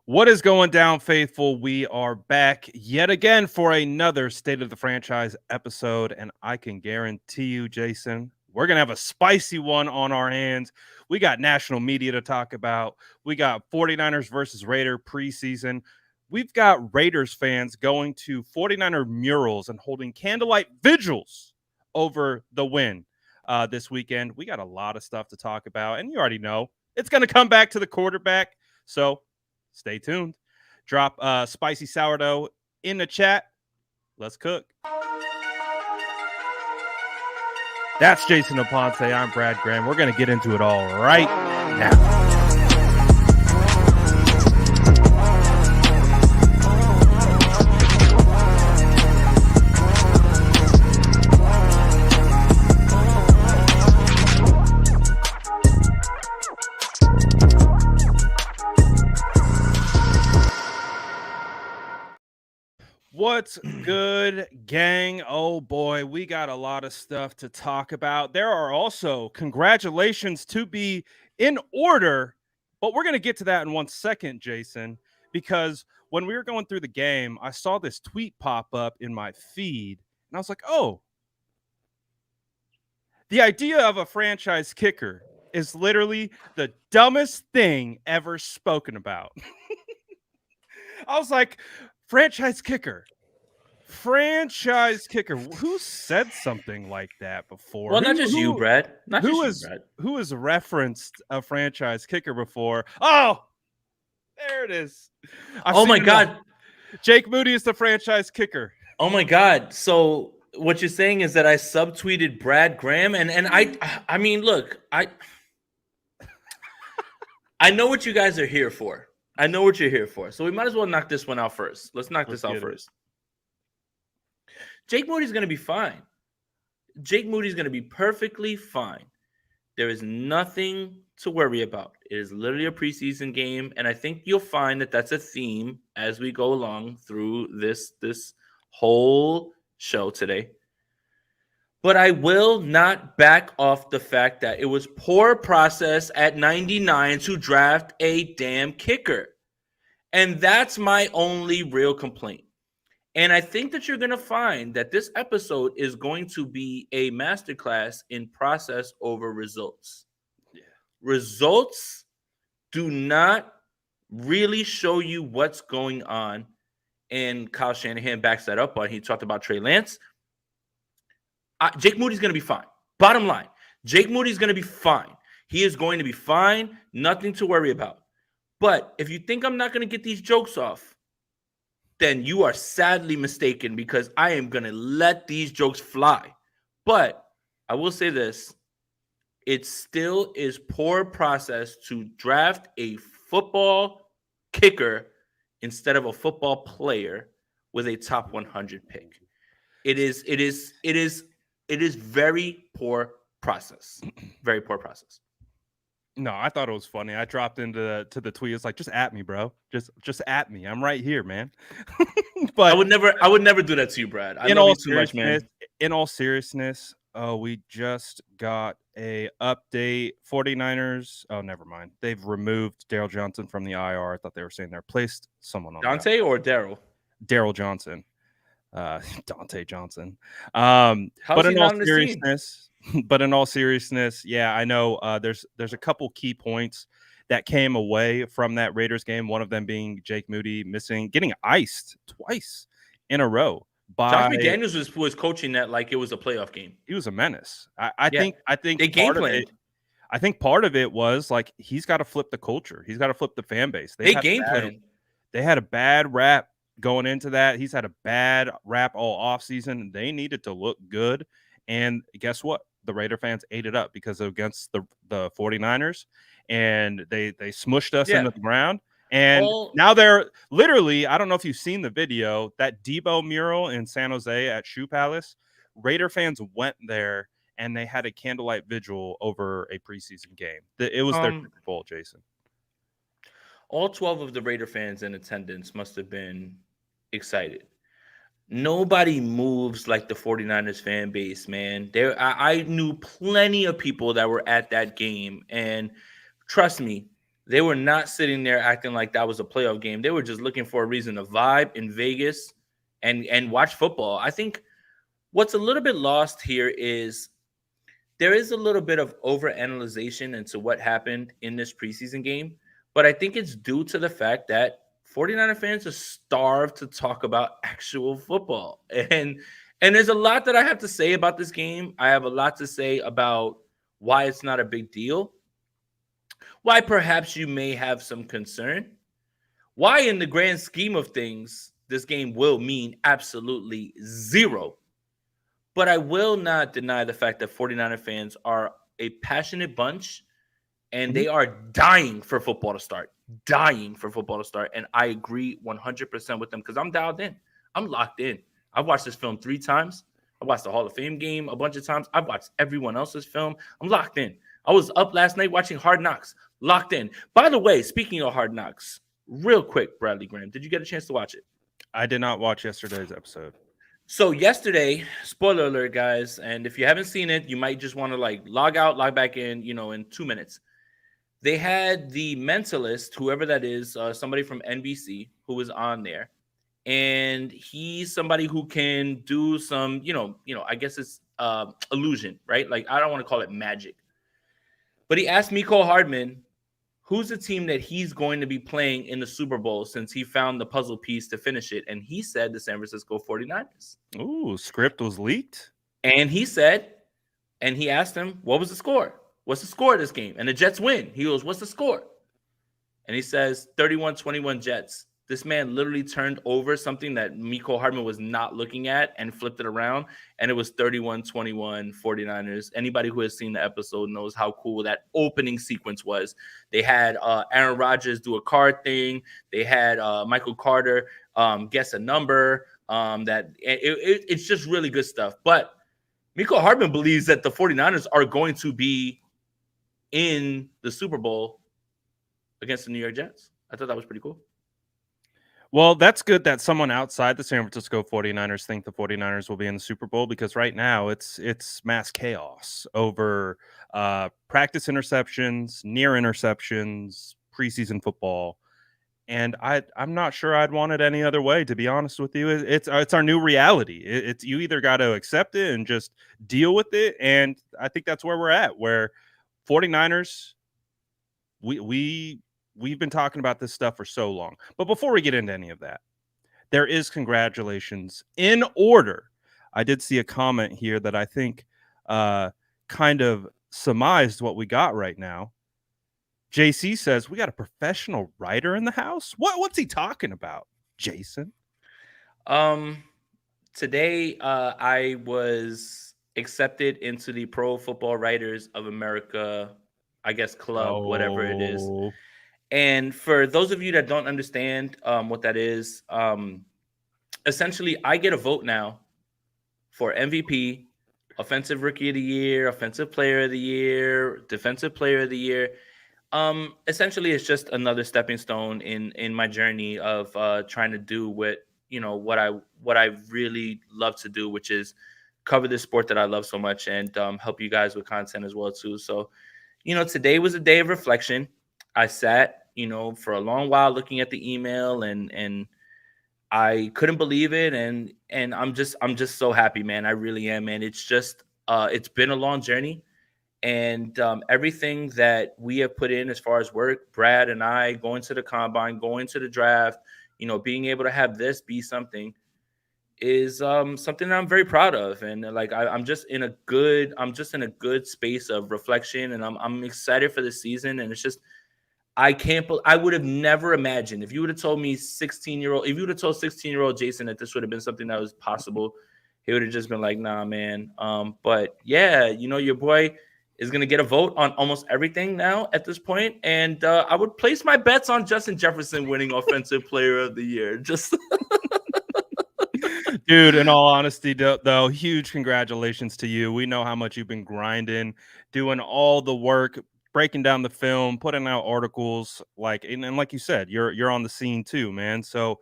What is going down, faithful? We are back yet again for another State of the Franchise episode, and I can guarantee you, Jason, we're going to have a spicy one on our hands. We got national media to talk about. We got 49ers versus Raider preseason. We've got Raiders fans going to 49er murals and holding candlelight vigils over the win this weekend. We got a lot of stuff to talk about, and you already know it's going to come back to the quarterback. So stay tuned. Drop spicy sourdough in the chat. Let's cook. That's Jason Aponte. I'm Brad Graham. We're going to get into it all right now. What's good, gang? Oh boy, we got a lot of stuff to talk about. There are also congratulations to be in order, but we're going to get to that in 1 second, Jason, because when we were going through the game, I saw this tweet pop up in my feed, and I was like, oh, the idea of a franchise kicker is literally the dumbest thing ever spoken about. I was like, franchise kicker. Who said something like that before? Well, not just you, Brad. Who has referenced a franchise kicker before? Oh, there it is. Oh my God. Jake Moody is the franchise kicker. Oh my God. So what you're saying is that I subtweeted Brad Graham, and I mean, look, I know what you guys are here for. I know what you're here for. So we might as well knock this one out first. Let's knock this out first. Jake Moody's going to be fine. Jake Moody's going to be perfectly fine. There is nothing to worry about. It is literally a preseason game, and I think you'll find that that's a theme as we go along through this whole show today. But I will not back off the fact that it was poor process at 99 to draft a damn kicker. And that's my only real complaint. And I think that you're going to find that this episode is going to be a masterclass in process over results. Yeah. Results do not really show you what's going on. And Kyle Shanahan backs that up when he talked about Trey Lance. Jake Moody's going to be fine. Bottom line, Jake Moody's going to be fine. He is going to be fine. Nothing to worry about. But if you think I'm not going to get these jokes off, then you are sadly mistaken, because I am going to let these jokes fly. But I will say this. It still is poor process to draft a football kicker instead of a football player with a top 100 pick. It is very poor process. Very poor process. No, I thought it was funny. I dropped into the tweet. It's like, just at me, bro. Just at me. I'm right here, man. But I would never do that to you, Brad. I love you too much, man. In all seriousness, we just got a update. 49ers. Oh, never mind. They've removed Daryl Johnson from the IR. I thought they were saying they replaced someone on Dante or Daryl? Daryl Johnson. Dante Johnson. But in all seriousness, yeah, I know there's a couple key points that came away from that Raiders game. One of them being Jake Moody getting iced twice in a row. Josh McDaniels was coaching that like it was a playoff game. He was a menace. I think they game planned. I think part of it was like he's got to flip the culture. He's got to flip the fan base. They game planned. They had a bad rap going into that. He's had a bad rap all offseason. They needed to look good. And guess what? The Raider fans ate it up because against the 49ers, and they smushed us into the ground. And now they're literally, I don't know if you've seen the video, that Debo mural in San Jose at Shoe Palace. Raider fans went there and they had a candlelight vigil over a preseason game. It was their Super Bowl, Jason. All 12 of the Raider fans in attendance must have been excited. Nobody moves like the 49ers fan base, man. I knew plenty of people that were at that game, and trust me, They were not sitting there acting like that was a playoff game. They were just looking for a reason to vibe in Vegas and watch football. I think what's a little bit lost here is there is a little bit of overanalyzation into what happened in this preseason game, but I think it's due to the fact that 49er fans are starved to talk about actual football. And there's a lot that I have to say about this game. I have a lot to say about why it's not a big deal, why perhaps you may have some concern, why in the grand scheme of things this game will mean absolutely zero. But I will not deny the fact that 49er fans are a passionate bunch and they are dying for football to start. Dying for football to start. And I agree 100% with them because I'm dialed in. I'm locked in. I've watched this film 3 times. I watched the Hall of Fame game a bunch of times. I've watched everyone else's film. I'm locked in. I was up last night watching Hard Knocks. Locked in. By the way, speaking of Hard Knocks, real quick, Bradley Graham, did you get a chance to watch it? I did not watch yesterday's episode. So yesterday, spoiler alert, guys, and if you haven't seen it, you might just want to like log out, log back in, in 2 minutes. They had the mentalist, whoever that is, somebody from NBC who was on there, and he's somebody who can do some, I guess it's illusion, right? Like I don't want to call it magic, but he asked Miko Hardman who's the team that he's going to be playing in the Super Bowl since he found the puzzle piece to finish it, and he said the San Francisco 49ers. Ooh, script was leaked. And he said, and he asked him, what was the score? What's the score of this game? And the Jets win. He goes, what's the score? And he says 31-21 Jets. This man literally turned over something that Miko Hardman was not looking at and flipped it around. And it was 31-21 49ers. Anybody who has seen the episode knows how cool that opening sequence was. They had Aaron Rodgers do a card thing. They had Michael Carter guess a number. It's just really good stuff. But Miko Hardman believes that the 49ers are going to be in the Super Bowl against the New York Jets. I thought that was pretty cool. Well, that's good that someone outside the San Francisco 49ers think the 49ers will be in the Super Bowl, because right now it's mass chaos over practice interceptions, near interceptions, preseason football. And I'm not sure I'd want it any other way, to be honest with you. It's our new reality. It's you either got to accept it and just deal with it. And I think that's where we're at, where 49ers, we've been talking about this stuff for so long. But before we get into any of that, there is congratulations in order. I did see a comment here that I think kind of surmised what we got right now. JC says, we got a professional writer in the house. What's he talking about, Jason? Today I was accepted into the Pro Football Writers of America, I guess, club, whatever it is. And for those of you that don't understand what that is, essentially I get a vote now for MVP, Offensive Rookie of the Year, Offensive Player of the Year, Defensive Player of the Year. Essentially, it's just another stepping stone in my journey of trying to do what I really love to do, which is cover this sport that I love so much and help you guys with content as well too. So, today was a day of reflection. I sat, for a long while looking at the email and I couldn't believe it. And I'm just so happy, man. I really am, man. It's just, it's been a long journey, and everything that we have put in as far as work, Brad and I going to the combine, going to the draft, being able to have this be something is something that I'm very proud of. And like, I'm just in a good space of reflection, and I'm excited for the season. And it's just, I would have never imagined, if you would have told me 16-year-old Jason that this would have been something that was possible, he would have just been like, nah, man. But yeah, your boy is going to get a vote on almost everything now at this point. And I would place my bets on Justin Jefferson winning Offensive Player of the Year. Just Dude, in all honesty, though, huge congratulations to you. We know how much you've been grinding, doing all the work, breaking down the film, putting out articles, and like you said, you're on the scene too, man. So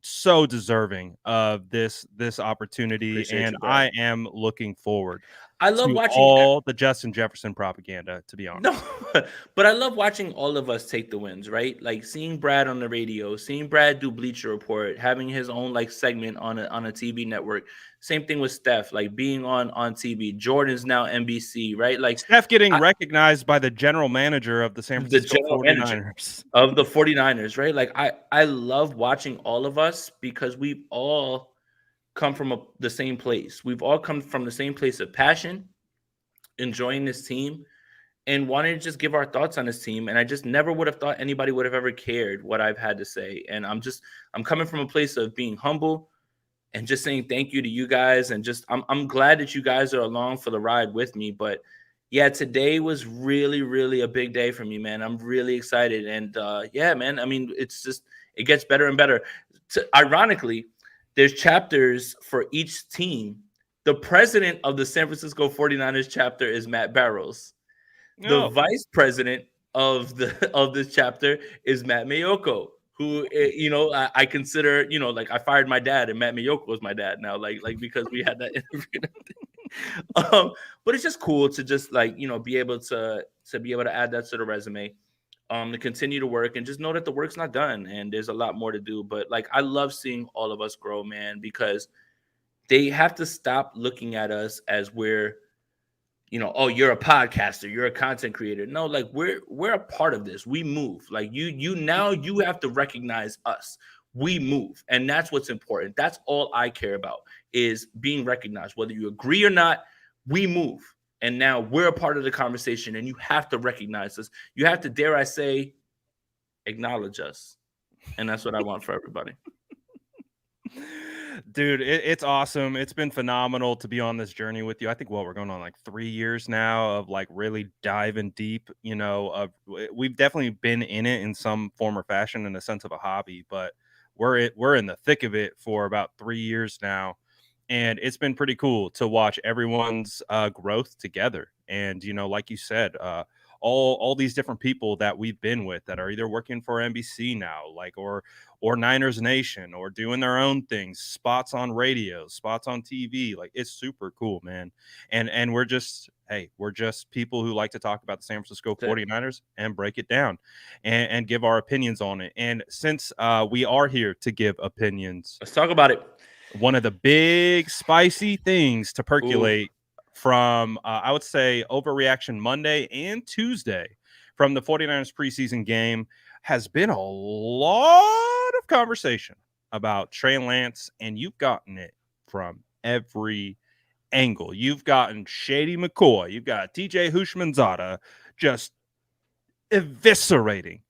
so deserving of this opportunity. Appreciate and you, bro. I am looking forward. I love to watching all the Justin Jefferson propaganda, to be honest. no, but I love watching all of us take the wins, right? Like seeing Brad on the radio, seeing Brad do Bleacher Report, having his own like segment on a TV network. Same thing with Steph, like being on TV. Jordan's now NBC, right? Like Steph getting recognized by the general manager of the San the Francisco general 49ers. manager of the 49ers, right? Like I love watching all of us because we've all come from the same place. We've all come from the same place of passion, enjoying this team, and wanted to just give our thoughts on this team. And I just never would have thought anybody would have ever cared what I've had to say. And I'm coming from a place of being humble and just saying thank you to you guys. And just, I'm glad that you guys are along for the ride with me. But yeah, today was really, really a big day for me, man. I'm really excited. And yeah, man, I mean, it's just, it gets better and better. Ironically, there's chapters for each team. The president of the San Francisco 49ers chapter is Matt Barrows. The vice president of this chapter is Matt Mayoko, who I consider, like I fired my dad and Matt Mayoko was my dad now, like because we had that interview. But it's just cool to just be able to add that to the resume, to continue to work and just know that the work's not done and there's a lot more to do. But like I love seeing all of us grow, man, because they have to stop looking at us as we're oh, you're a podcaster, you're a content creator. No, like we're a part of this. We move. Like you now you have to recognize us. We move. And that's what's important. That's all I care about is being recognized. Whether you agree or not, we move. And now we're a part of the conversation and you have to recognize us. You have to, dare I say, acknowledge us. And that's what I want for everybody. Dude, it's awesome. It's been phenomenal to be on this journey with you. I think we're going on like 3 years now of like really diving deep. We've definitely been in it in some form or fashion in a sense of a hobby, but we're in the thick of it for about 3 years now, and it's been pretty cool to watch everyone's growth together. And like you said, all these different people that we've been with that are either working for NBC now, like or Niners Nation, or doing their own things, spots on radio, spots on TV. Like it's super cool, man. And we're just people who like to talk about the San Francisco 49ers and break it down and give our opinions on it. And since we are here to give opinions, let's talk about it. One of the big spicy things to percolate from, I would say, Overreaction Monday and Tuesday from the 49ers preseason game has been a lot of conversation about Trey Lance, and you've gotten it from every angle. You've gotten Shady McCoy. You've got TJ Hushmanzada just eviscerating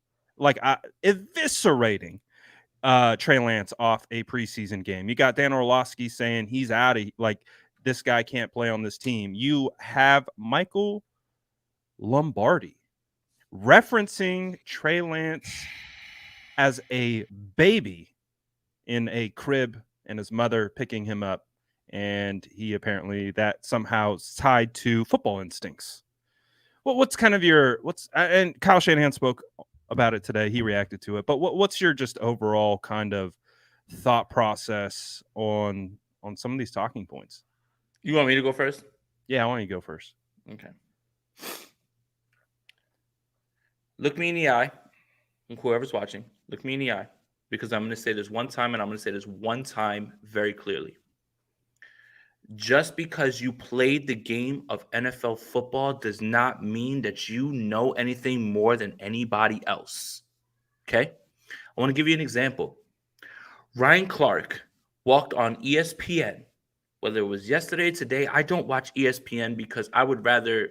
Trey Lance off a preseason game. You got Dan Orlovsky saying he's out of, like, this guy can't play on this team. You have Michael Lombardi referencing Trey Lance as a baby in a crib and his mother picking him up. And he apparently that somehow is tied to football instincts. Well, what's kind of and Kyle Shanahan spoke about it today. He reacted to it. But what's your just overall kind of thought process on some of these talking points? You want me to go first? Yeah, I want you to go first. Okay. Look me in the eye, whoever's watching. Look me in the eye, because I'm going to say this one time, and I'm going to say this one time very clearly. Just because you played the game of NFL football does not mean that you know anything more than anybody else. Okay? I want to give you an example. Ryan Clark walked on ESPN, whether it was yesterday, today. I don't watch ESPN because I would rather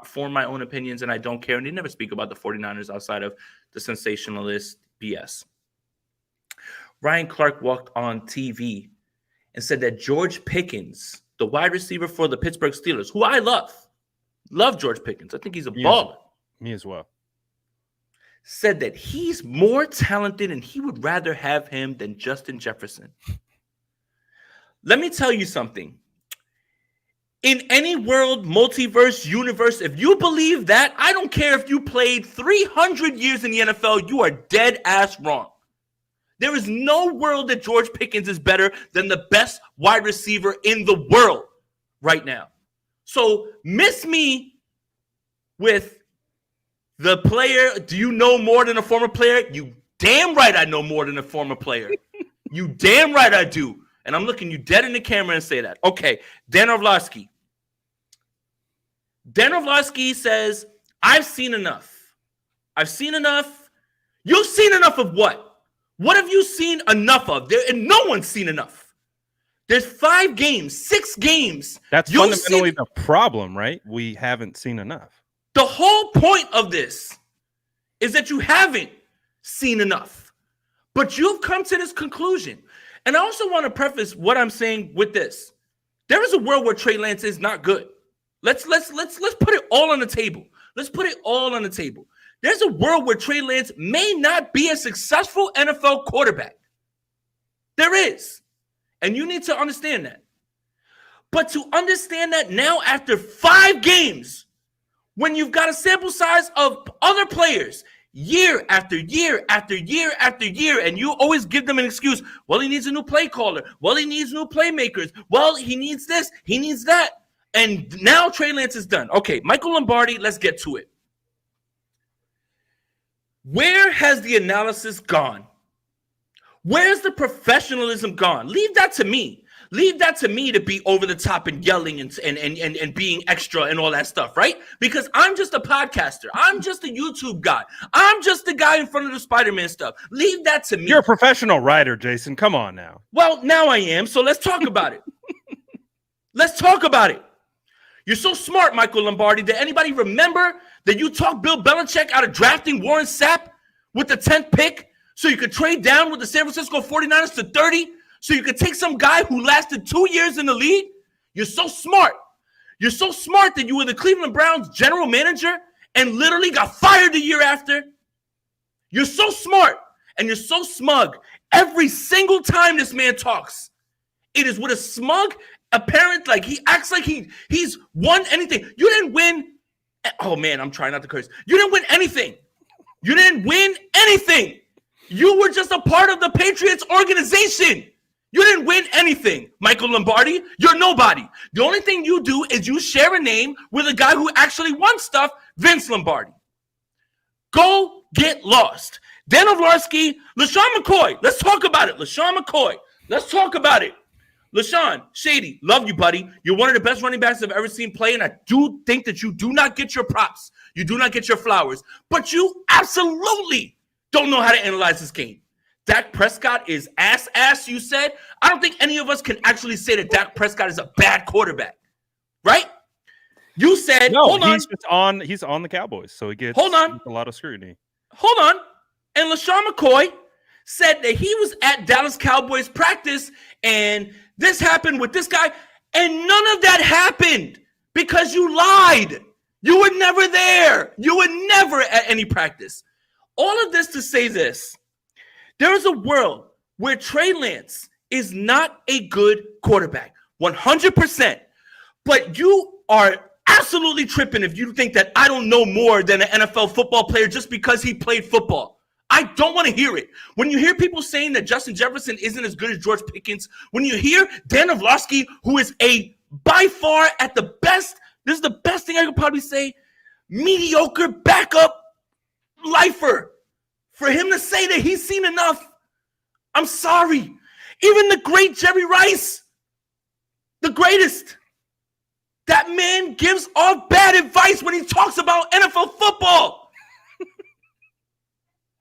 form my own opinions, and I don't care. And they never speak about the 49ers outside of the sensationalist BS. Ryan Clark walked on TV and said that George Pickens, the wide receiver for the Pittsburgh Steelers, who I love George Pickens. I think he's a baller. Me as well. Said that he's more talented and he would rather have him than Justin Jefferson. Let me tell you something. In any world, multiverse, universe, if you believe that, I don't care if you played 300 years in the NFL, you are dead ass wrong. There is no world that George Pickens is better than the best wide receiver in the world right now. So miss me with the player. Do you know more than a former player? You damn right I know more than a former player. You damn right I do. And I'm looking you dead in the camera and say that. Okay, Dan Orlovsky. Dan Orlovsky says, I've seen enough. I've seen enough. You've seen enough of what? What have you seen enough of? And no one's seen enough. There's 5 games, 6 games. That's fundamentally the problem, right? We haven't seen enough. The whole point of this is that you haven't seen enough. But you've come to this conclusion. And I also want to preface what I'm saying with this. There is a world where Trey Lance is not good. Let's put it all on the table. Let's put it all on the table. There's a world where Trey Lance may not be a successful NFL quarterback. There is. And you need to understand that. But to understand that now after 5 games, when you've got a sample size of other players year after year after year after year, and you always give them an excuse. Well, he needs a new play caller. Well, he needs new playmakers. Well, he needs this. He needs that. And now Trey Lance is done. Okay, Michael Lombardi, let's get to it. Where has the analysis gone? Where's the professionalism gone? Leave that to me. Leave that to me to be over the top and yelling and being extra and all that stuff, right? Because I'm just a podcaster. I'm just a YouTube guy. I'm just the guy in front of the Spider-Man stuff. Leave that to me. You're a professional writer, Jason. Come on now. Well, now I am, so let's talk about it. Let's talk about it. You're so smart, Michael Lombardi. Did anybody remember that you talked Bill Belichick out of drafting Warren Sapp with the 10th pick so you could trade down with the San Francisco 49ers to 30? So you could take some guy who lasted 2 years in the league? You're so smart. You're so smart that you were the Cleveland Browns general manager and literally got fired the year after. You're so smart and you're so smug. Every single time this man talks, it is with a smug apparent, like he acts like he's won anything. You didn't win. Oh, man, I'm trying not to curse. You didn't win anything. You didn't win anything. You were just a part of the Patriots organization. You didn't win anything, Michael Lombardi. You're nobody. The only thing you do is you share a name with a guy who actually won stuff, Vince Lombardi. Go get lost. Dan Orlovsky, LaShawn McCoy. Let's talk about it. LaShawn McCoy. Let's talk about it. LaShawn, Shady, love you, buddy. You're one of the best running backs I've ever seen play, and I do think that you do not get your props. You do not get your flowers. But you absolutely don't know how to analyze this game. Dak Prescott is ass, you said. I don't think any of us can actually say that Dak Prescott is a bad quarterback, right? You said, no, hold on. He's on the Cowboys, so he gets a lot of scrutiny. Hold on. And LaShawn McCoy said that he was at Dallas Cowboys practice and this happened with this guy, and none of that happened because you lied. You were never there. You were never at any practice. All of this to say this. There is a world where Trey Lance is not a good quarterback, 100%. But you are absolutely tripping if you think that I don't know more than an NFL football player just because he played football. I don't want to hear it. When you hear people saying that Justin Jefferson isn't as good as George Pickens, when you hear Dan Orlovsky, who is by far at the best, this is the best thing I could probably say, mediocre backup lifer. For him to say that he's seen enough, I'm sorry. Even the great Jerry Rice, the greatest, that man gives off bad advice when he talks about NFL football.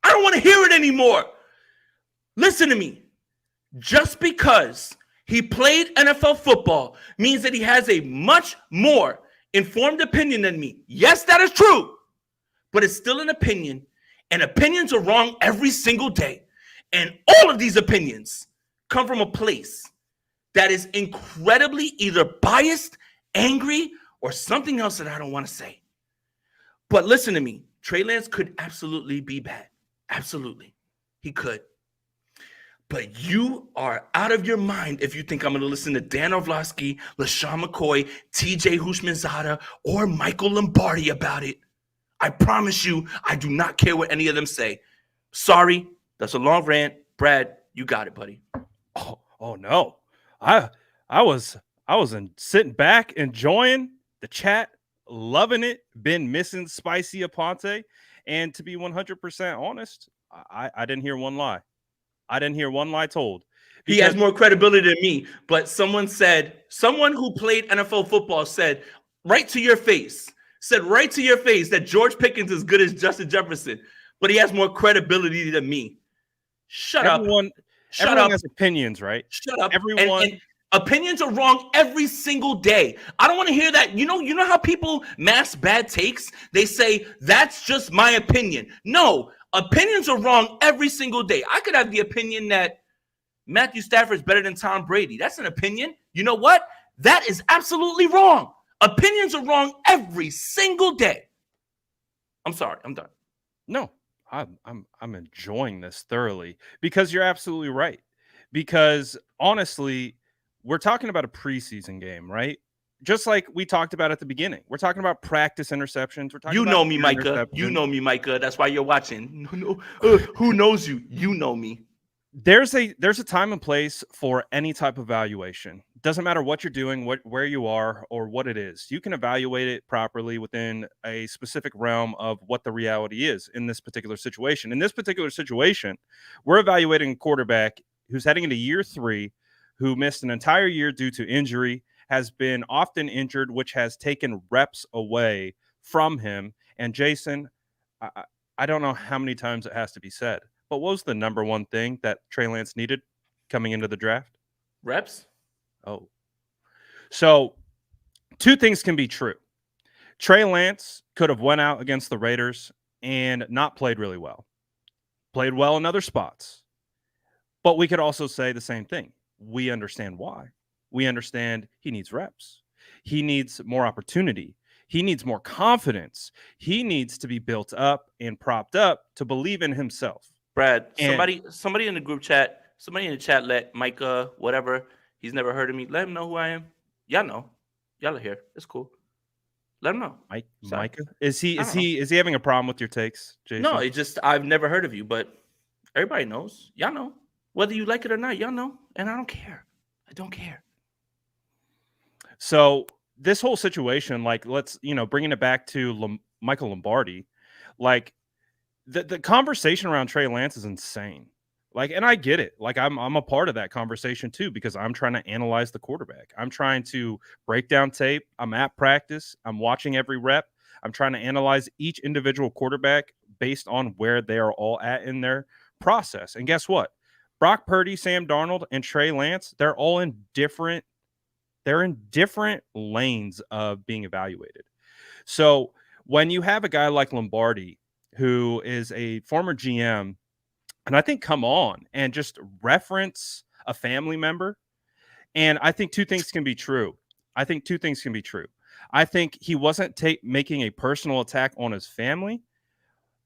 I don't want to hear it anymore. Listen to me. Just because he played NFL football means that he has a much more informed opinion than me. Yes, that is true, but it's still an opinion. And opinions are wrong every single day. And all of these opinions come from a place that is incredibly either biased, angry, or something else that I don't want to say. But listen to me. Trey Lance could absolutely be bad. Absolutely. He could. But you are out of your mind if you think I'm going to listen to Dan Orlovsky, LaShawn McCoy, TJ Houshmandzadeh, or Michael Lombardi about it. I promise you, I do not care what any of them say. Sorry, that's a long rant. Brad, you got it, buddy. Oh no. I was sitting back enjoying The chat loving it. Been missing Spicy Aponte. And to be 100% honest, I didn't hear one lie. I didn't hear one lie told. He has more credibility than me. But someone who played NFL football said right to your face that George Pickens is good as Justin Jefferson, but he has more credibility than me. Shut up. Everyone has opinions, right? Shut up. Everyone. And opinions are wrong every single day. I don't want to hear that. You know how people mask bad takes? They say, that's just my opinion. No, opinions are wrong every single day. I could have the opinion that Matthew Stafford is better than Tom Brady. That's an opinion. You know what? That is absolutely wrong. Opinions are wrong every single day. I'm sorry. I'm done. No, I'm enjoying this thoroughly because you're absolutely right. Because honestly, we're talking about a preseason game, right? Just like we talked about at the beginning. We're talking about practice interceptions. We're talking You about know me, Micah. You know me, Micah. That's why you're watching. Who knows you? You know me. There's a time and place for any type of evaluation. Doesn't matter what you're doing, where you are, or what it is. You can evaluate it properly within a specific realm of what the reality is in this particular situation. In this particular situation, we're evaluating a quarterback who's heading into year 3, who missed an entire year due to injury, has been often injured, which has taken reps away from him. And Jason, I don't know how many times it has to be said, but what was the number one thing that Trey Lance needed coming into the draft? Reps. Oh. So 2 things can be true. Trey Lance could have went out against the Raiders and not played really well. Played well in other spots. But we could also say the same thing. We understand why. We understand he needs reps. He needs more opportunity. He needs more confidence. He needs to be built up and propped up to believe in himself. Brad, somebody in the group chat, somebody in the chat let Micah, whatever, he's never heard of me, let him know who I am. Y'all know. Y'all are here. It's cool. Let him know. Micah? Is he having a problem with your takes, Jason? No, it's just I've never heard of you, but everybody knows. Y'all know. Whether you like it or not, y'all know. And I don't care. I don't care. So this whole situation, like, let's, bringing it back to Michael Lombardi, like, the conversation around Trey Lance is insane. Like, and I get it. Like, I'm a part of that conversation too, because I'm trying to analyze the quarterback. I'm trying to break down tape. I'm at practice. I'm watching every rep. I'm trying to analyze each individual quarterback based on where they are all at in their process. And guess what? Brock Purdy, Sam Darnold, and Trey Lance, they're all in different lanes of being evaluated. So when you have a guy like Lombardi, who is a former GM, and I think come on and just reference a family member. And I think 2 things can be true. I think he wasn't making a personal attack on his family.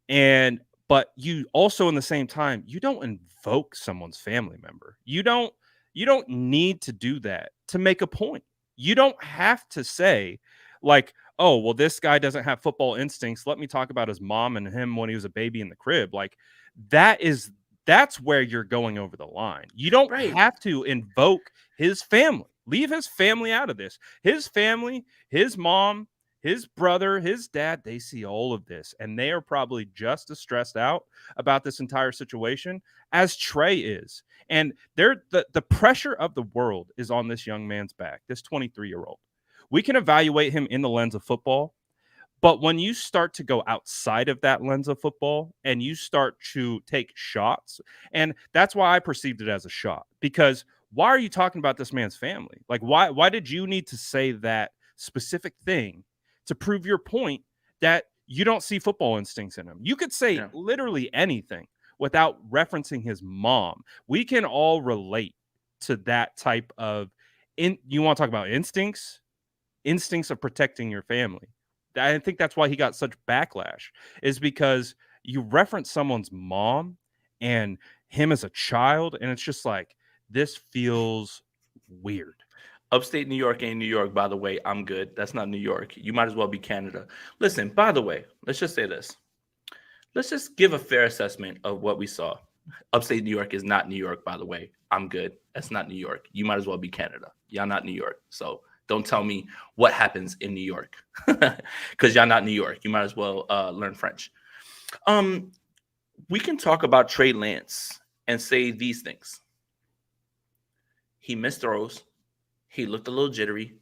But you also, in the same time, you don't invoke someone's family member. You don't need to do that to make a point. You don't have to say, like, oh, well, this guy doesn't have football instincts. Let me talk about his mom and him when he was a baby in the crib. Like, that's where you're going over the line. You don't have to invoke his family. Leave his family out of this. His family, his mom, his brother, his dad, they see all of this, and they are probably just as stressed out about this entire situation as Trey is. And the pressure of the world is on this young man's back, this 23-year-old. We can evaluate him in the lens of football, but when you start to go outside of that lens of football and you start to take shots, and that's why I perceived it as a shot, because why are you talking about this man's family? Like, why did you need to say that specific thing to prove your point that you don't see football instincts in him? You could say literally anything without referencing his mom. We can all relate to that type of, you want to talk about instincts of protecting your family. I think that's why he got such backlash, is because you reference someone's mom and him as a child, and it's just like, this feels weird. Upstate New York ain't New York, by the way. I'm good. That's not New York. You might as well be Canada. Listen, by the way, let's just say this. Let's just give a fair assessment of what we saw. Upstate New York is not New York, by the way. I'm good. That's not New York. You might as well be Canada. Y'all not New York. So Don't tell me what happens in New York, because y'all not New York. You might as well learn French. We can talk about Trey Lance and say these things. He missed throws. He looked a little jittery.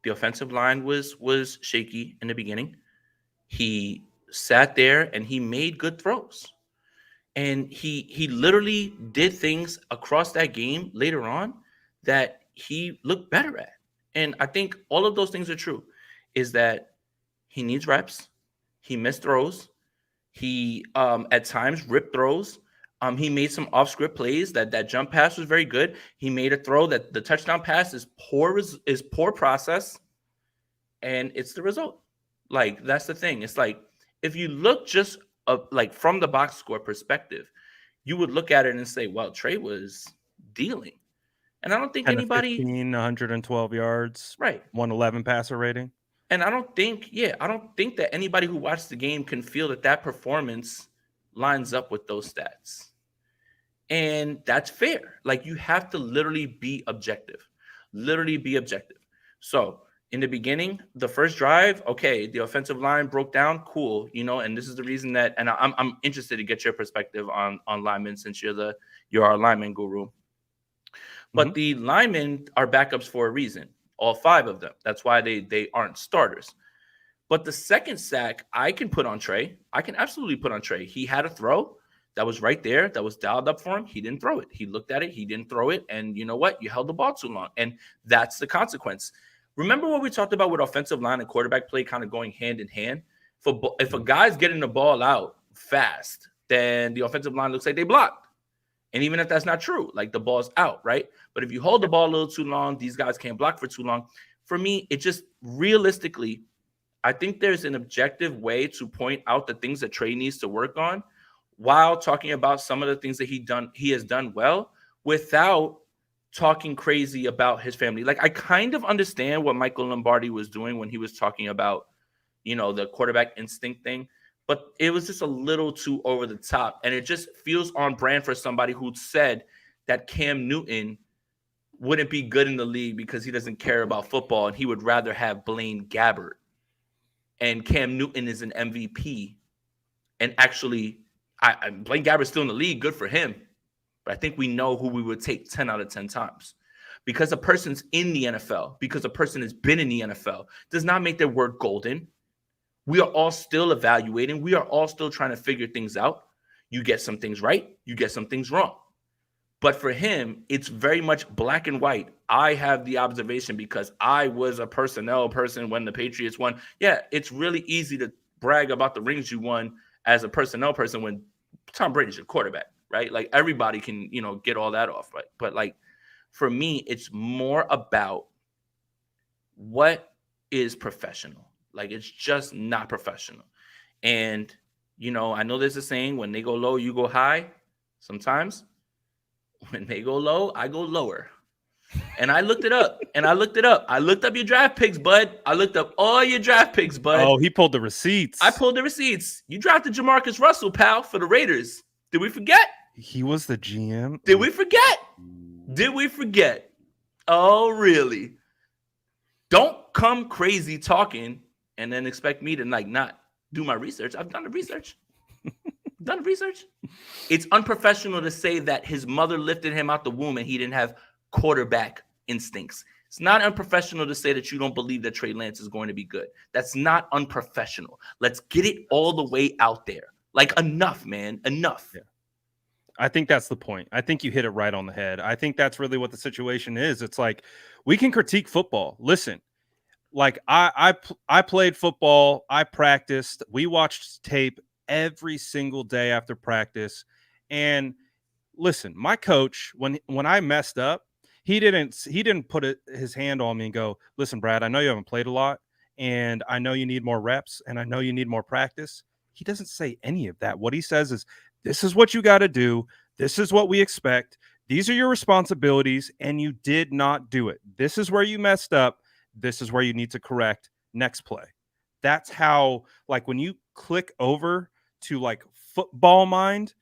The offensive line was shaky in the beginning. He sat there and he made good throws. And he literally did things across that game later on that he looked better at. And I think all of those things are true. Is that he needs reps. He missed throws. He at times ripped throws. He made some off script plays. That jump pass was very good. He made a throw that the touchdown pass is poor process, and it's the result. Like, that's the thing. It's like, if you look just like from the box score perspective, you would look at it and say, well, Trey was dealing. And I don't think 10 to anybody 15, 112 yards, right. 111 passer rating. And I don't think that anybody who watched the game can feel that performance lines up with those stats. And that's fair. Like, you have to literally be objective. So in the beginning, the first drive, okay, the offensive line broke down, cool, and this is the reason that, and I'm interested to get your perspective on linemen, since you're our lineman guru. But the linemen are backups for a reason, all 5 of them. That's why they aren't starters. But the second sack I can put on Trey. I can absolutely put on Trey. He had a throw that was right there, that was dialed up for him. He didn't throw it. He looked at it. He didn't throw it. And you know what? You held the ball too long. And that's the consequence. Remember what we talked about with offensive line and quarterback play kind of going hand in hand? If a guy's getting the ball out fast, then the offensive line looks like they blocked. And even if that's not true, like, the ball's out, right? But if you hold the ball a little too long, these guys can't block for too long. For me, it just realistically, I think there's an objective way to point out the things that Trey needs to work on, while talking about some of the things that he has done well, without talking crazy about his family. Like, I kind of understand what Michael Lombardi was doing when he was talking about, the quarterback instinct thing, but it was just a little too over the top. And it just feels on brand for somebody who said that Cam Newton wouldn't be good in the league because he doesn't care about football and he would rather have Blaine Gabbert. And Cam Newton is an MVP. And actually, Blaine Gabbert's still in the league. Good for him. But I think we know who we would take 10 out of 10 times. Because a person's in the NFL, because a person has been in the NFL, does not make their word golden. We are all still evaluating. We are all still trying to figure things out. You get some things right. You get some things wrong. But for him, it's very much black and white. I have the observation because I was a personnel person when the Patriots won. Yeah, it's really easy to brag about the rings you won as a personnel person when Tom Brady's your quarterback, right? Like, everybody can, get all that off, right? But, like, for me, it's more about what is professional. Like, it's just not professional. And, I know there's a saying, when they go low, you go high. Sometimes when they go low, I go lower. And I looked it up. I looked up your draft picks, bud. I looked up all your draft picks, bud. Oh, he pulled the receipts. I pulled the receipts. You drafted Jamarcus Russell, pal, for the Raiders. Did we forget? He was the GM. Did we forget? Oh, really? Don't come crazy talking and then expect me to, like, not do my research. I've done the research. It's unprofessional to say that his mother lifted him out the womb and he didn't have quarterback instincts. It's not unprofessional to say that you don't believe that Trey Lance is going to be good. That's not unprofessional. Let's get it all the way out there. Like, enough, man. Enough. Yeah. I think that's the point. I think you hit it right on the head. I think that's really what the situation is. It's like, we can critique football. Listen, like, I played football. I practiced. We watched tape every single day after practice. And listen, my coach, when I messed up, he didn't put his hand on me and go, listen, Brad, I know you haven't played a lot and I know you need more reps and I know you need more practice. He doesn't say any of that. What he says is, this is what you got to do. This is what we expect. These are your responsibilities and you did not do it. This is where you messed up. This is where you need to correct. Next play. That's how, like, when you click over to, like, football mind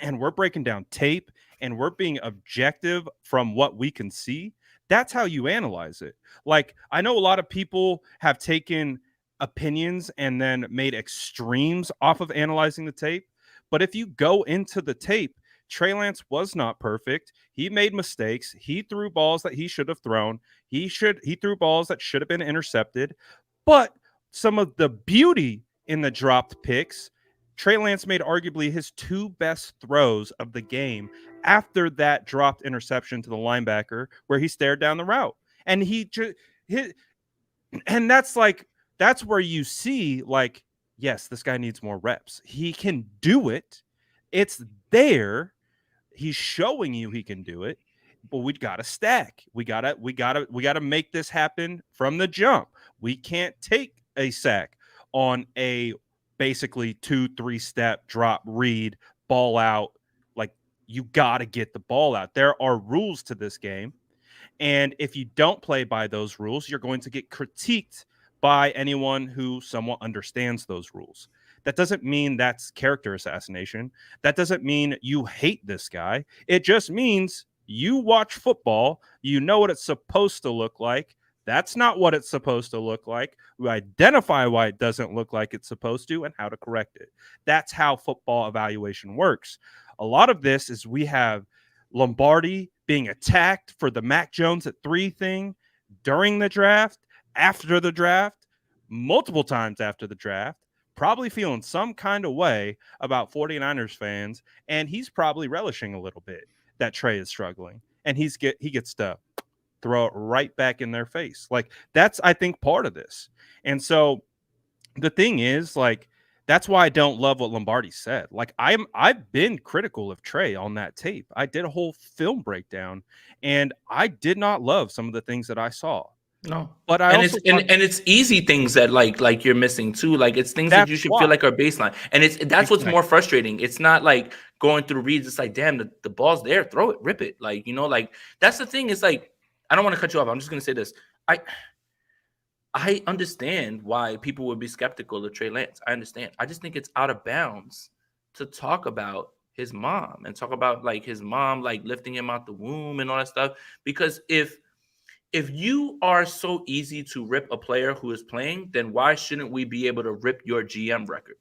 and we're breaking down tape and we're being objective from what we can see, That's how you analyze it. Like, I know a lot of people have taken opinions and then made extremes off of analyzing the tape. But if you go into the tape, Trey Lance was not perfect. He made mistakes. He threw balls that he should have thrown. He threw balls that should have been intercepted. But some of the beauty in the dropped picks, Trey Lance made arguably his two best throws of the game after that dropped interception to the linebacker where he stared down the route. And and that's where you see, like, yes, this guy needs more reps. He can do it. It's there. He's showing you he can do it, but we gotta stack. We gotta make this happen from the jump. We can't take a sack on a basically 2-3 step drop read, ball out. Like, you gotta get the ball out. There are rules to this game. And if you don't play by those rules, you're going to get critiqued by anyone who somewhat understands those rules. That doesn't mean that's character assassination. That doesn't mean you hate this guy. It just means you watch football, you know what it's supposed to look like. That's not what it's supposed to look like. We identify why it doesn't look like it's supposed to and how to correct it. That's how football evaluation works. A lot of this is we have Lombardi being attacked for the Mac Jones at 3 thing during the draft, after the draft, multiple times after the draft, probably feeling some kind of way about 49ers fans, and he's probably relishing a little bit that Trey is struggling, and he gets to throw it right back in their face. Like, that's, I think, part of this. And so the thing is, like, that's why I don't love what Lombardi said. Like, I've been critical of Trey on that tape. I did a whole film breakdown, and I did not love some of the things that I saw. No, but I and also and it's easy things that like you're missing too. Like, it's things that you should feel like are baseline, and that's what's more frustrating. It's not like going through reads. It's like, damn, the ball's there, throw it, rip it. Like, like, that's the thing. It's like, I don't want to cut you off. I'm just gonna say this. I understand why people would be skeptical of Trey Lance. I understand. I just think it's out of bounds to talk about his mom and talk about, like, his mom, like, lifting him out the womb and all that stuff. Because if you are so easy to rip a player who is playing, then why shouldn't we be able to rip your GM record?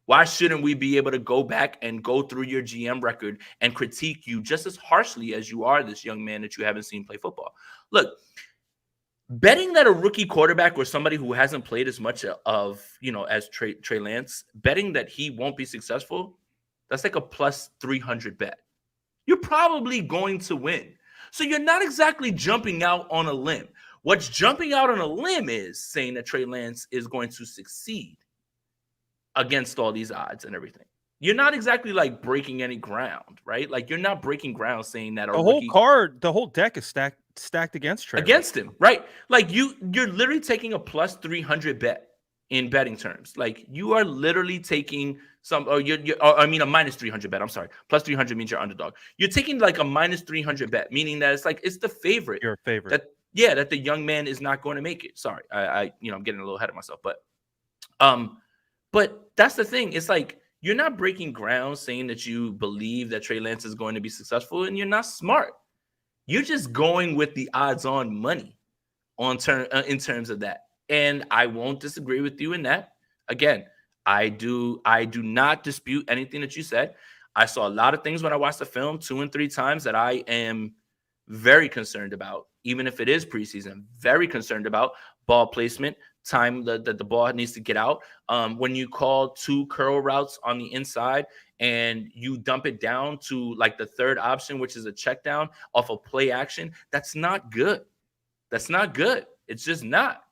Why shouldn't we be able to go back and go through your GM record and critique you just as harshly as you are this young man that you haven't seen play football? Look, betting that a rookie quarterback or somebody who hasn't played as much of, as Trey Lance, betting that he won't be successful, that's like a plus 300 bet. You're probably going to win. So you're not exactly jumping out on a limb. What's jumping out on a limb is saying that Trey Lance is going to succeed against all these odds and everything. You're not exactly, like, breaking any ground, right? Like, you're not breaking ground saying that the whole deck is stacked against Trey. Against him, right? Like, you're literally taking a plus 300 bet in betting terms. Like, you are literally taking a minus 300 bet. I'm sorry. Plus 300 means you're underdog. You're taking like a minus 300 bet, meaning that it's the favorite. Your favorite. That the young man is not going to make it. Sorry. I'm getting a little ahead of myself, but that's the thing. It's like, you're not breaking ground saying that you believe that Trey Lance is going to be successful, and you're not smart. You're just going with the odds-on money in terms of that. And I won't disagree with you in that. Again, I do not dispute anything that you said. I saw a lot of things when I watched the film 2 and 3 times that I am very concerned about, even if it is preseason. Very concerned about ball placement, time that the ball needs to get out. When you call 2 curl routes on the inside and you dump it down to, like, the third option, which is a check down off of play action, that's not good. That's not good. It's just not.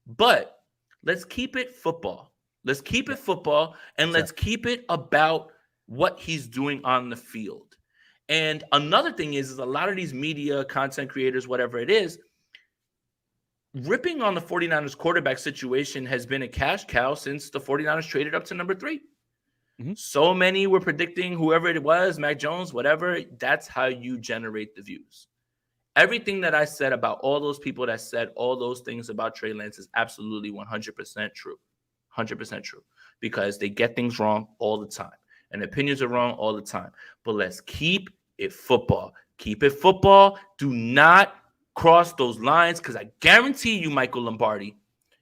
But let's keep it football. Let's keep it football, and let's keep it about what he's doing on the field. And another thing is a lot of these media, content creators, whatever it is, ripping on the 49ers quarterback situation has been a cash cow since the 49ers traded up to number 3. Mm-hmm. So many were predicting whoever it was, Mac Jones, whatever. That's how you generate the views. Everything that I said about all those people that said all those things about Trey Lance is absolutely 100% true. 100% true. Because they get things wrong all the time. And opinions are wrong all the time. But let's keep it football. Keep it football. Do not cross those lines, because I guarantee you, Michael Lombardi,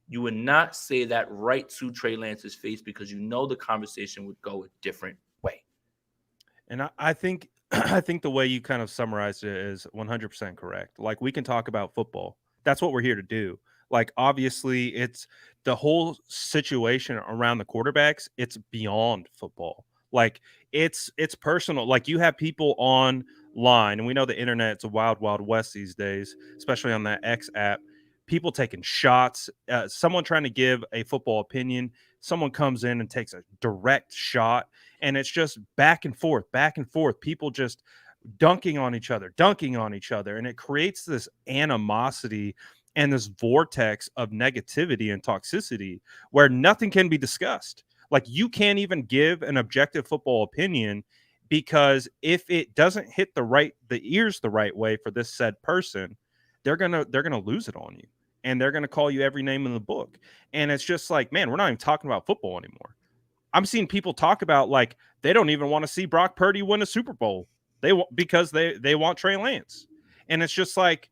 you would not say that right to Trey Lance's face, because you know the conversation would go a different way. And I think I think the way you kind of summarized it is 100% correct. Like, we can talk about football. That's what we're here to do. Like, obviously, it's the whole situation around the quarterbacks. It's beyond football. Like, it's personal. Like, you have people online, and we know the internet's a wild, wild west these days, especially on that X app. People taking shots. Someone trying to give a football opinion. Someone comes in and takes a direct shot, and it's just back and forth, back and forth. People just dunking on each other, and it creates this animosity and this vortex of negativity and toxicity where nothing can be discussed. Like, you can't even give an objective football opinion, because if it doesn't hit the ears the right way for this said person, they're gonna lose it on you, and they're gonna call you every name in the book. And it's just like, man, we're not even talking about football anymore. I'm seeing people talk about, like, they don't even want to see Brock Purdy win a Super Bowl. Because they want Trey Lance. And it's just like,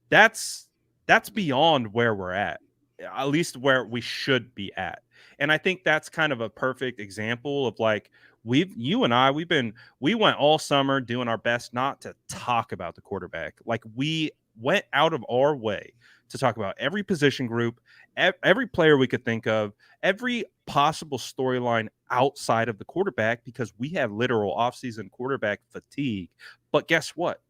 that's beyond where we're at least where we should be at. And I think that's kind of a perfect example of, like, we went all summer doing our best not to talk about the quarterback. Like, we went out of our way to talk about every position group, every player we could think of, every possible storyline outside of the quarterback, because we have literal offseason quarterback fatigue. But guess what?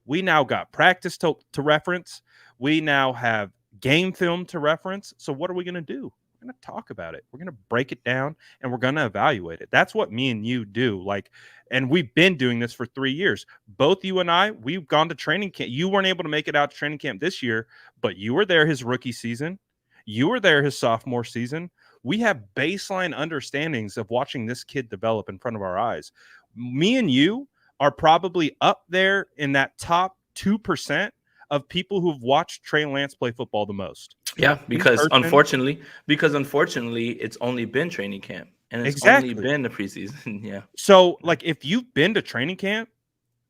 We now got practice to reference. We now have game film to reference. So what are we going to do? We're going to talk about it. We're going to break it down, and we're going to evaluate it. That's what me and you do. Like, and we've been doing this for 3 years. Both you and I, we've gone to training camp. You weren't able to make it out to training camp this year, but you were there his rookie season. You were there his sophomore season. We have baseline understandings of watching this kid develop in front of our eyes. Me and you are probably up there in that top 2% of people who've watched Trey Lance play football the most. Yeah, because unfortunately, it's only been training camp, and it's only been the preseason. Yeah. So, like, if you've been to training camp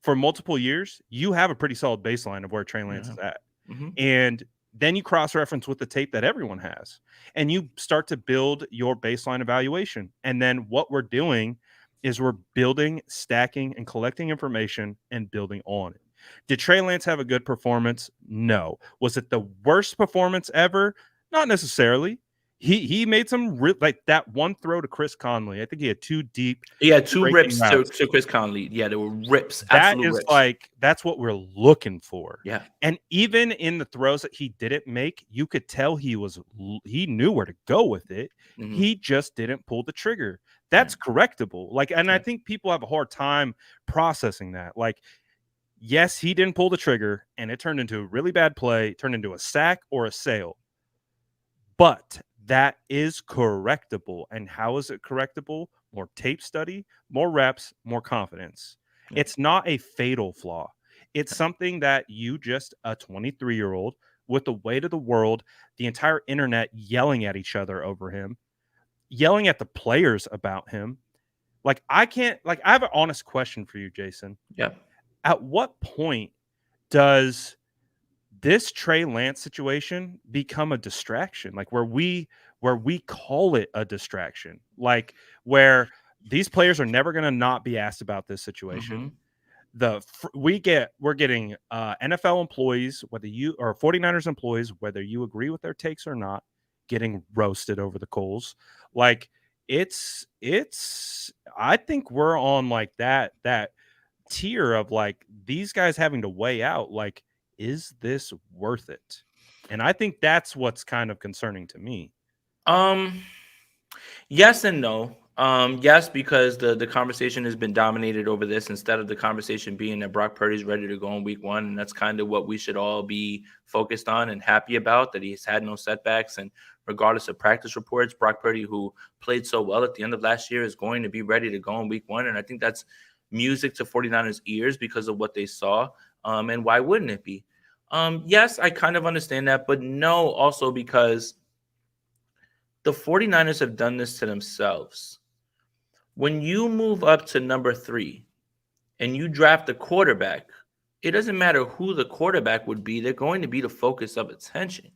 for multiple years, you have a pretty solid baseline of where Trey Lance is at. Mm-hmm. And then you cross-reference with the tape that everyone has, and you start to build your baseline evaluation. And then what we're doing is we're building, stacking, and collecting information and building on it. Did Trey Lance have a good performance? No. Was it the worst performance ever? Not necessarily. He made some like that one throw to Chris Conley. I think he had two deep. Yeah, two rips to Chris Conley. Yeah, there were rips. That is rips. Like, that's what we're looking for. Yeah. And even in the throws that he didn't make, you could tell he knew where to go with it. Mm-hmm. He just didn't pull the trigger. That's correctable. Like, and I think people have a hard time processing that. Like, yes, he didn't pull the trigger, and it turned into a really bad play, turned into a sack or a sail. But that is correctable. And how is it correctable? More tape study, more reps, more confidence. Yeah. It's not a fatal flaw. It's something that you just, a 23-year-old with the weight of the world, the entire internet yelling at each other over him, yelling at the players about him. Like, I have an honest question for you, Jason. Yeah. At what point does this Trey Lance situation become a distraction? Like, where we call it a distraction, like where these players are never going to not be asked about this situation. Mm-hmm. We're getting NFL employees, whether you or 49ers employees, whether you agree with their takes or not, getting roasted over the coals. Like, it's I think we're on like that tier of, like, these guys having to weigh out, like, is this worth it? And I think that's what's kind of concerning to me. Yes and no. Yes, because the conversation has been dominated over this, instead of the conversation being that Brock Purdy's ready to go in week 1. And that's kind of what we should all be focused on and happy about, that he's had no setbacks. And regardless of practice reports, Brock Purdy, who played so well at the end of last year, is going to be ready to go in week 1. And I think that's music to 49ers ears because of what they saw. And why wouldn't it be? Yes, I kind of understand that, but no, also because the 49ers have done this to themselves. When you move up to number 3 and you draft a quarterback, it doesn't matter who the quarterback would be, they're going to be the focus of attention.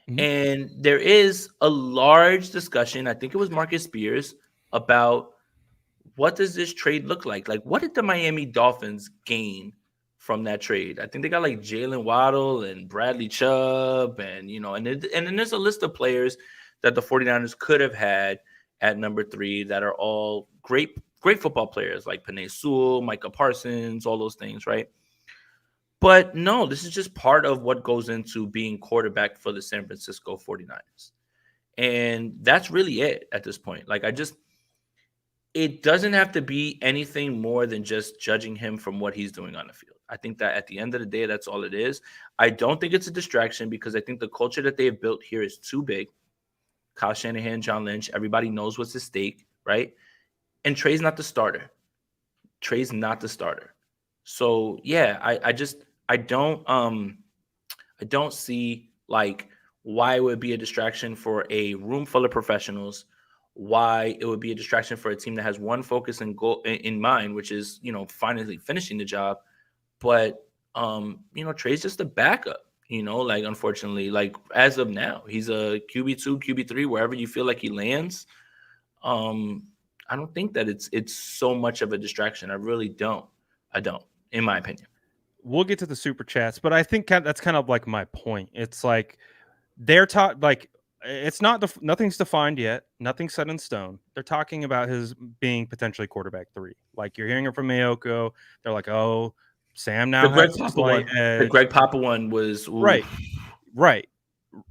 Mhm. And there is a large discussion, I think it was Marcus Spears, about what does this trade look like? Like, what did the Miami Dolphins gain from that trade? I think they got like Jalen Waddle and Bradley Chubb, and and then there's a list of players that the 49ers could have had at number 3 that are all great football players, like Penei Sewell, Micah Parsons, all those things, right? But no, this is just part of what goes into being quarterback for the San Francisco 49ers. And that's really it at this point. Like, it doesn't have to be anything more than just judging him from what he's doing on the field. I think that at the end of the day, that's all it is. I don't think it's a distraction because I think the culture that they have built here is too big. Kyle Shanahan, John Lynch, everybody knows what's at stake, right? And Trey's not the starter. So yeah, I don't see like why it would be a distraction for a room full of professionals, why it would be a distraction for a team that has one focus and goal in mind, which is, finally finishing the job. But Trey's just a backup, like, unfortunately, like, as of now, he's a QB2, QB3, wherever you feel like he lands. I don't think that it's so much of a distraction. I really don't. I don't, in my opinion. We'll get to the super chats, but I think that's kind of like my point. It's like they're like it's not nothing's defined yet, nothing's set in stone. They're talking about his being potentially quarterback 3. Like, you're hearing it from Mayoko. They're like, oh, Sam now has a slight edge. The Greg Papa one was right,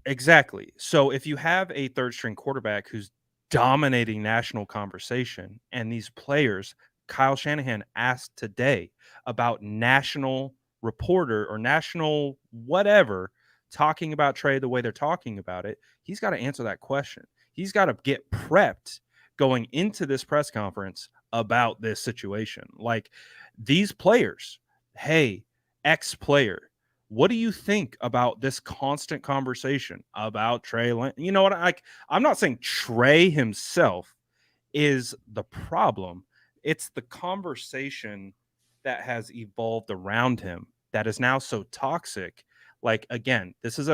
exactly. So if you have a third string quarterback who's dominating national conversation, and these players, Kyle Shanahan asked today about national reporter or national whatever talking about Trey the way they're talking about it, he's got to answer that question. He's got to get prepped going into this press conference about this situation. Like, these players, hey, X player, what do you think about this constant conversation about Trey Lance? You know what? I'm not saying Trey himself is the problem. It's the conversation that has evolved around him that is now so toxic. Like, again, this is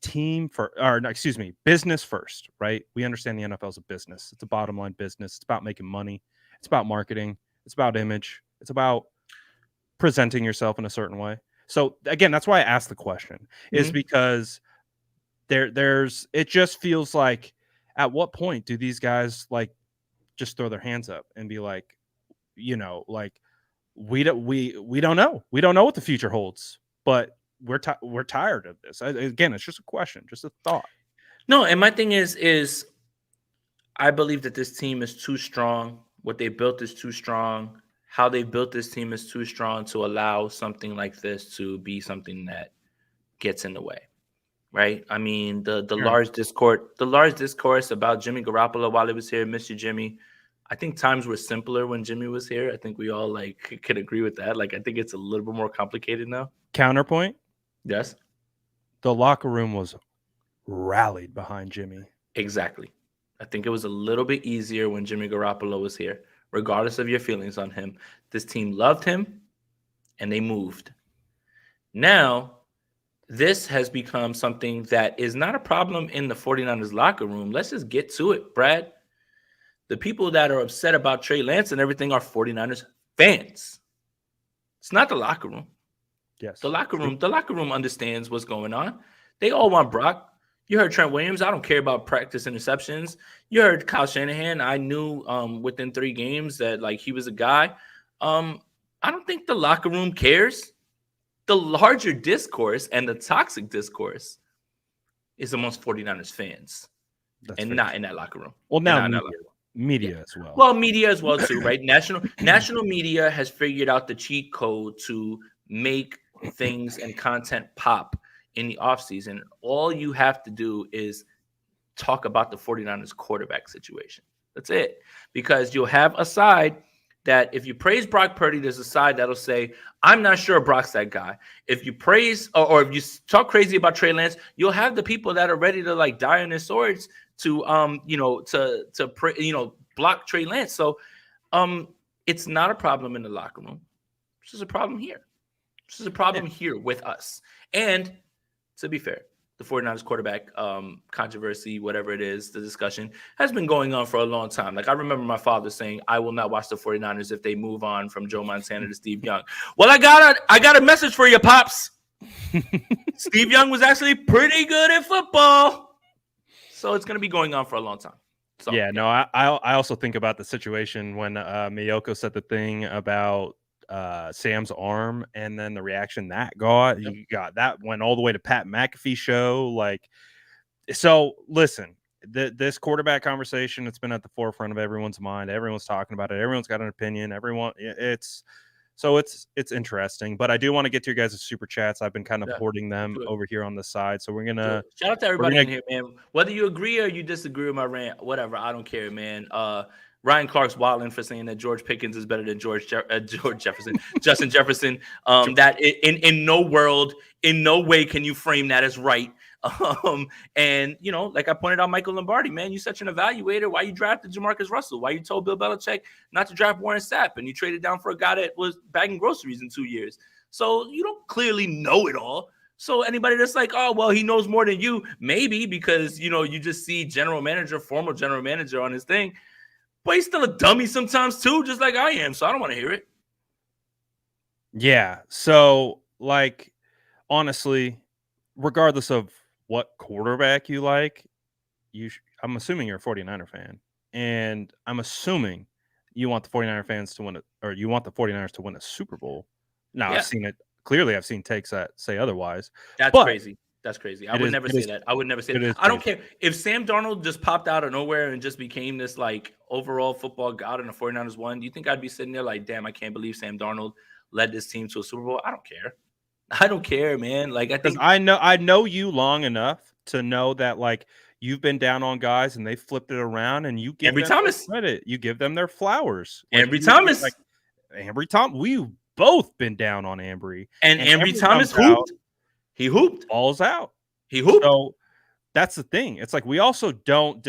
team for, or no, excuse me, business first, right? We understand the NFL is a business. It's a bottom line business. It's about making money. It's about marketing. It's about image. It's about presenting yourself in a certain way. So again, that's why I asked the question, is because there's it just feels like, at what point do these guys like just throw their hands up and be like, like, we don't know what the future holds, but we're tired of this. Again, it's just a question, just a thought. No, and my thing is I believe that this team is too strong. What they built is too strong. How they built this team is too strong to allow something like this to be something that gets in the way, right? I mean, the large discourse about Jimmy Garoppolo while he was here, miss you, Jimmy. I think times were simpler when Jimmy was here. I think we all could agree with that. Like, I think it's a little bit more complicated now. Counterpoint. Yes. The locker room was rallied behind Jimmy. Exactly. I think it was a little bit easier when Jimmy Garoppolo was here, regardless of your feelings on him. This team loved him, and they moved. Now, this has become something that is not a problem in the 49ers locker room. Let's just get to it, Brad. The people that are upset about Trey Lance and everything are 49ers fans. It's not the locker room. Yes. The locker room understands what's going on. They all want Brock. You heard Trent Williams. I don't care about practice interceptions. You heard Kyle Shanahan. I knew within 3 games that he was a guy. I don't think the locker room cares. The larger discourse and the toxic discourse is amongst 49ers fans. That's and not true. In that locker room. Well, now media as well. Well, media as well too, right? National media has figured out the cheat code to make things and content pop in the offseason. All you have to do is talk about the 49ers quarterback situation. That's it. Because you'll have a side that, if you praise Brock Purdy, there's a side that'll say, I'm not sure Brock's that guy. If you praise or if you talk crazy about Trey Lance, you'll have the people that are ready to die on their swords to block Trey Lance. So It's not a problem in the locker room. This is a problem here. This is a problem here with us. And to be fair, the 49ers quarterback controversy, whatever it is, the discussion has been going on for a long time. Like, I remember my father saying, I will not watch the 49ers if they move on from Joe Montana to Steve Young. Well, I got a message for you, Pops. Steve Young was actually pretty good at football. So it's going to be going on for a long time. So, no, I also think about the situation when Miyoko said the thing about Sam's arm, and then the reaction that got. You got that went all the way to Pat McAfee show. Like, so listen, this quarterback conversation, it's been at the forefront of everyone's mind. Everyone's talking about it. Everyone's got an opinion. It's interesting. But I do want to get to your guys' super chats. I've been kind of hoarding them over here on the side. So we're gonna shout out to everybody in here, man. Whether you agree or you disagree with my rant, whatever, I don't care, man. Ryan Clark's wilding for saying that George Pickens is better than George Jefferson, Justin Jefferson. That in no world, in no way can you frame that as right. And you know, like I pointed out, Michael Lombardi, man, you such an evaluator. Why you drafted Jamarcus Russell? Why you told Bill Belichick not to draft Warren Sapp, and you traded down for a guy that was bagging groceries in 2 years? So you don't clearly know it all. So anybody that's like, oh, well, he knows more than you, maybe because, you know, you just see former general manager on his thing. But he's still a dummy sometimes too, just like I am. So I don't want to hear it. Yeah. So, like, honestly, regardless of what quarterback you like, I'm assuming you're a 49er fan. And I'm assuming you want the 49er fans to win it, or you want the 49ers to win a Super Bowl. Now, I've seen it. Clearly, I've seen takes that say otherwise. That's crazy. That's crazy. I would never say that. I would never say that. I don't care. If Sam Darnold just popped out of nowhere and just became this, like, overall football god and the 49ers won, do you think I'd be sitting there like, damn, I can't believe Sam Darnold led this team to a Super Bowl? I don't care. I don't care, man. Like, I think I know you long enough to know that, like, you've been down on guys and they flipped it around, and you give Ambry them Thomas credit. You give them their flowers. Ambry Thomas. Like, Ambry Thomas. We've both been down on Ambry. And Ambry Thomas hooped. He hooped. Balls out. He hooped. So that's the thing. It's like we also don't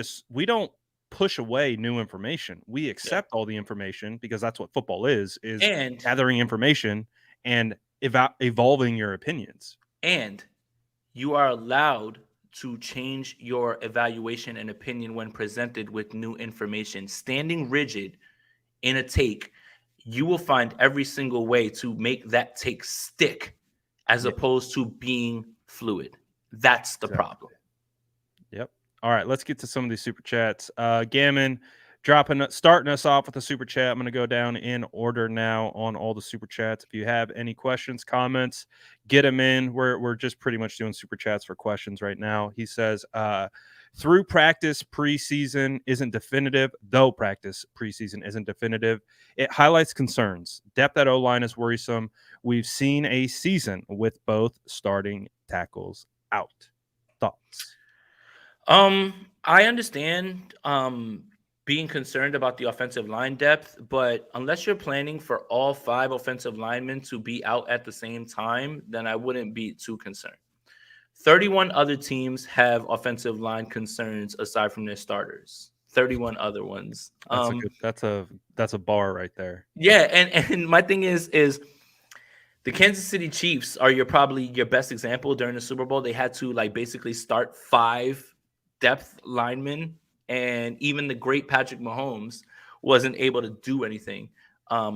push away new information. We accept all the information because that's what football is gathering information and evolving your opinions. And you are allowed to change your evaluation and opinion when presented with new information. Standing rigid in a take, you will find every single way to make that take stick as opposed to being fluid. That's the problem. Yep. All right, let's get to some of these super chats. Gammon starting us off with a super chat. I'm going to go down in order now on all the super chats. If you have any questions, comments, get them in. We're just pretty much doing super chats for questions right now. He says, through practice preseason isn't definitive, though practice preseason isn't definitive. It highlights concerns. Depth at O-line is worrisome. We've seen a season with both starting tackles out. Thoughts? I understand being concerned about the offensive line depth, but unless you're planning for all 5 offensive linemen to be out at the same time, then I wouldn't be too concerned. 31 other teams have offensive line concerns aside from their starters. 31 other ones. That's a bar right there. Yeah, and my thing is the Kansas City Chiefs are probably your best example during the Super Bowl. They had to, like, basically start 5 depth linemen, and even the great Patrick Mahomes wasn't able to do anything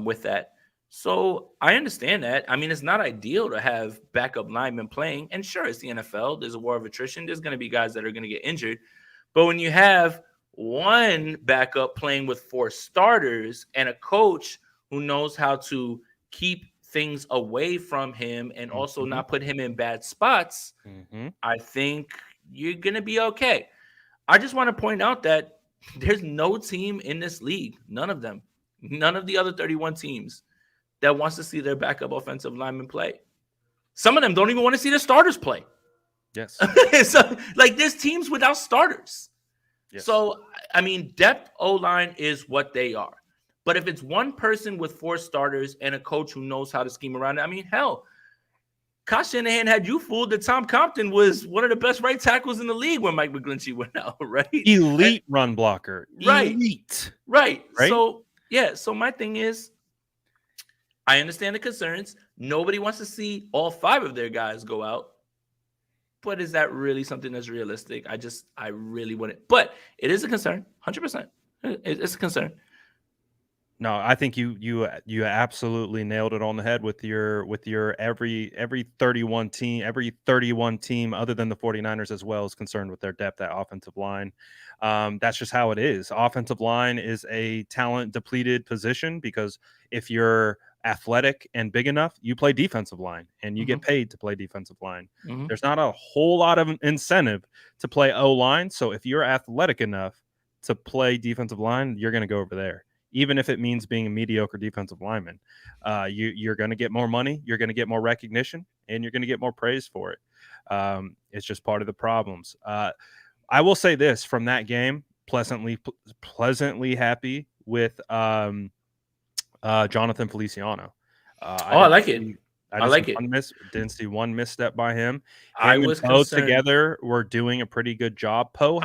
with that. So I understand that. I mean, it's not ideal to have backup linemen playing, and sure, it's the NFL. There's a war of attrition. There's going to be guys that are going to get injured. But when you have one backup playing with 4 starters and a coach who knows how to keep things away from him and also not put him in bad spots, I think you're going to be okay. I just want to point out that there's no team in this league, none of them, none of the other 31 teams that wants to see their backup offensive linemen play. Some of them don't even want to see their starters play. Yes. So, like, there's teams without starters. Yes. So, I mean, depth O-line is what they are. But if it's one person with 4 starters and a coach who knows how to scheme around it, I mean, hell, Kyle Shanahan had you fooled that Tom Compton was one of the best right tackles in the league when Mike McGlinchey went out, right? Elite run blocker. Right. Elite. Right. So, Yeah. So my thing is, I understand the concerns. Nobody wants to see all 5 of their guys go out. But is that really something that's realistic? I really wouldn't. But it is a concern, 100%. It's a concern. No, I think you absolutely nailed it on the head with your every 31 team other than the 49ers as well is concerned with their depth at offensive line. That's just how it is. Offensive line is a talent depleted position because if you're athletic and big enough, you play defensive line and you get paid to play defensive line. There's not a whole lot of incentive to play O-line. So if you're athletic enough to play defensive line, you're going to go over there. Even if it means being a mediocre defensive lineman, you're going to get more money, you're going to get more recognition, and you're going to get more praise for it. It's just part of the problems. I will say this from that game, pleasantly happy with Jonathan Feliciano. I like it. I like it. Didn't see one misstep by him. I Him was and Poe concerned. Together were doing a pretty good job. Poe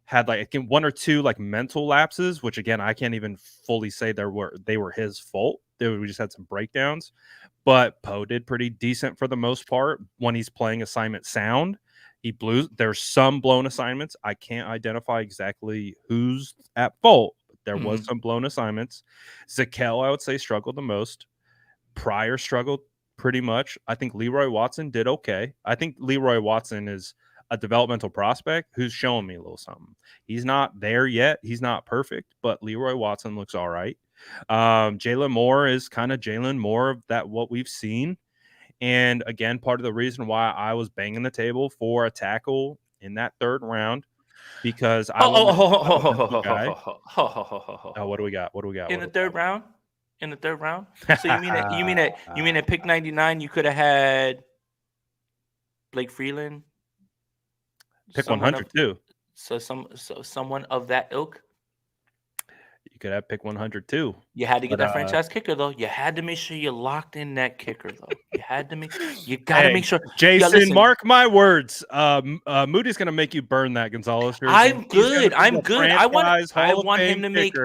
had like 1 or 2 like mental lapses, which again I can't even fully say they were his fault. We just had some breakdowns, but Poe did pretty decent for the most part when he's playing assignment sound. There's some blown assignments. I can't identify exactly who's at fault, but there was some blown assignments. Zakel, I would say, struggled the most. Pryor struggled pretty much. I think Leroy Watson did okay. I think Leroy Watson is a developmental prospect who's showing me a little something. He's not there yet. He's not perfect, but Leroy Watson looks all right. Jalen Moore is kind of Jalen Moore of that what we've seen. And again, part of the reason why I was banging the table for a tackle in that 3rd round because I what do we got? What do we got? In the 3rd round? In the 3rd round? So you mean at pick 99 you could have had Blake Freeland? Pick 100 too. So someone of that ilk. You could have pick 100 too. You had to get that franchise kicker though. You had to make sure you locked in that kicker though. You got to make sure. Jason, mark my words. Moody's gonna make you burn that Gonzalez jersey. I'm good. I want him to make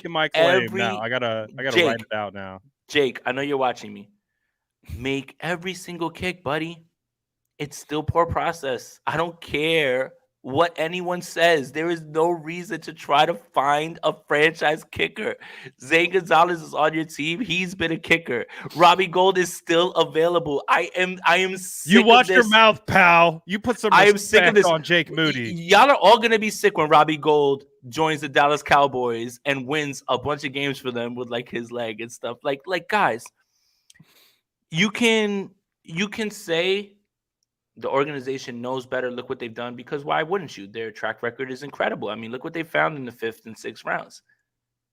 my claim now. I gotta Jake, write it out now. Jake, I know you're watching me. Make every single kick, buddy. It's still poor process. I don't care what anyone says. There is no reason to try to find a franchise kicker. Zay Gonzalez is on your team. He's been a kicker. Robbie Gould is still available. I am sick You watch of this. your mouth, pal. You put some respect I am sick of this on Jake Moody. Y'all are all gonna be sick when Robbie Gould joins the Dallas Cowboys and wins a bunch of games for them with like his leg and stuff. Like guys, you can say the organization knows better. Look what they've done, because why wouldn't you? Their track record is incredible. I mean, look what they found in the 5th and 6th rounds.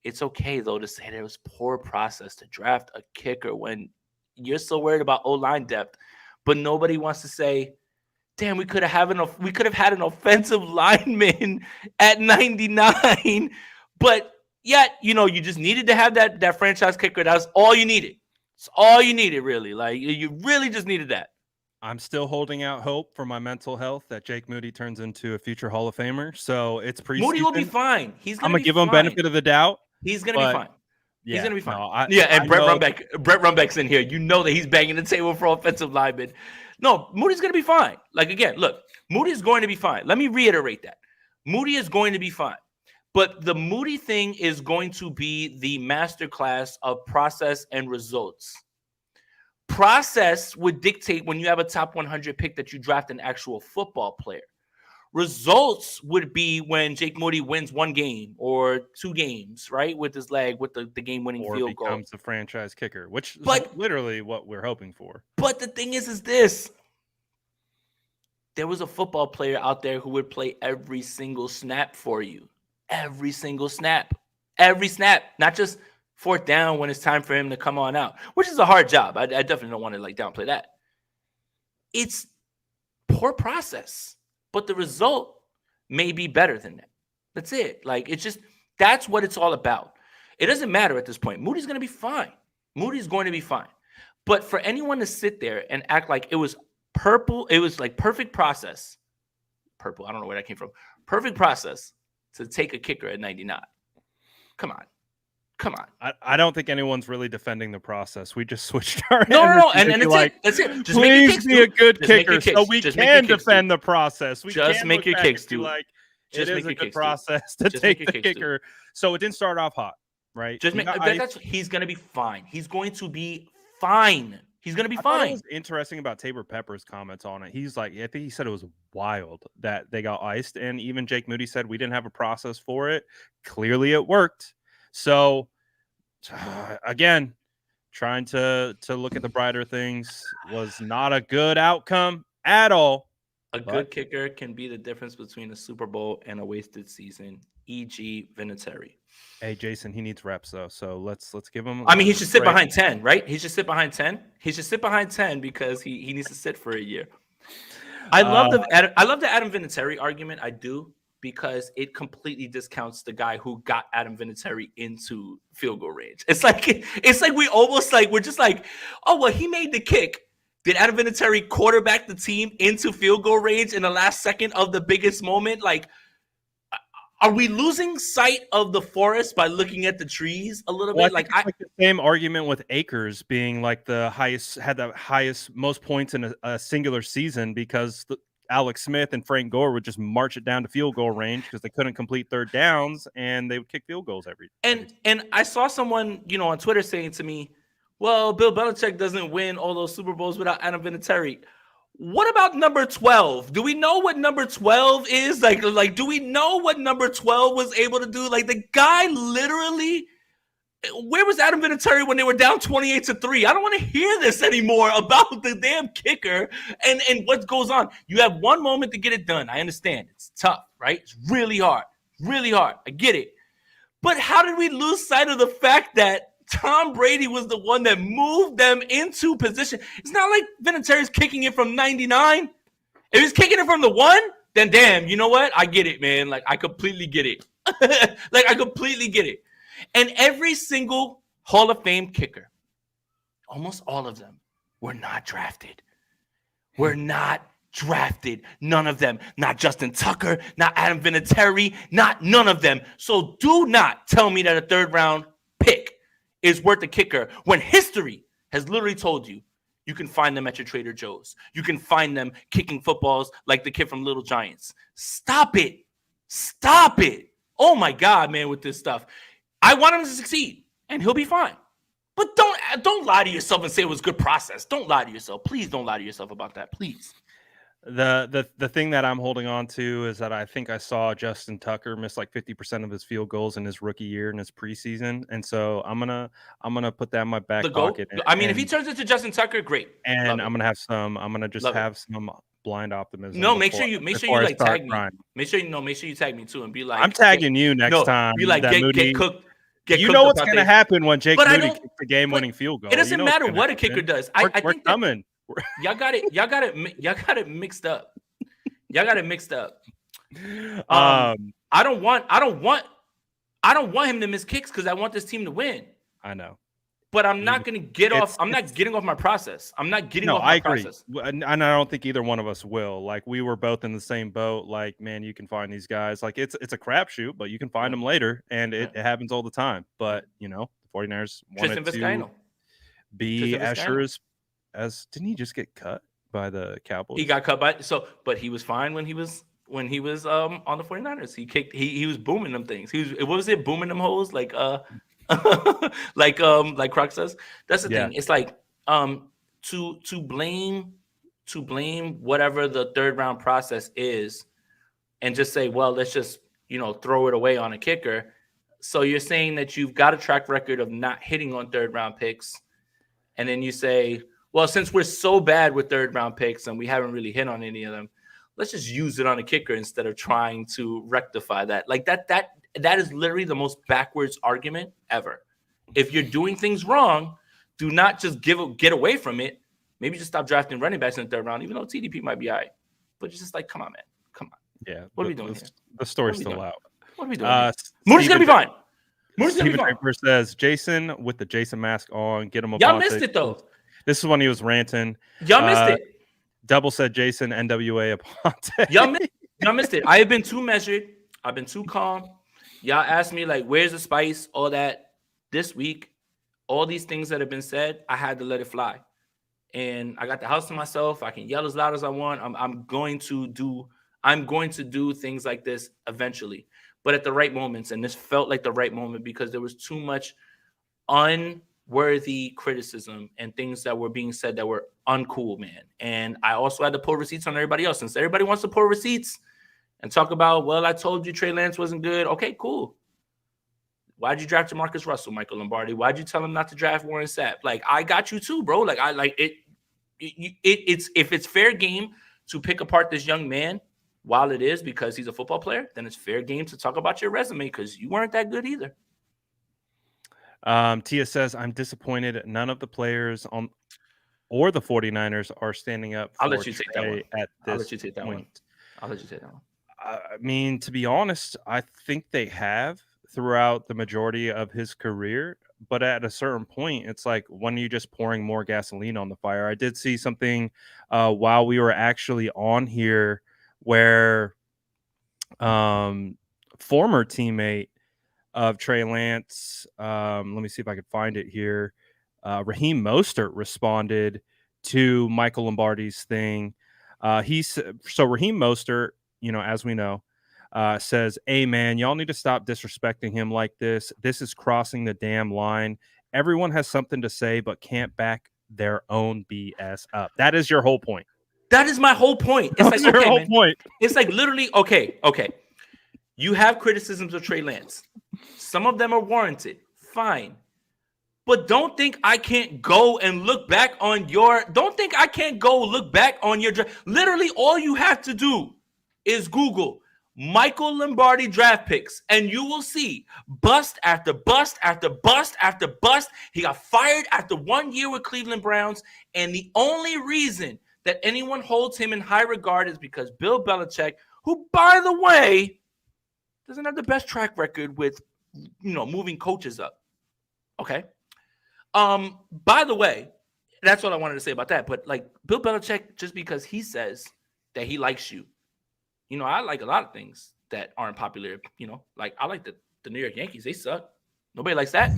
It's okay, though, to say there was poor process to draft a kicker when you're so worried about O-line depth, but nobody wants to say, damn, we could have had an offensive lineman at 99, but yet, you just needed to have that franchise kicker. That's all you needed. It's all you needed, really. Like, you really just needed that. I'm still holding out hope for my mental health that Jake Moody turns into a future Hall of Famer. So it's preseason. Moody will be fine. I'm gonna give him benefit of the doubt. He's gonna be fine. Yeah, he's gonna be fine. No, and Brett Rumbeck's in here. You know that he's banging the table for offensive linemen. No, Moody's gonna be fine. Like, again, look, Moody's going to be fine. Let me reiterate that. Moody is going to be fine. But the Moody thing is going to be the masterclass of process and results. Process would dictate when you have a top 100 pick that you draft an actual football player. Results would be when Jake Moody wins 1 game or 2 games, right, with his leg, with the game-winning field goal. Or becomes a franchise kicker, which is literally what we're hoping for. But the thing is this. There was a football player out there who would play every single snap for you. Every single snap. Every snap. Not just 4th down when it's time for him to come on out, which is a hard job. I definitely don't want to downplay that. It's poor process, but the result may be better than that. That's it. That's what it's all about. It doesn't matter at this point. Moody's going to be fine. Moody's going to be fine. But for anyone to sit there and act like it was purple, it was like perfect process. Purple, I don't know where that came from. Perfect process to take a kicker at 99. Come on. Come on. I don't think anyone's really defending the process. We just switched our No, energy and to be that's like, it. That's it. Just make your please kicks, be a dude. good Just make your kicker kicks. so we Just make your can kicks, defend dude. the process. We Just can make look your back kicks, and be dude. like, Just it make is your a good kicks, dude. process to Just take make the your kicks, dude. kicker. So it didn't start off hot, right? Just make. He's gonna be fine. He's going to be fine. He's gonna be I thought it fine. was interesting about Tabor Pepper's comments on it. He's like, I think he said it was wild that they got iced, and even Jake Moody said we didn't have a process for it. Clearly, it worked. So again, trying to look at the brighter things was not a good outcome at all. A good kicker can be the difference between a Super Bowl and a wasted season, e.g., Vinatieri. Hey, Jason, he needs reps though, so let's give him. I mean, he should sit behind 10, right? He should sit behind 10. He should sit behind 10 because he needs to sit for a year. I love the Adam Vinatieri argument. I do, because it completely discounts the guy who got Adam Vinatieri into field goal range. It's like we almost like we're just like, oh well, he made the kick. Did Adam Vinatieri quarterback the team into field goal range in the last second of the biggest moment? Like, are we losing sight of the forest by looking at the trees a little bit? Like the same argument with Akers being like had the highest most points in a singular season because Alex Smith and Frank Gore would just march it down to field goal range because they couldn't complete third downs and they would kick field goals every. And I saw someone on Twitter saying to me, well, Bill Belichick doesn't win all those Super Bowls without Adam Vinatieri. What about number 12? Do we know what number 12 is? Like, do we know what number 12 was able to do? Like, the guy literally, where was Adam Vinatieri when they were down 28-3? I don't want to hear this anymore about the damn kicker and what goes on. You have one moment to get it done. I understand. It's tough, right? It's really hard. Really hard. I get it. But how did we lose sight of the fact that Tom Brady was the one that moved them into position? It's not like Vinatieri's kicking it from 99. If he's kicking it from the 1, then damn, you know what? I get it, man. Like, I completely get it. I completely get it. And every single Hall of Fame kicker, almost all of them, were not drafted. None of them. Not Justin Tucker, not Adam Vinatieri, none of them. So do not tell me that a third round pick is worth a kicker when history has literally told you can find them at your Trader Joe's. You can find them kicking footballs like the kid from Little Giants. Stop it. Oh my God, man, with this stuff. I want him to succeed and he'll be fine. But don't lie to yourself and say it was good process. Don't lie to yourself. Please don't lie to yourself about that. Please. The thing that I'm holding on to is that I think I saw Justin Tucker miss like 50% of his field goals in his rookie year in his preseason, and so I'm gonna put that in my back pocket. If he turns into Justin Tucker, great. And I'm gonna have some blind optimism. No, make sure you like tag me. Make sure you tag me too and be like, I'm tagging you next time. Be like, get cooked. You know what's gonna happen when Jake Moody kicks the game-winning field goal. It doesn't matter what a kicker does. We're coming. Y'all got it mixed up. I don't want him to miss kicks because I want this team to win. I know. But I'm not going to get off. I'm not getting off my process. I'm not getting off my process. And I don't think either one of us will. Like, we were both in the same boat. Like, man, you can find these guys. Like, it's a crapshoot, but you can find them later, and it happens all the time. But the 49ers wanted to be as sure as didn't he just get cut by the Cowboys? He got cut but he was fine when he was on the 49ers. He was booming them things. What was it? Booming them hoes like like Croc says. That's the thing. It's like to blame whatever the third round process is and just say, well, let's just throw it away on a kicker. So you're saying that you've got a track record of not hitting on third round picks, and then you say, well, since we're so bad with third round picks and we haven't really hit on any of them, let's just use it on a kicker instead of trying to rectify that. Like that is literally the most backwards argument ever. If you're doing things wrong, do not just get away from it. Maybe just stop drafting running backs in the third round, even though TDP might be all right. But it's just like, come on, man. Come on. Yeah. What are we doing here? The story's still out. What are we doing? Moody's going to be fine. Steven Draper says, Jason with the Jason mask on, get him a Y'all missed it, though. This is when he was ranting. Y'all missed it. Double said Jason, NWA Aponte. Y'all missed it. I have been too measured. I've been too calm. Y'all asked me, like, where's the spice? All that. this week, all these things that have been said, I had to let it fly. And I got the house to myself. I can yell as loud as I want. I'm going to do things like this eventually, but at the right moments. And this felt like the right moment because there was too much unworthy criticism and things that were being said that were uncool, man. And I also had to pull receipts on everybody else. Since everybody wants to pull receipts and talk about, well, I told you Trey Lance wasn't good. Okay, cool. Why'd you draft Jamarcus Russell, Michael Lombardi? Why'd you tell him not to draft Warren Sapp? Like, I got you too, bro. Like, I like it. It's if it's fair game to pick apart this young man while it is because he's a football player, then it's fair game to talk about your resume because you weren't that good either. Tia says, I'm disappointed none of the players on or the 49ers are standing up for I'll let you take that one. at this I'll let you take that one. point. I'll let you take that one. I mean, to be honest, I think they have throughout the majority of his career. But at a certain point, it's like, when are you just pouring more gasoline on the fire? I did see something while we were actually on here where former teammate of Trey Lance, let me see if I can find it here. Raheem Mostert responded to Michael Lombardi's thing. So Raheem Mostert, as we know, says, hey, man, y'all need to stop disrespecting him like this. This is crossing the damn line. Everyone has something to say, but can't back their own BS up. That is your whole point. That is my whole point. It's That's like, your okay, whole man. point. It's like literally, okay. You have criticisms of Trey Lance. Some of them are warranted. Fine. But don't think I can't go and look back on your Literally, all you have to do is Google Michael Lombardi draft picks, and you will see bust after bust after bust after bust. He got fired after 1 year with Cleveland Browns, and the only reason that anyone holds him in high regard is because Bill Belichick, who, by the way, doesn't have the best track record with, moving coaches up. Okay. By the way, that's what I wanted to say about that. But like Bill Belichick, just because he says that he likes you, I like a lot of things that aren't popular. Like I like the New York Yankees. They suck. Nobody likes that.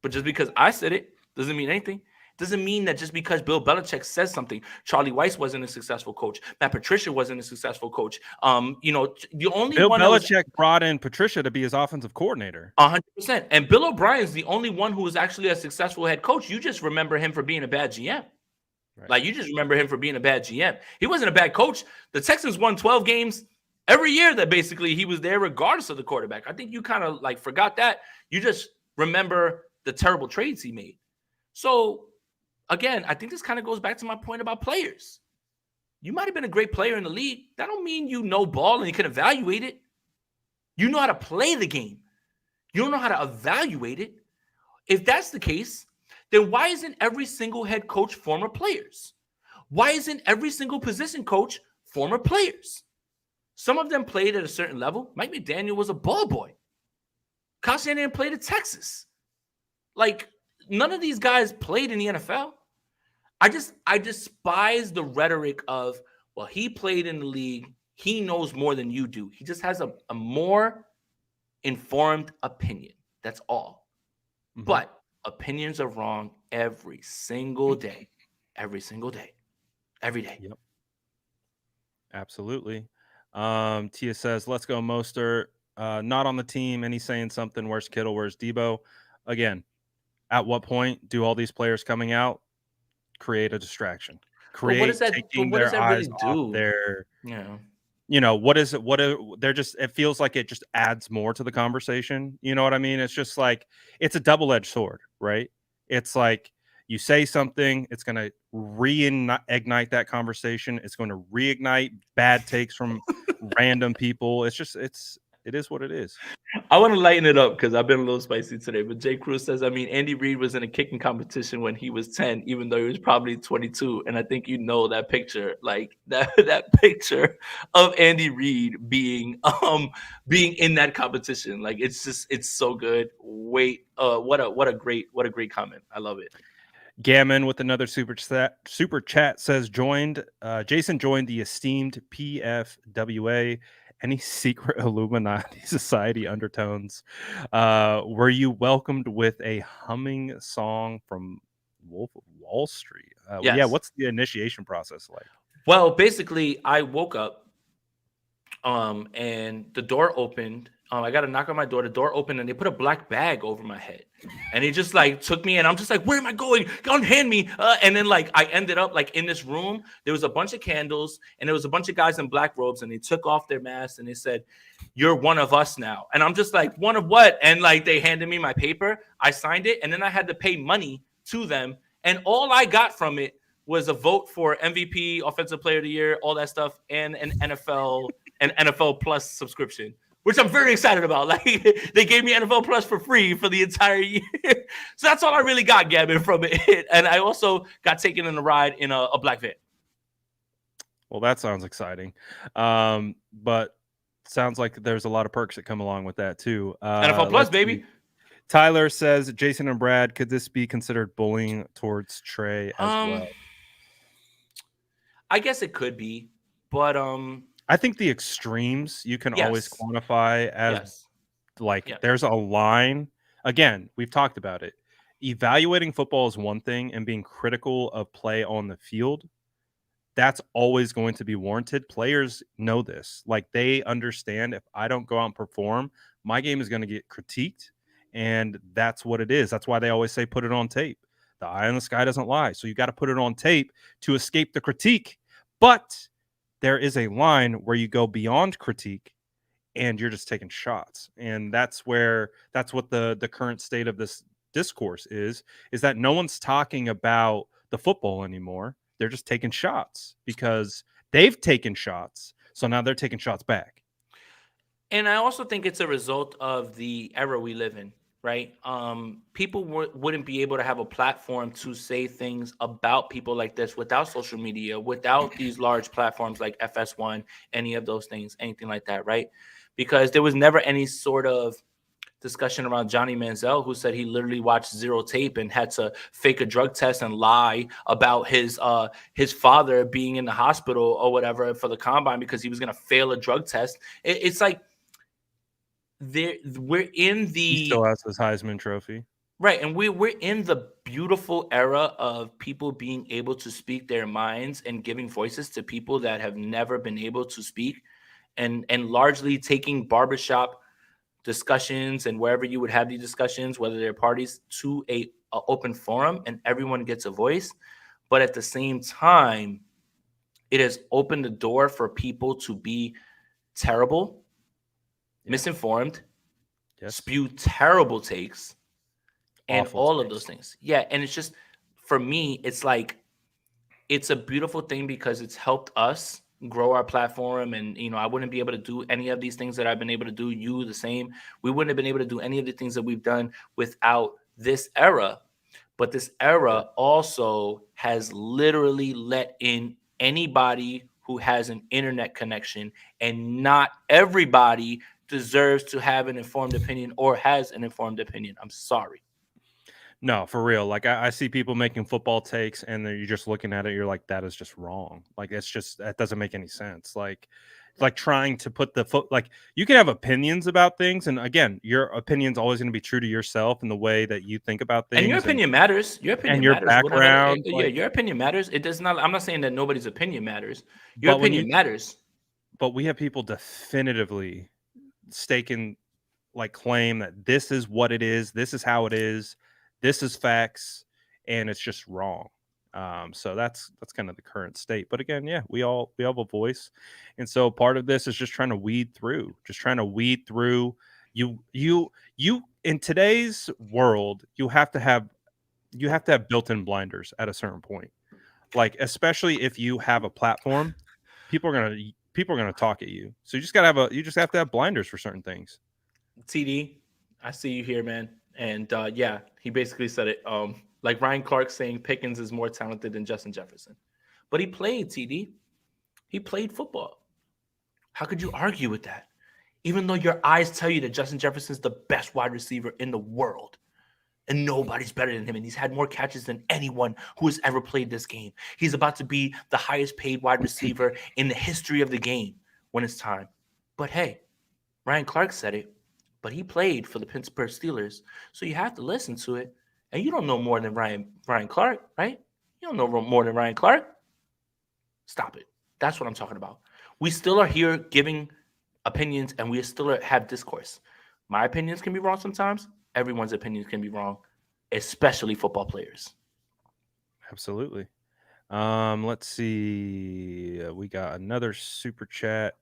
But just because I said it doesn't mean anything. Doesn't mean that just because Bill Belichick says something, Charlie Weiss wasn't a successful coach. Matt Patricia wasn't a successful coach. The only Bill one Belichick brought in Patricia to be his offensive coordinator. 100%. And Bill O'Brien's the only one who was actually a successful head coach. You just remember him for being a bad GM. Right. Like, you just remember him for being a bad GM. He wasn't a bad coach. The Texans won 12 games every year that basically he was there regardless of the quarterback. I think you kind of like forgot that. You just remember the terrible trades he made. So, again, I think this kind of goes back to my point about players. You might have been a great player in the league. That don't mean you know ball and you can evaluate it. You know how to play the game. You don't know how to evaluate it. If that's the case, then why isn't every single head coach former players? Why isn't every single position coach former players? Some of them played at a certain level. Mike McDaniel was a ball boy. Kyle Shanahan played at Texas. Like, none of these guys played in the NFL. I despise the rhetoric of, well, he played in the league. He knows more than you do. He just has a more informed opinion. That's all. Mm-hmm. But opinions are wrong every single day. Every single day. Every day. Yep. Absolutely. Tia says, let's go Mostert. Not on the team. And he's saying something. Where's Kittle? Where's Debo? Again, at what point do all these players coming out create a distraction? Taking their eyes off their, what is it? They're just, it feels like it just adds more to the conversation. You know what I mean? It's just like, it's a double-edged sword, right? It's like you say something, it's going to reignite that conversation. It's going to reignite bad takes from random people. It's just, it is what it is. I want to lighten it up because I've been a little spicy today. But Jay Cruz says, Andy Reid was in a kicking competition when he was 10, even though he was probably 22. And I think that picture, like that picture of Andy Reid being in that competition. Like, it's so good. Wait, what a great comment. I love it. Gammon with another super chat says Jason joined the esteemed PFWA any secret Illuminati society undertones? Were you welcomed with a humming song from Wolf of Wall Street? Yeah, Yes. what's the initiation process like? Well, basically, I woke up and the door opened. I got a knock on my door. The door opened, and they put a black bag over my head, and he just like took me, and I'm just like, "Where am I going? Unhand me!" And then like I ended up like in this room. There was a bunch of candles, and there was a bunch of guys in black robes, and they took off their masks, and they said, "You're one of us now." And I'm just like, "One of what?" And like they handed me my paper. I signed it, and then I had to pay money to them, and all I got from it was a vote for MVP, Offensive Player of the Year, all that stuff, and an NFL Plus subscription, which I'm very excited about. Like they gave me NFL Plus for free for the entire year. So that's all I really got, Gavin, from it. And I also got taken in a ride in a black van. Well, that sounds exciting. But sounds like there's a lot of perks that come along with that too. NFL Plus, Let's baby. see. Tyler says, Jason and Brad, could this be considered bullying towards Trey as well? I guess it could be, but I think the extremes you can always yes. quantify as there's a line. Again, we've talked about it. Evaluating football is one thing, and being critical of play on the field, that's always going to be warranted. Players know this. Like they understand if I don't go out and perform, my game is going to get critiqued. And that's what it is. That's why they always say put it on tape. The eye in the sky doesn't lie. So you got to put it on tape to escape the critique. But there is a line where you go beyond critique and you're just taking shots. And that's what the current state of this discourse is that no one's talking about the football anymore. They're just taking shots because they've taken shots. So now they're taking shots back. And I also think it's a result of the era we live in, right? People wouldn't be able to have a platform to say things about people like this without social media, without these large platforms like FS1, any of those things, anything like that, right? Because there was never any sort of discussion around Johnny Manziel, who said he literally watched zero tape and had to fake a drug test and lie about his father being in the hospital or whatever for the combine because he was going to fail a drug test. It's like we're in the he still has his Heisman Trophy, right, and we're in the beautiful era of people being able to speak their minds and giving voices to people that have never been able to speak, and largely taking barbershop discussions and wherever you would have these discussions, whether they're parties, to a open forum and everyone gets a voice. But at the same time, it has opened the door for people to be terrible, misinformed, spew terrible takes, and awful all takes. of those things. Yeah, and it's just, for me, it's like, it's a beautiful thing because it's helped us grow our platform. And, I wouldn't be able to do any of these things that I've been able to do. You the same. We wouldn't have been able to do any of the things that we've done without this era. But this era also has literally let in anybody who has an internet connection, and not everybody deserves to have an informed opinion or has an informed opinion. I'm sorry. No, for real. Like I see people making football takes, and then you're just looking at it. You're like, that is just wrong. Like that doesn't make any sense. Like trying to put you can have opinions about things, and again, your opinion's always going to be true to yourself and the way that you think about things. And your opinion matters. Your opinion and your matters. background. Your opinion matters. It does not. I'm not saying that nobody's opinion matters. Your opinion matters. But we have people definitively staking claim that this is what it is. This is how it is. This is facts, and it's just wrong. So that's kind of the current state. But again, we have a voice, and so part of this is just trying to weed through. You in today's world, you have to have built-in blinders at a certain point. Like especially if you have a platform, people are gonna talk at you. So you just have to have blinders for certain things. TD, I see you here, man. And he basically said it. Like Ryan Clark saying Pickens is more talented than Justin Jefferson. But he played, TD. He played football. How could you argue with that? Even though your eyes tell you that Justin Jefferson is the best wide receiver in the world, and nobody's better than him, and he's had more catches than anyone who has ever played this game. He's about to be the highest paid wide receiver in the history of the game when it's time. But hey, Ryan Clark said it, but he played for the Pittsburgh Steelers, so you have to listen to it. And you don't know more than Ryan Clark, right? You don't know more than Ryan Clark. Stop it. That's what I'm talking about. We still are here giving opinions, and we still have discourse. My opinions can be wrong sometimes. Everyone's opinions can be wrong, especially football players. Absolutely. Let's see. We got another super chat.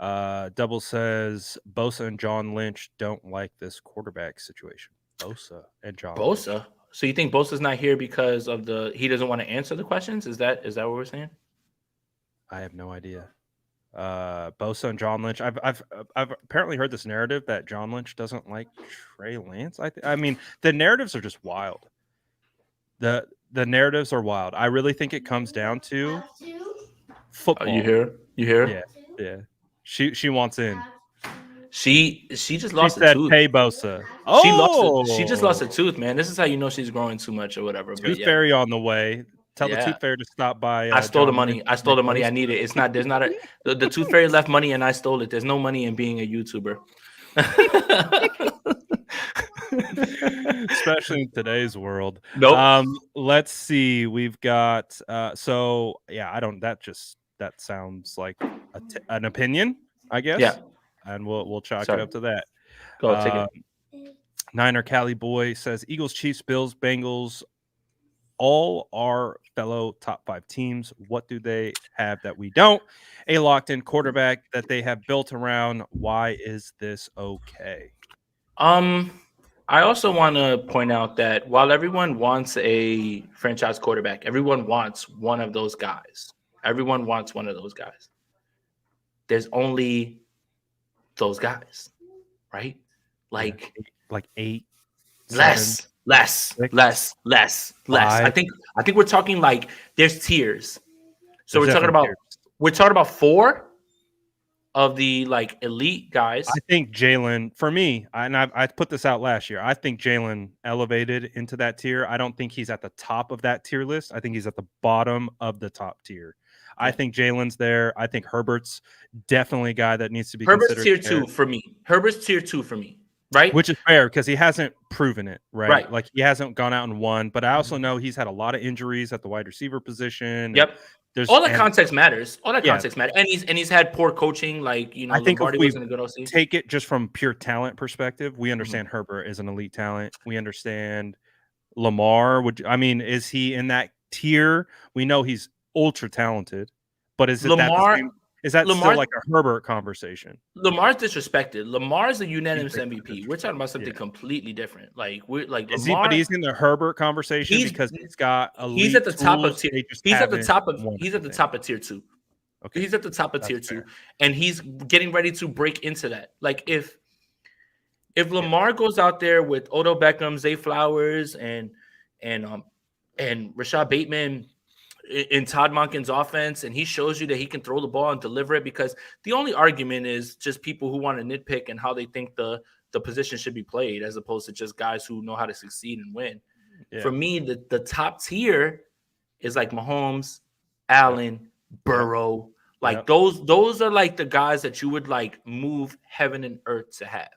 Double says Bosa and John Lynch don't like this quarterback situation. Bosa and John Lynch. Bosa. So you think Bosa's not here because of he doesn't want to answer the questions? Is that what we're saying? I have no idea. Bosa and John Lynch. I've apparently heard this narrative that John Lynch doesn't like Trey Lance. I mean, the narratives are just wild. The narratives are wild. I really think it comes down to football. You hear? Yeah. She wants in. She just lost a tooth. Hey Bosa. She just lost a tooth, man. This is how you know she's growing too much or whatever. Tooth Fairy on the way. Tell the Tooth Fairy to stop by. I stole the money. I stole the money. I need it. It's not. There's not a. The Tooth Fairy left money and I stole it. There's no money in being a YouTuber. Especially in today's world. Nope. Let's see. We've got. So yeah, I don't. That sounds like an opinion, I guess. Yeah. And we'll chalk it up to that. Go take it. Niner Cali Boy says Eagles, Chiefs, Bills, Bengals, all our fellow top 5 teams. What do they have that we don't? A locked-in quarterback that they have built around. Why is this okay? I also want to point out that while everyone wants a franchise quarterback, everyone wants one of those guys. Everyone wants one of those guys. There's only those guys, right? Like 8, less. 6, I think we're talking like there's tiers. So we're talking about 4 of the like elite guys. I think Jalen, for me, and I put this out last year, I think Jalen elevated into that tier. I don't think he's at the top of that tier list. I think he's at the bottom of the top tier. I think Jalen's there. I think Herbert's definitely a guy that needs to be considered. Herbert's tier 2 for me. Herbert's tier 2 for me. Right. Which is fair because he hasn't proven it, right? Like he hasn't gone out and won. But I also know he's had a lot of injuries at the wide receiver position. Yep. All that context matters. Context matters. And he's had poor coaching. Like, you know, I think Lombardi if we wasn't a good OC. Take it just from pure talent perspective, we understand Herbert is an elite talent. We understand Lamar. Is he in that tier? We know he's ultra talented, but is it Lamar? Is that still like a Herbert conversation? Lamar's disrespected. Lamar's a unanimous MVP. We're talking about something completely different. Like we're like Lamar, but he's in the Herbert conversation because he's got elite. He's at the top of tier. He's at the top of tier 2. Okay. He's at the top of tier 2, and he's getting ready to break into that. Like if Lamar goes out there with Odell Beckham, Zay Flowers, and Rashad Bateman in Todd Monken's offense, and he shows you that he can throw the ball and deliver it, because the only argument is just people who want to nitpick and how they think the position should be played, as opposed to just guys who know how to succeed and win. Yeah. For me, the top tier is like Mahomes, Allen, Burrow. Like those are like the guys that you would like move heaven and earth to have.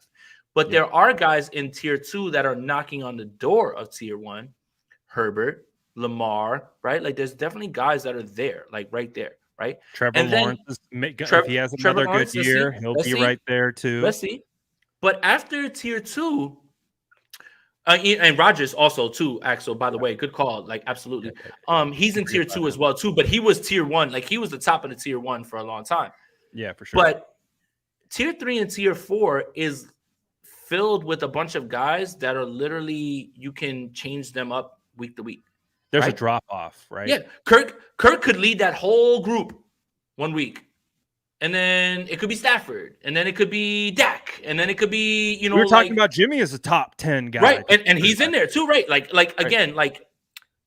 But there are guys in tier 2 that are knocking on the door of tier 1. Herbert, Lamar, right? Like there's definitely guys that are there, like right there, right? Trevor Lawrence, if he has another good year, he'll be right there too. Let's see. But after tier 2, and Rodgers also too, Axel, by the way, good call. Like absolutely. He's in tier 2 as well too, but he was tier 1. Like he was the top of the tier 1 for a long time. Yeah, for sure. But tier 3 and tier 4 is filled with a bunch of guys that are literally, you can change them up week to week. There's a drop off, right? Yeah. Kirk could lead that whole group one week. And then it could be Stafford. And then it could be Dak. And then it could be, we were talking about Jimmy as a top 10 guy. Right. And he's in there too, right? Like again, like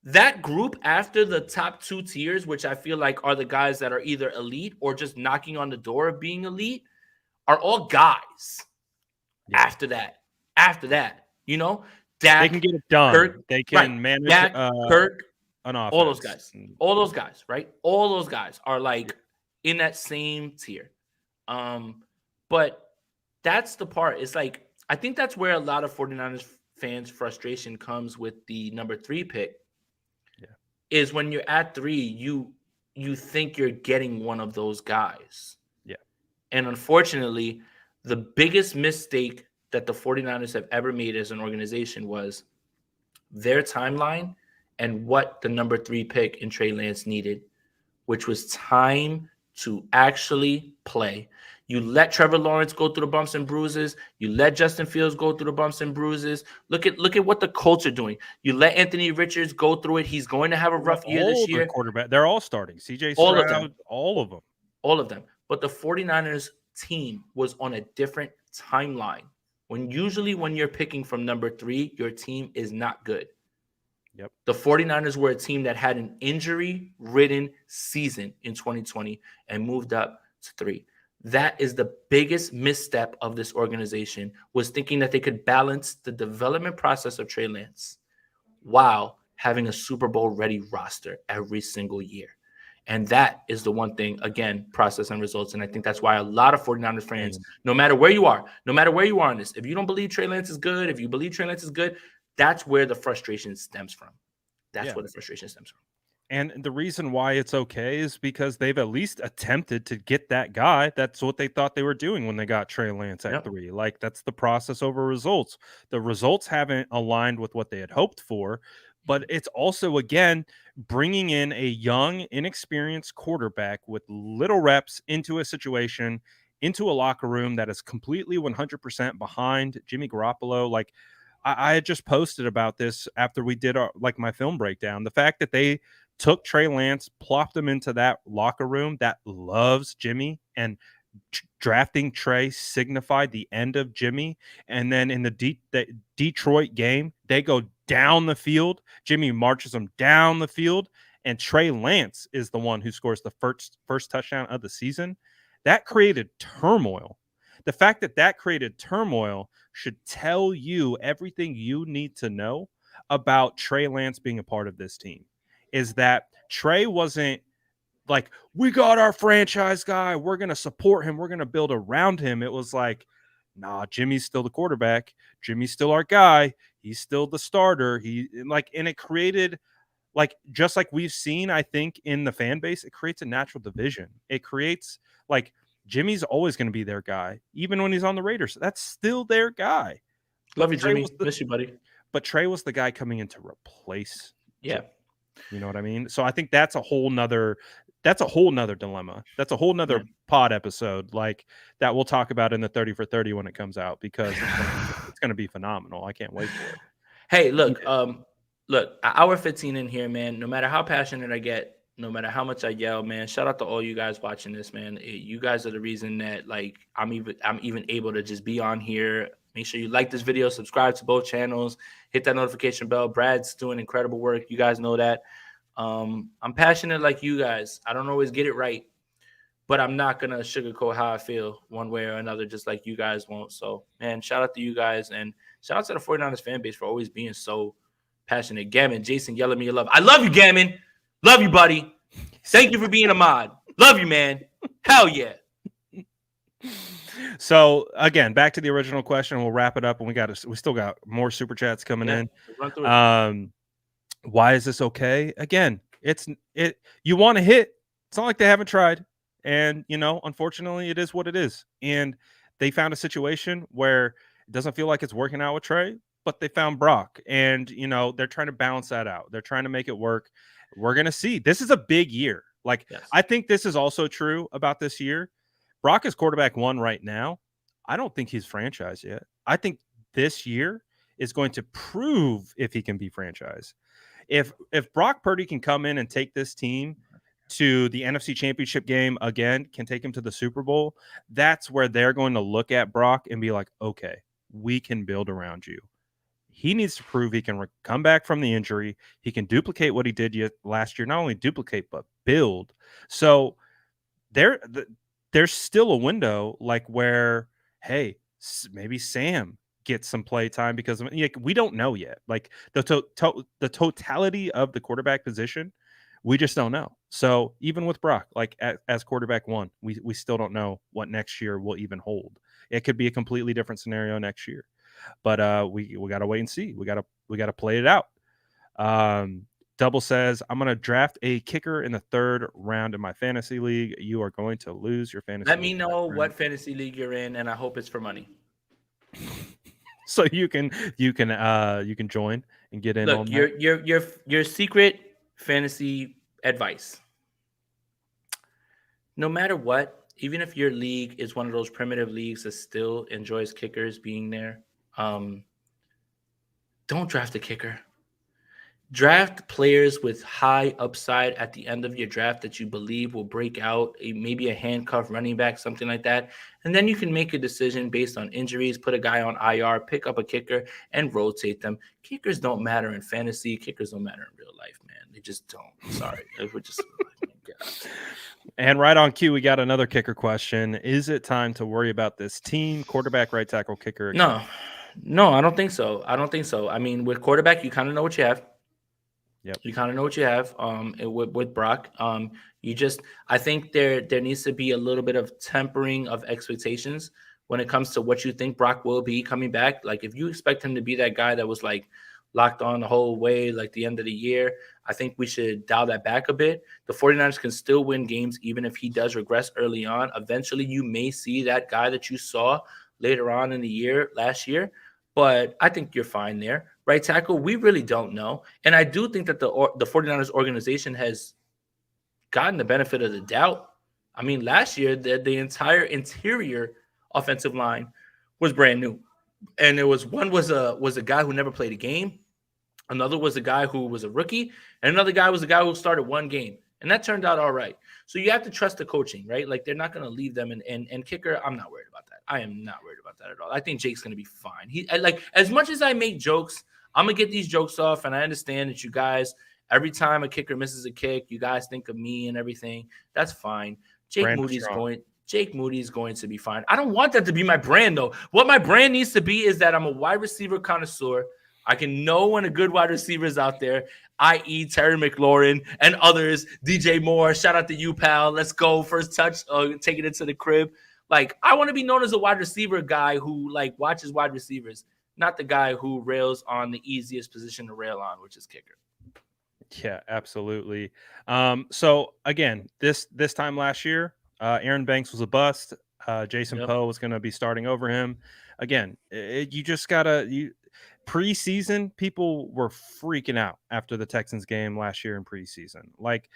that group after the top 2 tiers, which I feel like are the guys that are either elite or just knocking on the door of being elite, are all guys after that, you know? Dak, they can get it done. Kirk, they can manage Dak, Kirk, an offense. All those guys, right? All those guys are like in that same tier. But that's the part. It's like, I think that's where a lot of 49ers fans' frustration comes with the number 3 pick. Yeah. Is when you're at 3, you think you're getting one of those guys. Yeah. And unfortunately, the biggest mistake that the 49ers have ever made as an organization was their timeline and what the number 3 pick in Trey Lance needed, which was time to actually play. You let Trevor Lawrence go through the bumps and bruises. You let Justin Fields go through the bumps and bruises. Look at what the Colts are doing. You let Anthony Richards go through it. He's going to have a rough year All this the year. quarterback, they're all starting. CJ All of them. Stroud, all of them. All of them. But the 49ers team was on a different timeline. When you're picking from number 3, your team is not good. Yep. The 49ers were a team that had an injury-ridden season in 2020 and moved up to 3. That is the biggest misstep of this organization, was thinking that they could balance the development process of Trey Lance while having a Super Bowl ready roster every single year. And that is the one thing, again, process and results. And I think that's why a lot of 49ers fans, no matter where you are in this, if you don't believe Trey Lance is good, if you believe Trey Lance is good, that's where the frustration stems from. That's where the frustration stems from. And the reason why it's okay is because they've at least attempted to get that guy. That's what they thought they were doing when they got Trey Lance at 3. Like, that's the process over results. The results haven't aligned with what they had hoped for, but it's also, again, bringing in a young, inexperienced quarterback with little reps into a situation, into a locker room that is completely 100% behind Jimmy Garoppolo. Like, I had just posted about this after we did my film breakdown. The fact that they took Trey Lance, plopped him into that locker room that loves Jimmy, and drafting Trey signified the end of Jimmy. And then in the Detroit game, they go down the field. Jimmy marches them down the field, and Trey Lance is the one who scores the first touchdown of the season. That created turmoil. The fact that created turmoil should tell you everything you need to know about Trey Lance being a part of this team. Is that Trey wasn't like, we got our franchise guy, we're going to support him, we're going to build around him. It was like, nah, Jimmy's still the quarterback. Jimmy's still our guy. He's still the starter. And it created, like, just like we've seen, I think, in the fan base, it creates a natural division. It creates, like, Jimmy's always going to be their guy, even when he's on the Raiders. That's still their guy. Love you, Jimmy. Miss you, buddy. But Trey was the guy coming in to replace. Yeah. Jimmy. You know what I mean? So I think that's a whole nother dilemma. That's a whole nother pod episode, like, that we'll talk about in the 30 for 30 when it comes out, because it's going to be phenomenal. I can't wait for it. Hey, look, hour 15 in here, man. No matter how passionate I get, no matter how much I yell, man, shout out to all you guys watching this, man. You guys are the reason that, like, I'm even able to just be on here. Make sure you like this video, subscribe to both channels, hit that notification bell. Brad's doing incredible work. You guys know that. I'm passionate like you guys. I don't always get it right, but I'm not going to sugarcoat how I feel one way or another, just like you guys won't. So, man, shout out to you guys, and shout out to the 49ers fan base for always being so passionate. Gammon, Jason, yell at me your love. I love you, Gammon. Love you, buddy. Thank you for being a mod. Love you, man. Hell yeah. So, again, back to the original question. We'll wrap it up, and we still got more super chats coming in. Run through it. Why is this okay? Again, you want to hit. It's not like they haven't tried. And, unfortunately, it is what it is. And they found a situation where it doesn't feel like it's working out with Trey, but they found Brock. And, they're trying to balance that out. They're trying to make it work. We're going to see. This is a big year. Like, yes. I think this is also true about this year. Brock is quarterback 1 right now. I don't think he's franchised yet. I think this year is going to prove if he can be franchised. If Brock Purdy can come in and take this team to the NFC Championship game again, can take him to the Super Bowl, that's where they're going to look at Brock and be like, okay, we can build around you. He needs to prove he can come back from the injury. He can duplicate what he did last year. Not only duplicate, but build. So there's still a window, like, where, hey, maybe Sam gets some play time, because we don't know yet. Like, the totality of the quarterback position, We just don't know. So even with Brock, like as quarterback one, we still don't know what next year will even hold. It could be a completely different scenario next year, but we got to wait and see. We got to play it out. Double says, I'm going to draft a kicker in the 3rd round in my fantasy league. You are going to lose your fantasy Let me league, know what fantasy league you're in, and I hope it's for money. so you can join and get in. Look, on that. your secret fantasy advice. No matter what, even if your league is one of those primitive leagues that still enjoys kickers being there, don't draft a kicker. Draft players with high upside at the end of your draft that you believe will break out, maybe a handcuff running back, something like that. And then you can make a decision based on injuries, put a guy on IR, pick up a kicker, and rotate them. Kickers don't matter in fantasy. Kickers don't matter in real life, man. They just don't. I'm sorry. We're just And right on cue, we got another kicker question. Is it time to worry about this team? Quarterback, right tackle, kicker? No, I don't think so. I mean, with quarterback, you kind of know what you have. Yep. You kind of know what you have with Brock. I think there needs to be a little bit of tempering of expectations when it comes to what you think Brock will be coming back. Like if you expect him to be that guy that was like locked on the whole way, like the end of the year, I think we should dial that back a bit. The 49ers can still win games even if he does regress early on. Eventually, you may see that guy that you saw later on in the year, last year, but I think you're fine there. Right tackle, we really don't know. And I do think that the 49ers organization has gotten the benefit of the doubt. I mean, last year, the entire interior offensive line was brand new. And one was a guy who never played a game. Another was a guy who was a rookie. And another guy was a guy who started one game. And that turned out all right. So you have to trust the coaching, right? Like they're not going to leave them. And kicker, I'm not worried about that. I am not worried about that at all. I think Jake's going to be fine. Like as much as I make jokes, I'm going to get these jokes off. And I understand that you guys, every time a kicker misses a kick, you guys think of me and everything. That's fine. Jake Moody's going to be fine. I don't want that to be my brand, though. What my brand needs to be is that I'm a wide receiver connoisseur. I can know when a good wide receiver is out there, i.e. Terry McLaurin and others, DJ Moore. Shout out to you, pal. Let's go. First touch, take it into the crib. Like, I want to be known as a wide receiver guy who, like, watches wide receivers, not the guy who rails on the easiest position to rail on, which is kicker. Yeah, absolutely. So again, this time last year, Aaron Banks was a bust. Jason Poe was going to be starting over him. Again, you just gotta preseason. People were freaking out after the Texans game last year in preseason. Like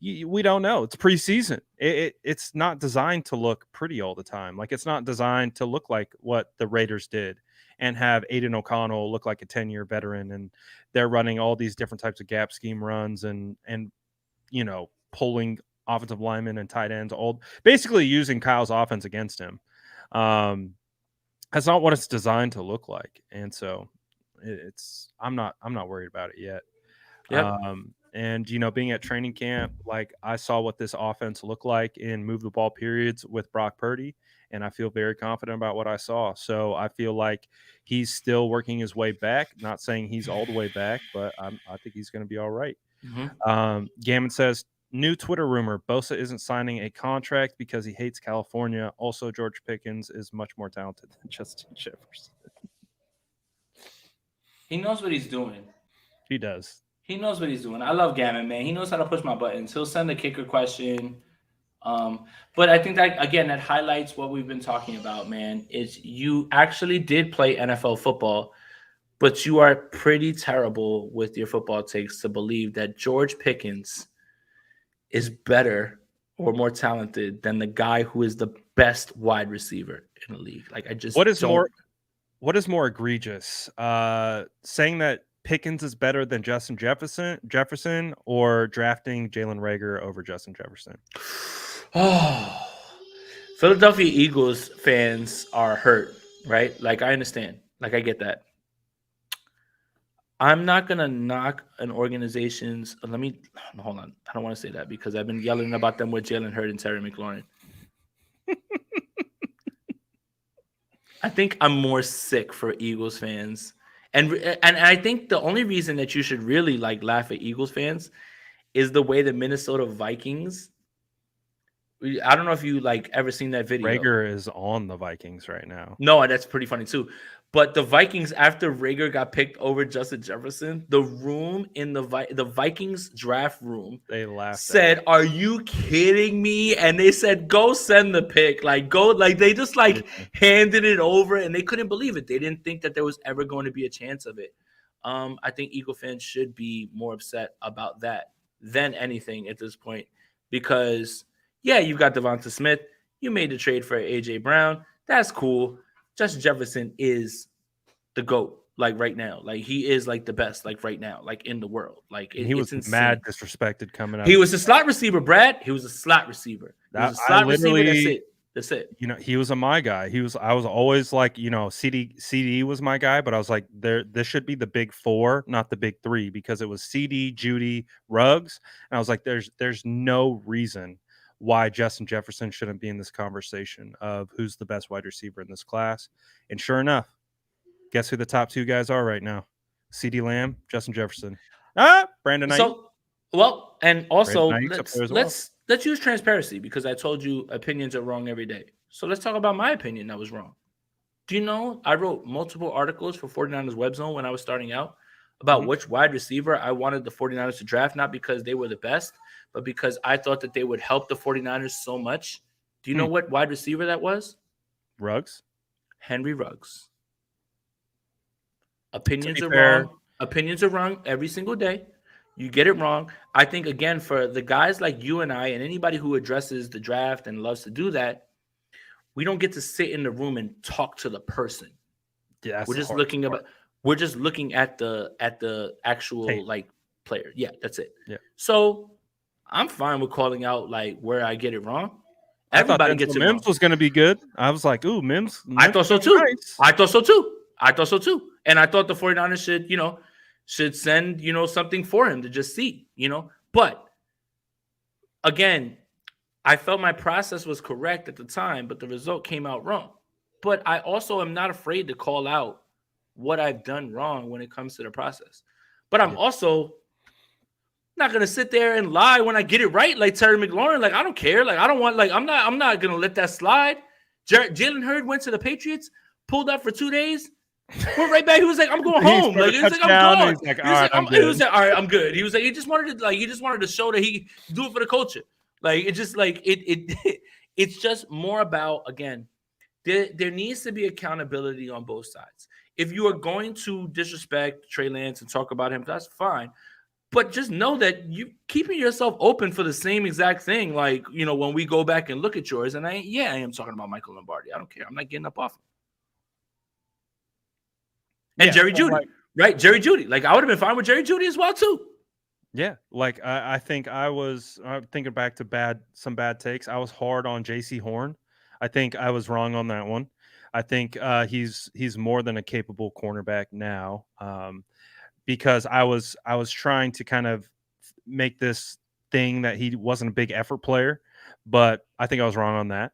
we don't know. It's preseason. It's not designed to look pretty all the time. Like it's not designed to look like what the Raiders did and have Aiden O'Connell look like a 10-year veteran, and they're running all these different types of gap scheme runs and pulling offensive linemen and tight ends, all basically using Kyle's offense against him. That's not what it's designed to look like, and so I'm not worried about it yet. Yep. And being at training camp, like I saw what this offense looked like in move the ball periods with Brock Purdy, and I feel very confident about what I saw. So I feel like he's still working his way back. Not saying he's all the way back, but I think he's going to be all right. Mm-hmm. Gammon says, new Twitter rumor, Bosa isn't signing a contract because he hates California. Also, George Pickens is much more talented than Justin Jefferson. He knows what he's doing. He does. He knows what he's doing. I love Gammon, man. He knows how to push my buttons. He'll send a kicker question. But I think that, again, that highlights what we've been talking about, man, is you actually did play NFL football, but you are pretty terrible with your football takes to believe that George Pickens is better or more talented than the guy who is the best wide receiver in the league. Like, I just What is more egregious? Saying that Pickens is better than Justin Jefferson, or drafting Jalen Reagor over Justin Jefferson? Oh, Philadelphia Eagles fans are hurt, right? Like, I understand. Like, I get that. I'm not going to knock an organization's – hold on. I don't want to say that because I've been yelling about them with Jalen Hurd and Terry McLaurin. I think I'm more sick for Eagles fans. And I think the only reason that you should really, like, laugh at Eagles fans is the way the Minnesota Vikings. I don't know if you like ever seen that video. Rager is on the Vikings right now. No, that's pretty funny too. But the Vikings, after Rager got picked over Justin Jefferson, the room in the Vikings draft room, They laughed. Said, "Are you kidding me?" And they said, "Go send the pick, like go." Like they just handed it over, and they couldn't believe it. They didn't think that there was ever going to be a chance of it. I think Eagle fans should be more upset about that than anything at this point, because yeah, you've got Devonta Smith. You made the trade for AJ Brown. That's cool. Justin Jefferson is the GOAT, like right now. Like he is like the best, like right now, like in the world. Like he was it's mad disrespected coming out. He was a slot receiver, Brad. He was a slot receiver. He was a slot receiver. That's it. That's it. You know, he was my guy. I was always like, you know, CD was my guy, but I was like, this should be the big four, not the big three, because it was CD, Judy, Ruggs. And I was like, there's no reason why Justin Jefferson shouldn't be in this conversation of who's the best wide receiver in this class. And sure enough, guess who the top two guys are right now? CD Lamb, Justin Jefferson. Brandon Knight. So, well, and also let's use transparency, because I told you opinions are wrong every day. So let's talk about my opinion that was wrong. Do you know I wrote multiple articles for 49ers Web Zone when I was starting out about which wide receiver I wanted the 49ers to draft, not because they were the best, but because I thought that they would help the 49ers so much. Do you know what wide receiver that was? Ruggs. Henry Ruggs. Opinions are wrong. Opinions are wrong every single day. You get it wrong. I think, again, for the guys like you and I and anybody who addresses the draft and loves to do that, we don't get to sit in the room and talk to the person. Yeah, we're just looking at the actual like player. Yeah, that's it. Yeah. So I'm fine with calling out like where I get it wrong. Everybody gets it wrong. Mims was going to be good. I was like, ooh, Mims. I thought so too. Nice. I thought so too. And I thought the 49ers should send, something for him to just see, But again, I felt my process was correct at the time, but the result came out wrong. But I also am not afraid to call out what I've done wrong when it comes to the process. But I'm also not going to sit there and lie when I get it right, like Terry McLaurin. Like, I don't care. Like, I don't want, like, I'm not going to let that slide. Jalen Hurd went to the Patriots, pulled up for 2 days. Went right back. He was like, "I'm going home." Like he was like, "I'm going." He was like, "All right, I'm good." He was like, he just wanted to show that he do it for the culture. Like it just like it's just more about, again, there needs to be accountability on both sides. If you are going to disrespect Trey Lance and talk about him, that's fine. But just know that you keeping yourself open for the same exact thing. Like, when we go back and look at yours, and I am talking about Michael Lombardi. I don't care. I'm not getting up off him. And Jerry Jeudy, right? Jerry Jeudy. Like, I would have been fine with Jerry Jeudy as well, too. Yeah. Like, I think I'm thinking back to some bad takes. I was hard on JC Horn. I think I was wrong on that one. I think he's more than a capable cornerback now, because I was trying to kind of make this thing that he wasn't a big effort player, but I think I was wrong on that.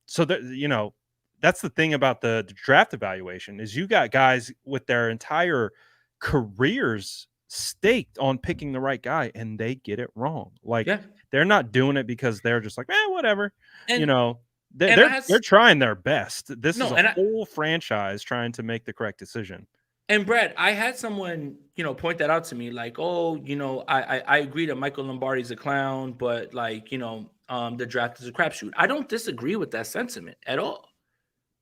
So that, that's the thing about the draft evaluation is you got guys with their entire careers staked on picking the right guy, and they get it wrong. Like, they're not doing it because they're just like, whatever. And, they're trying their best. This is a whole franchise trying to make the correct decision. And Brad, I had someone, point that out to me, like, I agree that Michael Lombardi's a clown, but like, the draft is a crapshoot. I don't disagree with that sentiment at all.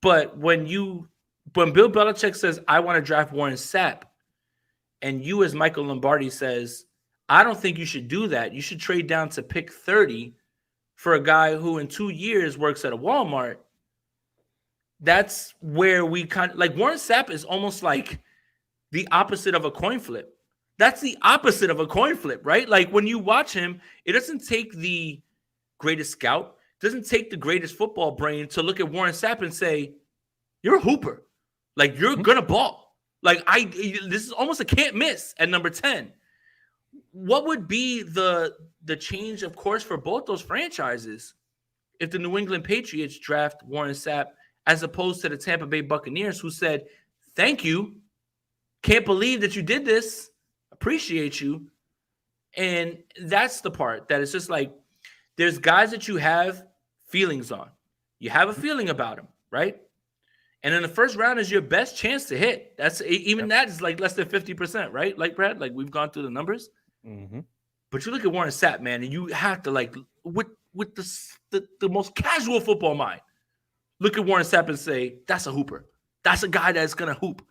But when Bill Belichick says, I want to draft Warren Sapp, and you as Michael Lombardi says, I don't think you should do that. You should trade down to pick 30 for a guy who in 2 years works at a Walmart. That's where we kind of like Warren Sapp is almost like the opposite of a coin flip. That's the opposite of a coin flip, right? Like when you watch him, it doesn't take the greatest scout. Doesn't take the greatest football brain to look at Warren Sapp and say, you're a hooper. Like, you're going to ball. Like, this is almost a can't miss at number 10. What would be the change of course for both those franchises if the New England Patriots draft Warren Sapp as opposed to the Tampa Bay Buccaneers, who said, thank you. Can't believe that you did this. Appreciate you. And that's the part that it's just like there's guys that you have feelings on. You have a feeling about them, right? And in the first round is your best chance to hit. That's even that is like less than 50%, right? Like Brad, like we've gone through the numbers. Mm-hmm. But you look at Warren Sapp, man, and you have to like with the most casual football mind, look at Warren Sapp and say, that's a hooper. That's a guy that's gonna hoop.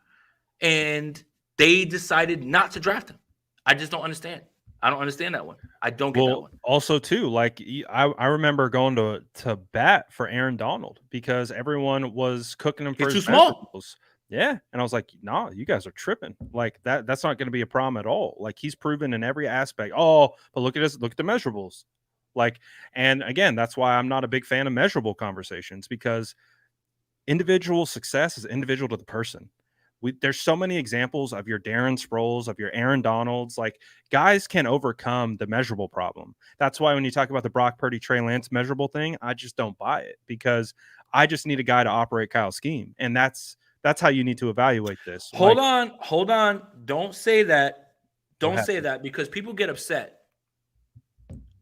And they decided not to draft him. I just don't understand. I don't understand that one. I don't get that one. Also, too, like I remember going to bat for Aaron Donald because everyone was cooking him for He's his too small. measurables. Yeah, and I was like, "No, you guys are tripping. Like that's not going to be a problem at all. Like he's proven in every aspect. Oh, but look at the measurables. Like, and again, that's why I'm not a big fan of measurable conversations because individual success is individual to the person. There's so many examples of your Darren Sproles, of your Aaron Donalds. Like guys can overcome the measurable problem. That's why when you talk about the Brock Purdy, Trey Lance measurable thing, I just don't buy it because I just need a guy to operate Kyle's scheme, and that's how you need to evaluate this. Hold on. Don't say that. Don't say happened? that because people get upset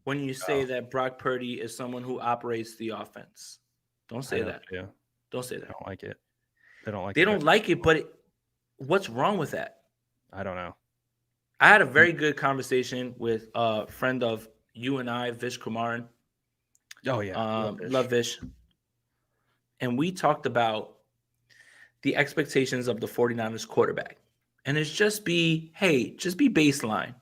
when you say that Brock Purdy is someone who operates the offense. Don't say that. Yeah, Don't say I that. don't like it. They don't like. They don't like it, but what's wrong with that? I don't know. I had a very good conversation with a friend of you and I, Vish Kumaran. Oh yeah, love Vish. And we talked about the expectations of the 49ers quarterback. And it's just be baseline.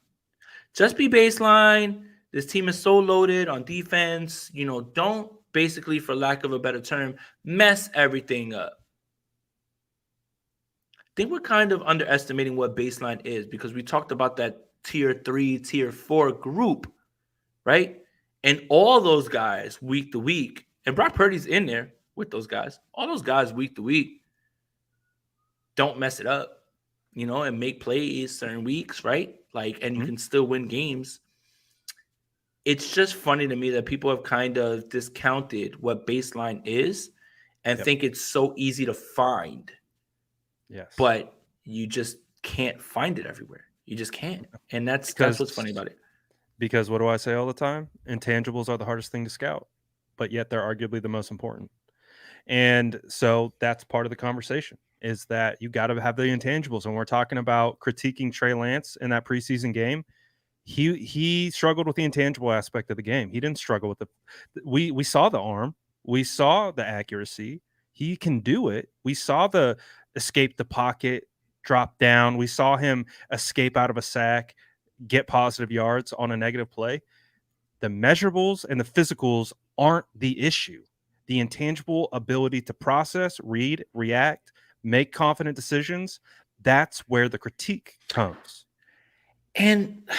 Just be baseline. This team is so loaded on defense. Don't basically, for lack of a better term, mess everything up. I think we're kind of underestimating what baseline is because we talked about that tier 3, tier 4 group, right? And all those guys week to week, and Brock Purdy's in there with those guys. All those guys week to week don't mess it up, and make plays certain weeks, right? Like, and you can still win games. It's just funny to me that people have kind of discounted what baseline is and think it's so easy to find. Yes. But you just can't find it everywhere. You just can't. And that's what's funny about it. Because what do I say all the time? Intangibles are the hardest thing to scout, but yet they're arguably the most important. And so that's part of the conversation is that you got to have the intangibles. And we're talking about critiquing Trey Lance in that preseason game. He struggled with the intangible aspect of the game. He didn't struggle with we saw the arm. We saw the accuracy. He can do it. We saw the escape the pocket, drop down. We saw him escape out of a sack, get positive yards on a negative play. The measurables and the physicals aren't the issue. The intangible ability to process, read, react, make confident decisions, that's where the critique comes. And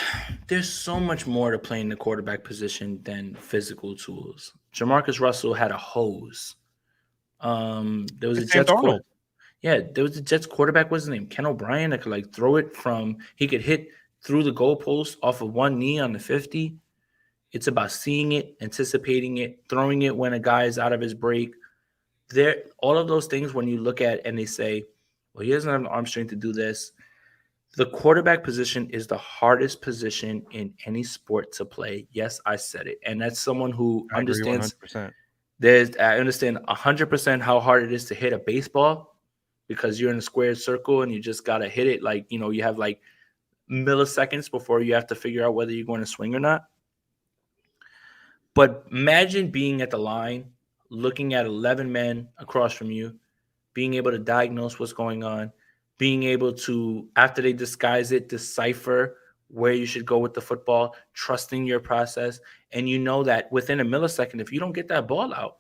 there's so much more to playing the quarterback position than physical tools. Jamarcus Russell had a hose. There was a Jets quarterback. Yeah, there was a Jets quarterback. What's his name? Ken O'Brien that could like throw it from. He could hit through the goalpost off of one knee on the 50. It's about seeing it, anticipating it, throwing it when a guy is out of his break. All of those things when you look at and they say, well, he doesn't have an arm strength to do this. The quarterback position is the hardest position in any sport to play. Yes, I said it. And that's someone who understands. 100%. I understand 100% how hard it is to hit a baseball because you're in a squared circle and you just got to hit it. Like, you have like milliseconds before you have to figure out whether you're going to swing or not. But imagine being at the line, looking at 11 men across from you, being able to diagnose what's going on, being able to, after they disguise it, decipher where you should go with the football, trusting your process. And you know that within a millisecond, if you don't get that ball out,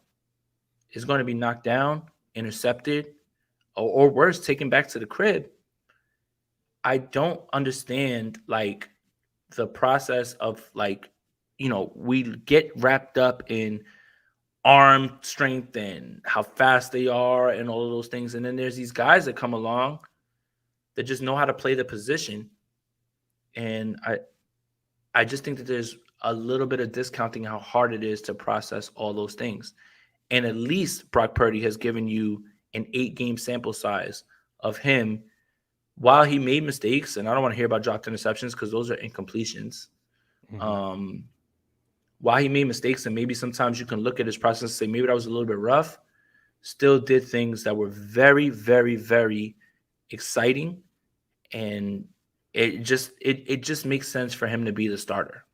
it's going to be knocked down, intercepted, or worse, taken back to the crib. I don't understand, like, the process of, like, we get wrapped up in arm strength and how fast they are and all of those things. And then there's these guys that come along that just know how to play the position. And I just think that there's a little bit of discounting how hard it is to process all those things. And at least Brock Purdy has given you an 8-game sample size of him. While he made mistakes, and I don't want to hear about dropped interceptions because those are incompletions. While he made mistakes, and maybe sometimes you can look at his process and say, maybe that was a little bit rough, still did things that were very, very, very exciting. And it just makes sense for him to be the starter.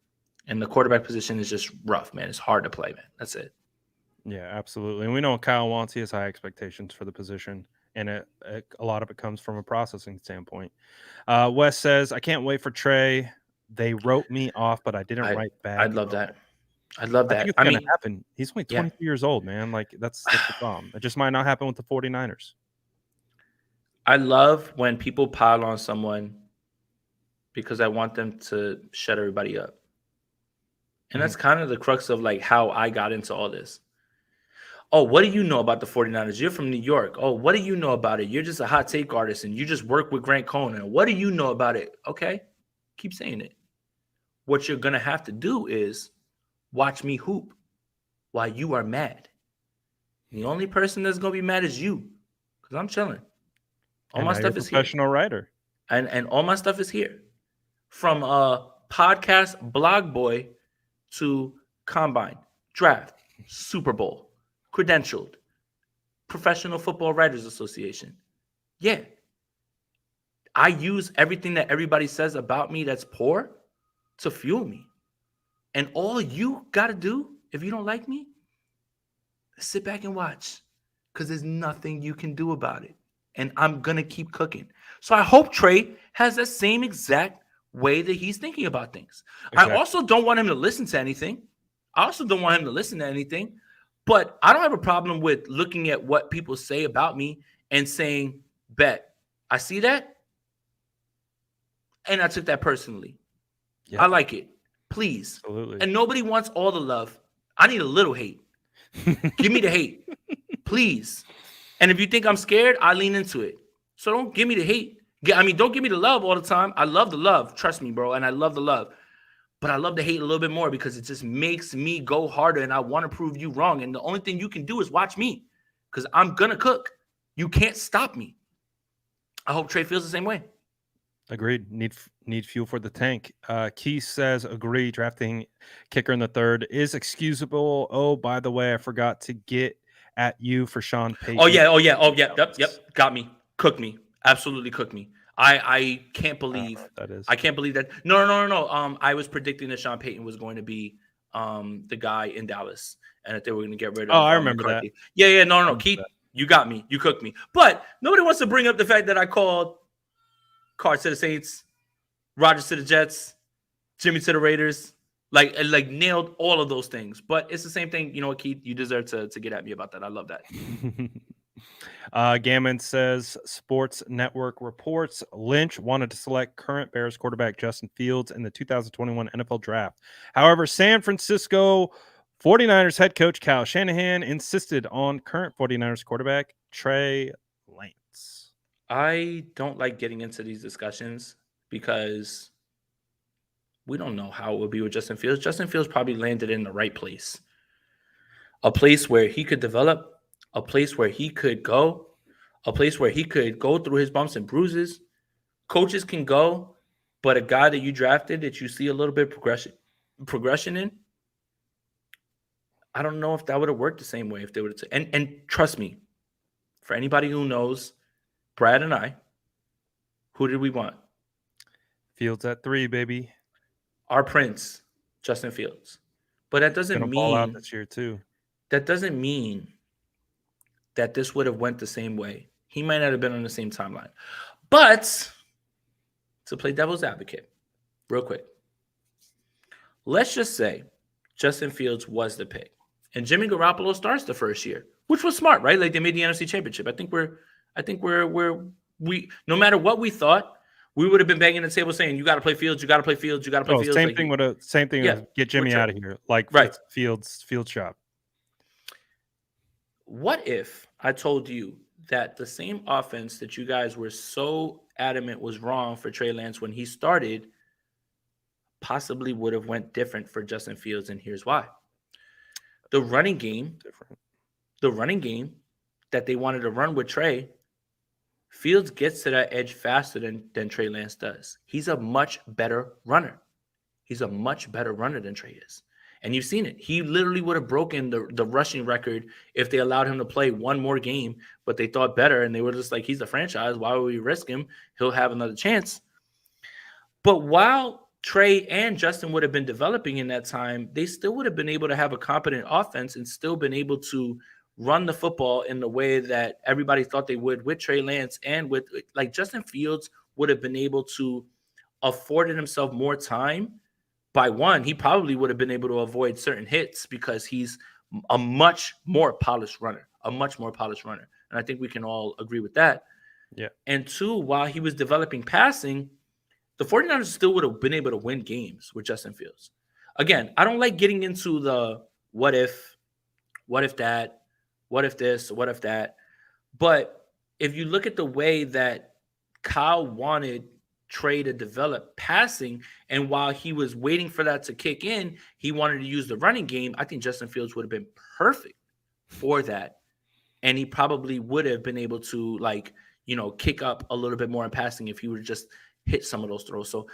And the quarterback position is just rough, man. It's hard to play, man. That's it. Yeah, absolutely. And we know Kyle wants. He has high expectations for the position. And a lot of it comes from a processing standpoint. Wes says, I can't wait for Trey. They wrote me off, but I didn't write back. I'd love that. I'd love I think that. it's going to happen. He's only 22 years old, man. Like, that's the problem. It just might not happen with the 49ers. I love when people pile on someone because I want them to shut everybody up. And that's kind of the crux of like how I got into all this. Oh, what do you know about the 49ers? You're from New York. Oh, what do you know about it? You're just a hot take artist and you just work with Grant Cohn. What do you know about it? Okay, keep saying it. What you're going to have to do is watch me hoop while you are mad. The only person that's going to be mad is you because I'm chilling. All my stuff is here. Professional writer. And all my stuff is here. From podcast blog boy to combine, draft, Super Bowl, credentialed, Professional Football Writers Association. Yeah. I use everything that everybody says about me that's poor to fuel me. And all you got to do, if you don't like me, sit back and watch. Because there's nothing you can do about it. And I'm going to keep cooking. So I hope Trey has the same exact way that he's thinking about things. Exactly. I also don't want him to listen to anything. But I don't have a problem with looking at what people say about me and saying, bet, I see that. And I took that personally. Yeah. I like it. Please. Absolutely. And nobody wants all the love. I need a little hate. Give me the hate. Please. And if you think I'm scared, I lean into it. So don't give me the hate. Don't give me the love all the time. I love the love. Trust me, bro. And I love the love. But I love the hate a little bit more because it just makes me go harder and I want to prove you wrong. And the only thing you can do is watch me because I'm going to cook. You can't stop me. I hope Trey feels the same way. Agreed. Need fuel for the tank. Keith says, agree. Drafting kicker in the third is excusable. Oh, by the way, I forgot to get at you for Sean Payton. Oh, yeah. Yep. Got me. Cooked me. Absolutely cooked me. I can't believe that is. I can't believe that. No. I was predicting that Sean Payton was going to be the guy in Dallas and that they were going to get rid of. Oh, I remember McCarthy. that. Yeah. No. Keith, you got me. You cooked me. But nobody wants to bring up the fact that I called Cards to the Saints, Rodgers to the Jets, Jimmy to the Raiders. Like nailed all of those things. But it's the same thing. You know what, Keith? You deserve to get at me about that. I love that. Gammon says, Sports Network reports Lynch wanted to select current Bears quarterback Justin Fields in the 2021 NFL Draft. However, San Francisco 49ers head coach Kyle Shanahan insisted on current 49ers quarterback Trey Lance. I don't like getting into these discussions because we don't know how it would be with Justin Fields. Justin Fields probably landed in the right place. A place where he could develop, a place where he could go, a place where he could go through his bumps and bruises. Coaches can go, but a guy that you drafted that you see a little bit progression in, I don't know if that would have worked the same way if they would have. And trust me, for anybody who knows, Brad and I, who did we want? Fields at 3, baby. Our prince, Justin Fields. But that doesn't mean ball out this year too. That doesn't mean that this would have went the same way. He might not have been on the same timeline. But to play devil's advocate, real quick, let's just say Justin Fields was the pick, and Jimmy Garoppolo starts the first year, which was smart, right? Like they made the NFC Championship. I think we no matter what we thought, we would have been banging the table saying, "You got to play Fields. You got to play Fields. You got to play Fields." Same thing would get Jimmy out of here. Like right. Fields shot. What if I told you that the same offense that you guys were so adamant was wrong for Trey Lance when he started possibly would have went different for Justin Fields, and here's why. The running game that they wanted to run with Trey, Fields gets to that edge faster than Trey Lance does. He's a much better runner. He's a much better runner than Trey is. And you've seen it. He literally would have broken the rushing record if they allowed him to play one more game, but they thought better. And they were just like, he's the franchise. Why would we risk him? He'll have another chance. But while Trey and Justin would have been developing in that time, they still would have been able to have a competent offense and still been able to run the football in the way that everybody thought they would with Trey Lance and with like Justin Fields would have been able to afforded himself more time. By one, he probably would have been able to avoid certain hits because he's a much more polished runner, And I think we can all agree with that. Yeah. And two, while he was developing passing, the 49ers still would have been able to win games with Justin Fields. Again, I don't like getting into the what if that, what if this, what if that. But if you look at the way that Kyle wanted Trey to develop passing, and while he was waiting for that to kick in, he wanted to use the running game. I think Justin Fields would have been perfect for that. And he probably would have been able to, like, kick up a little bit more in passing if he would just hit some of those throws. So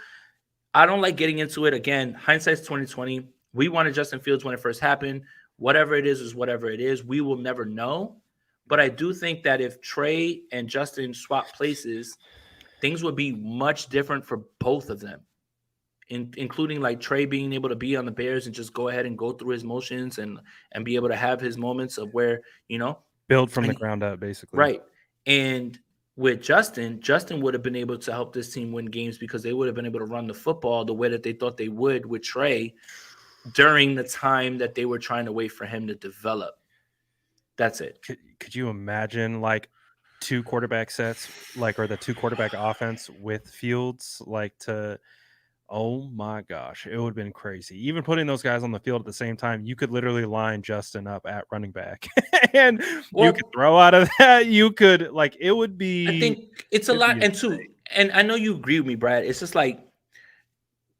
I don't like getting into it. Again, hindsight's 2020. We wanted Justin Fields when it first happened. Whatever it is whatever it is. We will never know. But I do think that if Trey and Justin swap places, things would be much different for both of them, including like Trey being able to be on the Bears and just go ahead and go through his motions and be able to have his moments of where, build from the ground up, basically. Right. And with Justin would have been able to help this team win games because they would have been able to run the football the way that they thought they would with Trey during the time that they were trying to wait for him to develop. That's it. Could you imagine like two quarterback sets, like, or the two quarterback offense with Fields, like, oh my gosh, it would have been crazy. Even putting those guys on the field at the same time, you could literally line Justin up at running back and you could throw out of that. You could, like, it would be. I think it's a lot. And I know you agree with me, Brad. It's just like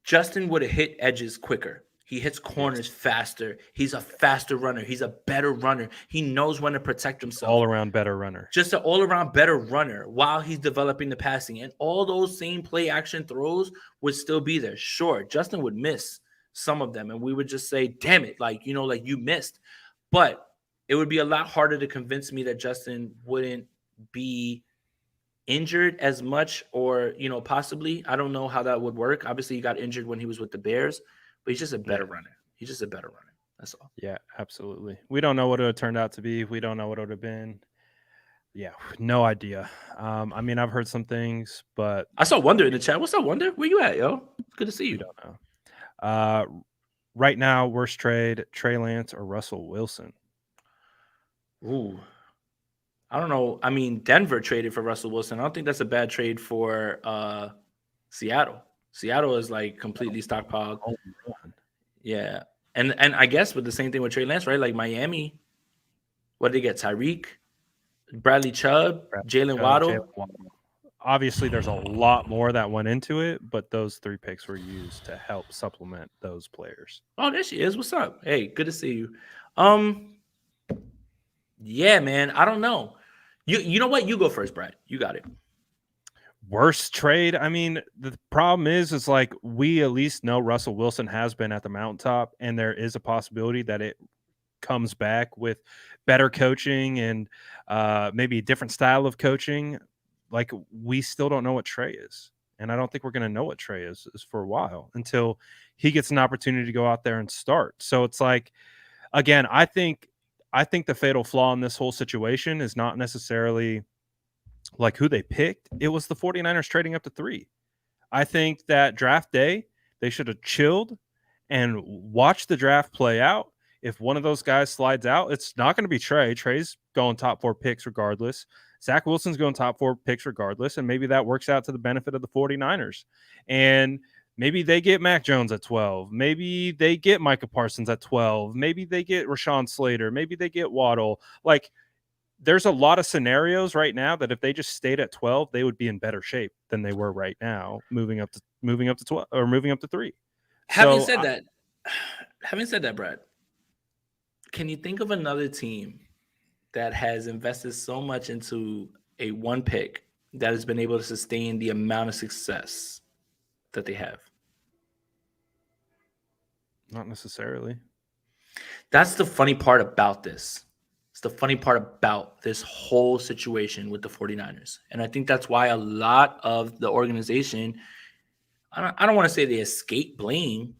Justin would have hit edges quicker. He hits corners faster. He's a faster runner. He's a better runner. He knows when to protect himself. All-around better runner. Just an all-around better runner while he's developing the passing. And all those same play-action throws would still be there. Sure, Justin would miss some of them, and we would just say, damn it, like you missed. But it would be a lot harder to convince me that Justin wouldn't be injured as much or, possibly. I don't know how that would work. Obviously, he got injured when he was with the Bears. But he's just a better runner. He's just a better runner. That's all. Yeah, absolutely. We don't know what it would have turned out to be. We don't know what it would have been. Yeah, no idea. I mean, I've heard some things, but I saw Wonder in the chat. What's up, Wonder? Where you at, yo? Good to see you. We don't know. Right now, worst trade: Trey Lance or Russell Wilson. Ooh, I don't know. I mean, Denver traded for Russell Wilson. I don't think that's a bad trade for Seattle. Seattle is like completely stockpiled. Oh, yeah. And I guess with the same thing with Trey Lance, right? Like Miami, what did they get? Tyreek, Bradley Chubb, Jalen Waddle. Obviously, there's a lot more that went into it, but those 3 picks were used to help supplement those players. Oh, there she is. What's up? Hey, good to see you. Yeah, man. I don't know. You know what? You go first, Brad. You got it. Worst trade. I mean, the problem is like we at least know Russell Wilson has been at the mountaintop, and there is a possibility that it comes back with better coaching and maybe a different style of coaching. Like, we still don't know what Trey is, and I don't think we're going to know what Trey is for a while until he gets an opportunity to go out there and start. So it's like, again, I think the fatal flaw in this whole situation is not necessarily like who they picked. It was the 49ers trading up to 3. I think that draft day, they should have chilled and watched the draft play out. If one of those guys slides out, it's not going to be Trey. Trey's going top 4 picks regardless. Zach Wilson's going top 4 picks regardless. And maybe that works out to the benefit of the 49ers. And maybe they get Mac Jones at 12. Maybe they get Micah Parsons at 12. Maybe they get Rashawn Slater. Maybe they get Waddle. Like, there's a lot of scenarios right now that if they just stayed at 12, they would be in better shape than they were right now, moving up to 12 or moving up to 3. Having said that, Brad, can you think of another team that has invested so much into a 1 pick that has been able to sustain the amount of success that they have? Not necessarily. That's the funny part about this. It's the funny part about this whole situation with the 49ers. And I think that's why a lot of the organization, I don't want to say they escape blame,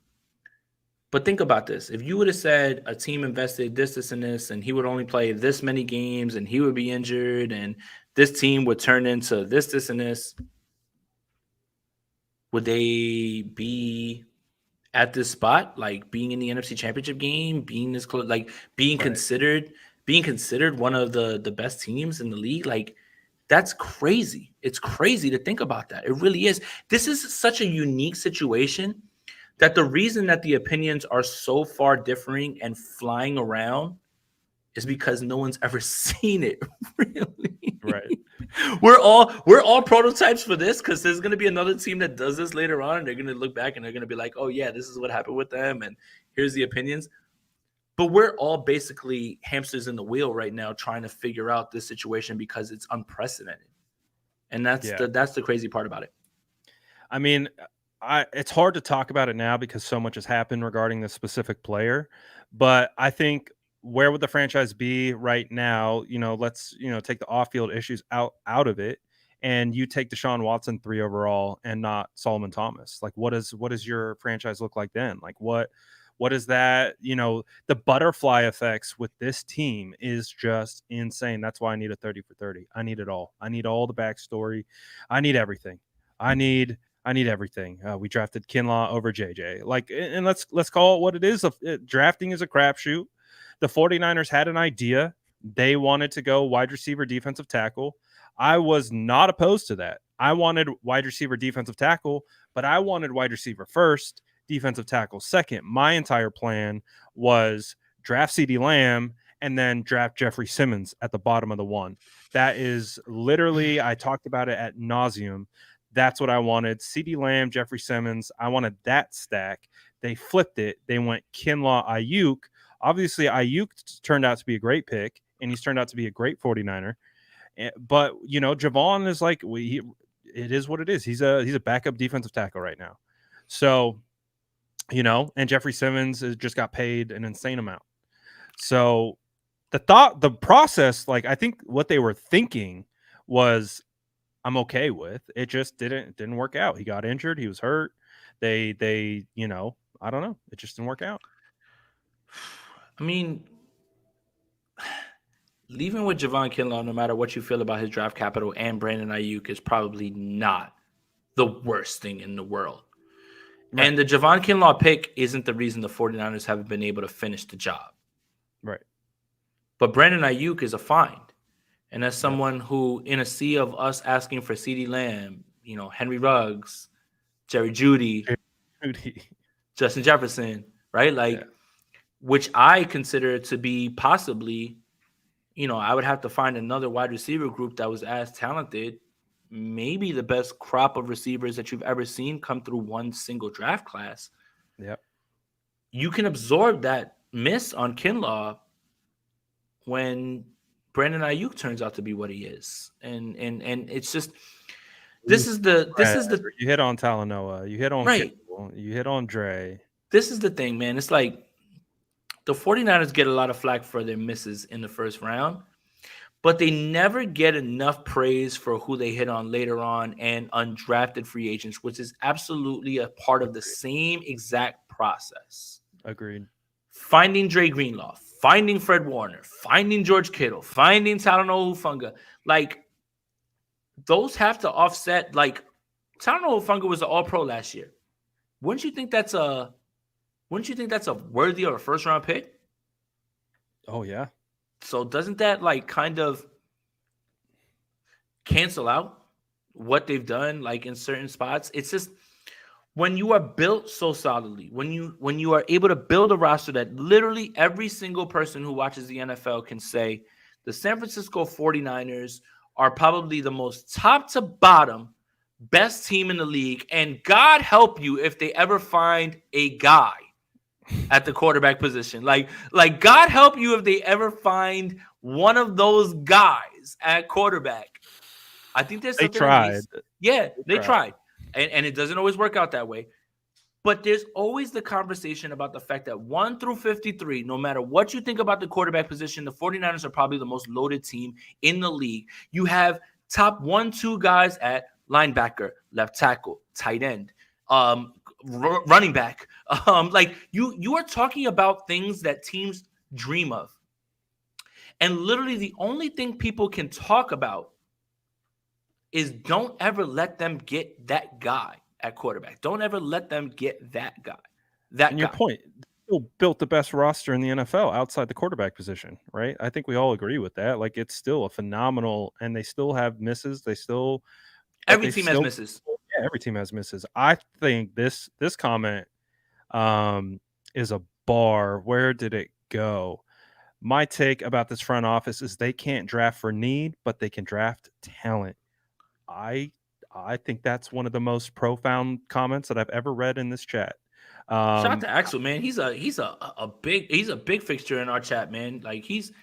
but think about this. If you would have said a team invested this, and he would only play this many games, and he would be injured, and this team would turn into this, and this, would they be at this spot, like being in the NFC Championship game, being this close, like being considered one of the best teams in the league? Like, that's crazy. It's crazy to think about that. It really is. This is such a unique situation that the reason that the opinions are so far differing and flying around is because no one's ever seen it. Really, Right. we're all prototypes for this, because there's going to be another team that does this later on, and they're going to look back and they're going to be like, oh yeah, this is what happened with them, and here's the opinions. But we're all basically hamsters in the wheel right now, trying to figure out this situation because it's unprecedented, and that's the crazy part about it. I mean, it's hard to talk about it now because so much has happened regarding this specific player, but I think, where would the franchise be right now? Let's take the off-field issues out of it, and you take Deshaun Watson 3 overall and not Solomon Thomas. Like, what does your franchise look like then? Like, what is that? The butterfly effects with this team is just insane. That's why I need a 30 for 30. I need it all. I need all the backstory. I need everything. I need everything. We drafted Kinlaw over JJ. Like, and let's call it what it is. Drafting is a crapshoot. The 49ers had an idea. They wanted to go wide receiver, defensive tackle. I was not opposed to that. I wanted wide receiver, defensive tackle, but I wanted wide receiver first, defensive tackle second. My entire plan was draft CeeDee Lamb and then draft Jeffrey Simmons at the bottom of the one. That is literally, I talked about it at nauseum. That's what I wanted. CeeDee Lamb, Jeffrey Simmons. I wanted that stack. They flipped it. They went Kinlaw, Ayuk. Obviously, Ayuk turned out to be a great pick, and he's turned out to be a great 49er. But, Javon is like, it is what it is. He's a backup defensive tackle right now. So, and Jeffrey Simmons just got paid an insane amount. So the process, like, I think what they were thinking was, I'm okay with it. Just didn't work out. He got injured. He was hurt. They I don't know. It just didn't work out. I mean, leaving with Javon Kinlaw, no matter what you feel about his draft capital and Brandon Ayuk, is probably not the worst thing in the world. Right. And the Javon Kinlaw pick isn't the reason the 49ers haven't been able to finish the job. Right. But Brandon Ayuk is a find. And as someone who, in a sea of us asking for CeeDee Lamb, Henry Ruggs, Jerry Jeudy, Justin Jefferson, right? Like, which I consider to be possibly, I would have to find another wide receiver group that was as talented, maybe the best crop of receivers that you've ever seen come through one single draft class. Yep. You can absorb that miss on Kinlaw when Brandon Ayuk turns out to be what he is. And it's just, this is the you hit on Talanoa, you hit on Kittle, you hit on Dre. This is the thing, man. It's like the 49ers get a lot of flack for their misses in the first round, but they never get enough praise for who they hit on later on and undrafted free agents, which is absolutely a part of the same exact process. Agreed. Finding Dre Greenlaw, finding Fred Warner, finding George Kittle, finding Talanoa Hufanga. Like, those have to offset. Like, Talanoa Hufanga was an All-Pro last year. Wouldn't you think that's a worthy of a first-round pick? Oh, yeah. So doesn't that, like, kind of cancel out what they've done, like, in certain spots? It's just, when you are built so solidly, when you are able to build a roster that literally every single person who watches the NFL can say the San Francisco 49ers are probably the most top to bottom best team in the league, and God help you if they ever find a guy at the quarterback position. Like God help you if they ever find one of those guys at quarterback. I think there's something. They tried. They tried. And it doesn't always work out that way. But there's always the conversation about the fact that 1 through 53, no matter what you think about the quarterback position, the 49ers are probably the most loaded team in the league. You have top 1-2 guys at linebacker, left tackle, tight end, running back. Like you are talking about things that teams dream of. And literally the only thing people can talk about is don't ever let them get that guy at quarterback. Don't ever let them get that guy. And your point, still built the best roster in the NFL outside the quarterback position, right? I think we all agree with that. Like, it's still a phenomenal, and they still have misses. Every team has misses. Yeah, every team has misses. I think this comment is a bar. Where did it go? My take about this front office is they can't draft for need, but they can draft talent. I think that's one of the most profound comments that I've ever read in this chat. Shout out to Axel, man. He's a big fixture in our chat, man. Like he's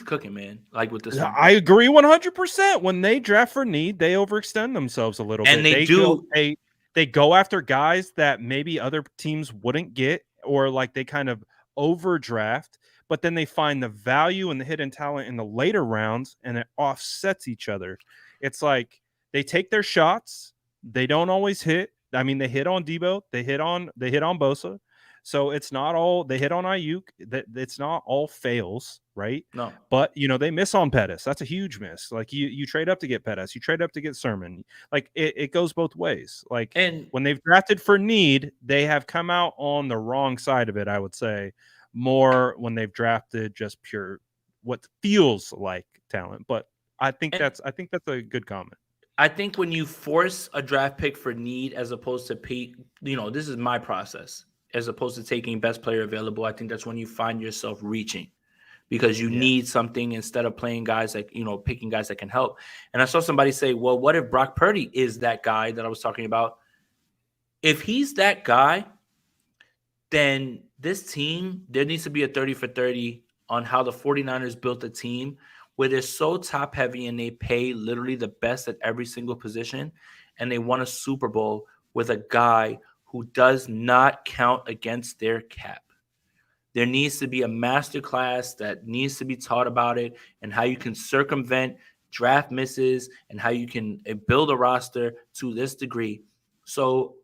cooking, man. Like with this, I agree 100%. When they draft for need, they overextend themselves a little and bit. They go after guys that maybe other teams wouldn't get, or like they kind of overdraft, but then they find the value and the hidden talent in the later rounds, and it offsets each other. It's like they take their shots, they don't always hit. I mean, they hit on Debo, they hit on Bosa. So it's not all they hit on Ayuk. That it's not all fails, right? No, but they miss on Pettis. That's a huge miss. Like you trade up to get Pettis, you trade up to get Sermon. Like it goes both ways. Like, and when they've drafted for need, they have come out on the wrong side of it. I would say more when they've drafted just pure what feels like talent. But I think that's a good comment. I think when you force a draft pick for need as opposed to pay, this is my process, as opposed to taking best player available, I think that's when you find yourself reaching because you need something instead of playing guys like, picking guys that can help. And I saw somebody say, well, what if Brock Purdy is that guy that I was talking about? If he's that guy, then this team, there needs to be a 30 for 30 on how the 49ers built a team where they're so top heavy and they pay literally the best at every single position, and they won a Super Bowl with a guy who does not count against their cap. There needs to be a masterclass that needs to be taught about it and how you can circumvent draft misses and how you can build a roster to this degree. So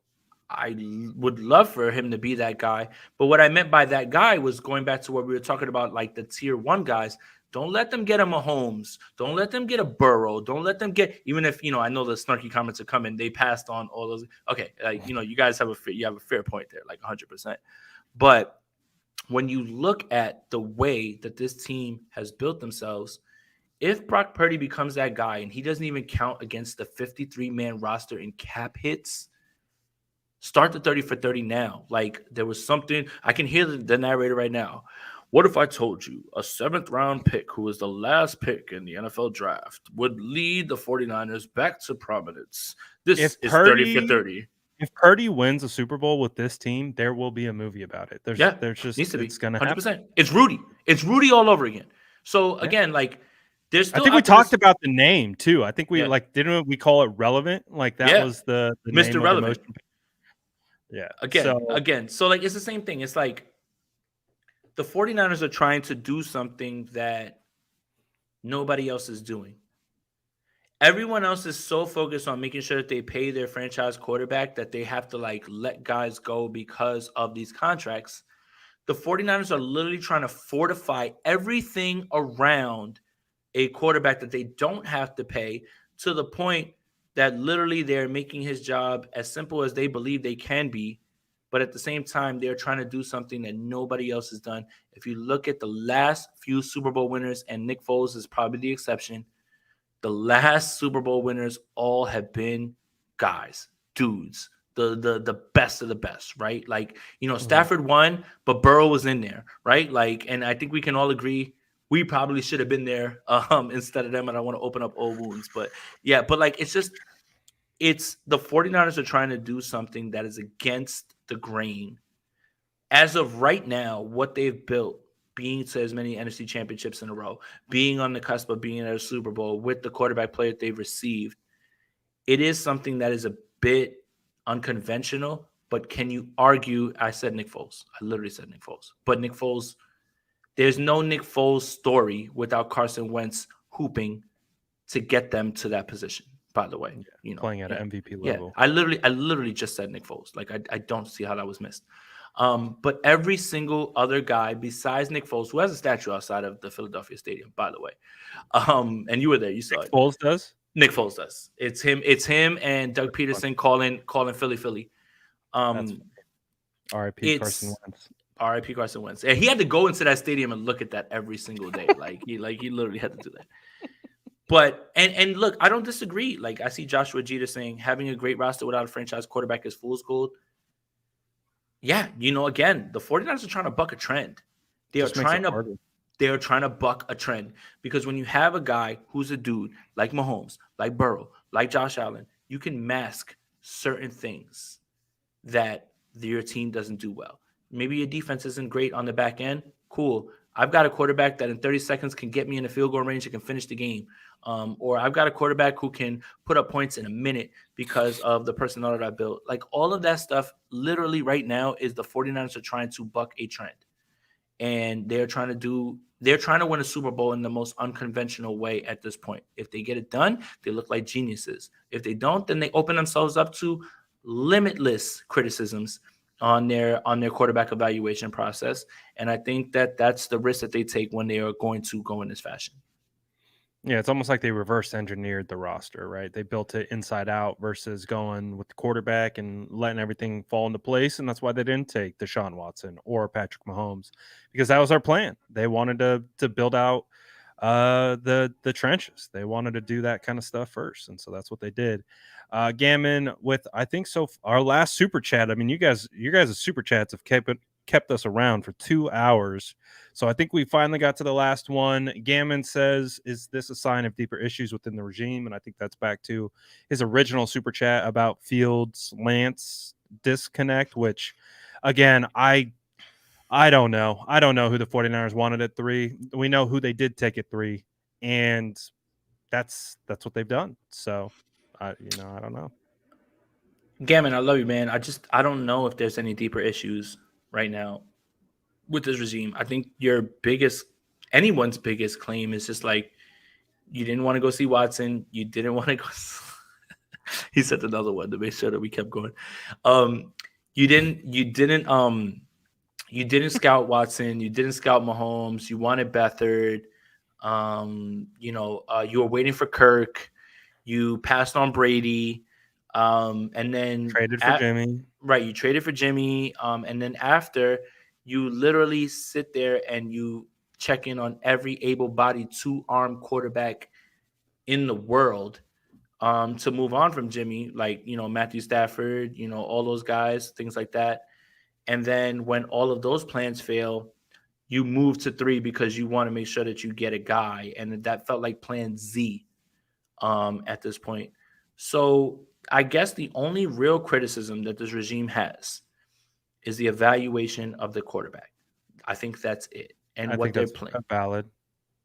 I would love for him to be that guy. But what I meant by that guy was going back to what we were talking about, like the tier 1 guys. Don't let them get a Mahomes. Don't let them get a Burrow. Don't let them get, even if, I know the snarky comments are coming. They passed on all those. Okay. You guys have a fair point there, like 100%. But when you look at the way that this team has built themselves, if Brock Purdy becomes that guy and he doesn't even count against the 53-man roster in cap hits, start the 30 for 30 now. Like, there was something, I can hear the narrator right now. What if I told you a 7th round pick who was the last pick in the NFL draft would lead the 49ers back to prominence? This is 30 for 30. If Purdy wins a Super Bowl with this team, there will be a movie about it. There's just needs to be. It's gonna 100%. happen. It's Rudy. It's Rudy all over again. So again, like there's still. I think we talked about the name too. I think we didn't we call it relevant? Like that was the Mr. name Relevant. Of the motion. Yeah. Again. So like it's the same thing. It's like the 49ers are trying to do something that nobody else is doing. Everyone else is so focused on making sure that they pay their franchise quarterback that they have to like let guys go because of these contracts. The 49ers are literally trying to fortify everything around a quarterback that they don't have to pay, to the point that literally they're making his job as simple as they believe they can be. But at the same time, they're trying to do something that nobody else has done. If you look at the last few Super Bowl winners, and Nick Foles is probably the exception, the last Super Bowl winners all have been guys, dudes, the best of the best, right? Like, Stafford won, but Burrow was in there, right? Like, and I think we can all agree we probably should have been there instead of them. And I want to open up old wounds, but yeah, but like, it's the 49ers are trying to do something that is against the grain. As of right now, what they've built, being to as many NFC championships in a row, being on the cusp of being at a Super Bowl with the quarterback play that they've received, it is something that is a bit unconventional, But can you argue? I said Nick Foles. I literally said Nick Foles. But Nick Foles, there's no Nick Foles story without Carson Wentz hooping to get them to that position. By the way, playing at an MVP level. I literally just said Nick Foles. Like I don't see how that was missed. But every single other guy besides Nick Foles, who has a statue outside of the Philadelphia Stadium, by the way, and you were there, you saw Nick it. Foles does. Nick Foles does. It's him and Doug Peterson calling Philly. R.I.P. Carson Wentz. R.I.P. Carson Wentz. And he had to go into that stadium and look at that every single day. He literally had to do that. But and look, I don't disagree. Like I see Joshua Jeter saying having a great roster without a franchise quarterback is fool's gold. Yeah, again, the 49ers are trying to buck a trend. They are trying to buck a trend because when you have a guy who's a dude like Mahomes, like Burrow, like Josh Allen, you can mask certain things that your team doesn't do well. Maybe your defense isn't great on the back end. Cool. I've got a quarterback that in 30 seconds can get me in the field goal range and can finish the game. Or I've got a quarterback who can put up points in a minute because of the personnel that I built. Like all of that stuff literally right now is the 49ers are trying to buck a trend. And they're trying to win a Super Bowl in the most unconventional way at this point. If they get it done, they look like geniuses. If they don't, then they open themselves up to limitless criticisms on their quarterback evaluation process. And I think that that's the risk that they take when they are going to go in this fashion. Yeah, it's almost like they reverse engineered the roster, right? They built it inside out versus going with the quarterback and letting everything fall into place. And that's why they didn't take Deshaun Watson or Patrick Mahomes, because that was our plan. They wanted to build out the trenches. They wanted to do that kind of stuff first. And so that's what they did. Gammon, with I think so our last super chat. I mean, you guys' super chats have kept us around for 2 hours. So I think we finally got to the last one. Gammon says, is this a sign of deeper issues within the regime? And I think that's back to his original super chat about Fields Lance disconnect, which again, I don't know. I don't know who the 49ers wanted at 3. We know who they did take at 3, and that's what they've done. So I don't know. Gammon, I love you, man. I don't know if there's any deeper issues right now with this regime. I think anyone's biggest claim is just like, you didn't want to go see Watson. You didn't want to go. He said another one to make sure that we kept going. You didn't scout Watson. You didn't scout Mahomes. You wanted Beathard. You were waiting for Kirk. You passed on Brady. And then traded for Jimmy. Right, you traded for Jimmy. And then after, you literally sit there and you check in on every able-bodied 2-arm quarterback in the world to move on from Jimmy, like, Matthew Stafford, all those guys, things like that. And then when all of those plans fail, you move to 3 because you want to make sure that you get a guy. And that felt like plan Z at this point. So I guess the only real criticism that this regime has is the evaluation of the quarterback. I think that's it. And what they're playing. Valid.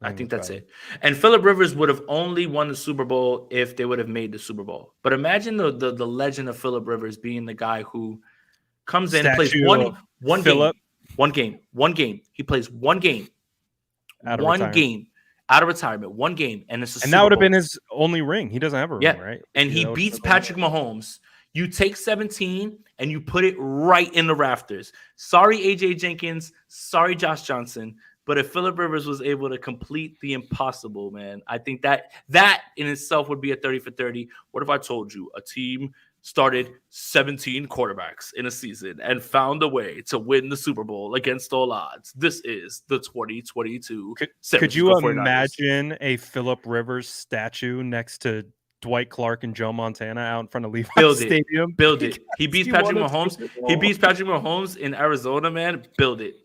I think that's it. And Phillip Rivers would have only won the Super Bowl if they would have made the Super Bowl. But imagine the legend of Phillip Rivers being the guy who comes in and plays one game. He plays one game. Out of retirement, one game, and it's a Super Bowl. That would have been his only ring. He doesn't have a ring, right? And he beats Patrick Mahomes. You take 17 and you put it right in the rafters. Sorry, AJ Jenkins. Sorry, Josh Johnson. But if Phillip Rivers was able to complete the impossible, man, I think that in itself would be a 30 for 30. What if I told you a team started 17 quarterbacks in a season and found a way to win the Super Bowl against all odds? This is the 2022. Could you imagine a Phillip Rivers statue next to Dwight Clark and Joe Montana out in front of Levi's Stadium? Build it. He beats Patrick Mahomes. He beats Patrick Mahomes in Arizona, man. Build it.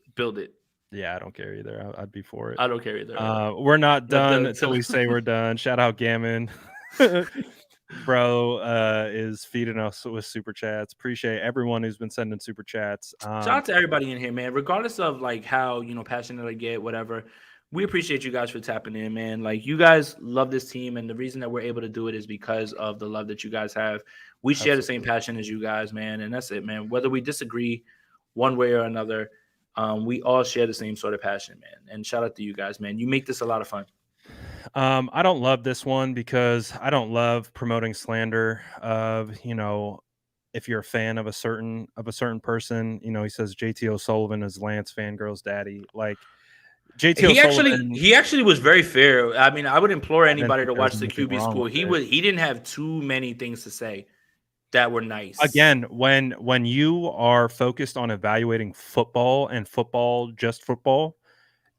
Yeah, I don't care either. I'd be for it. I don't care either. We're not done until we say we're done. Shout out Gammon. Bro is feeding us with super chats. Appreciate everyone who's been sending super chats. Shout out to everybody in here, man. Regardless of like how passionate I get, whatever. we appreciate you guys for tapping in, man. Like, you guys love this team, and the reason that we're able to do it is because of the love that you guys have. We share the same Absolutely. passion as you guys, man, and that's it, man. Whether we disagree one way or another, we all share the same sort of passion, man. And shout out to you guys, man. You make this a lot of fun. I don't love this one because I don't love promoting slander of, if you're a fan of a certain person, he says JT O'Sullivan is Lance Fangirl's daddy. Like JT O'Sullivan, He actually was very fair. I mean, I would implore I didn't anybody think to there was watch the anything QB wrong school. with it. He didn't have too many things to say that were nice. Again, when you are focused on evaluating football and football, just football,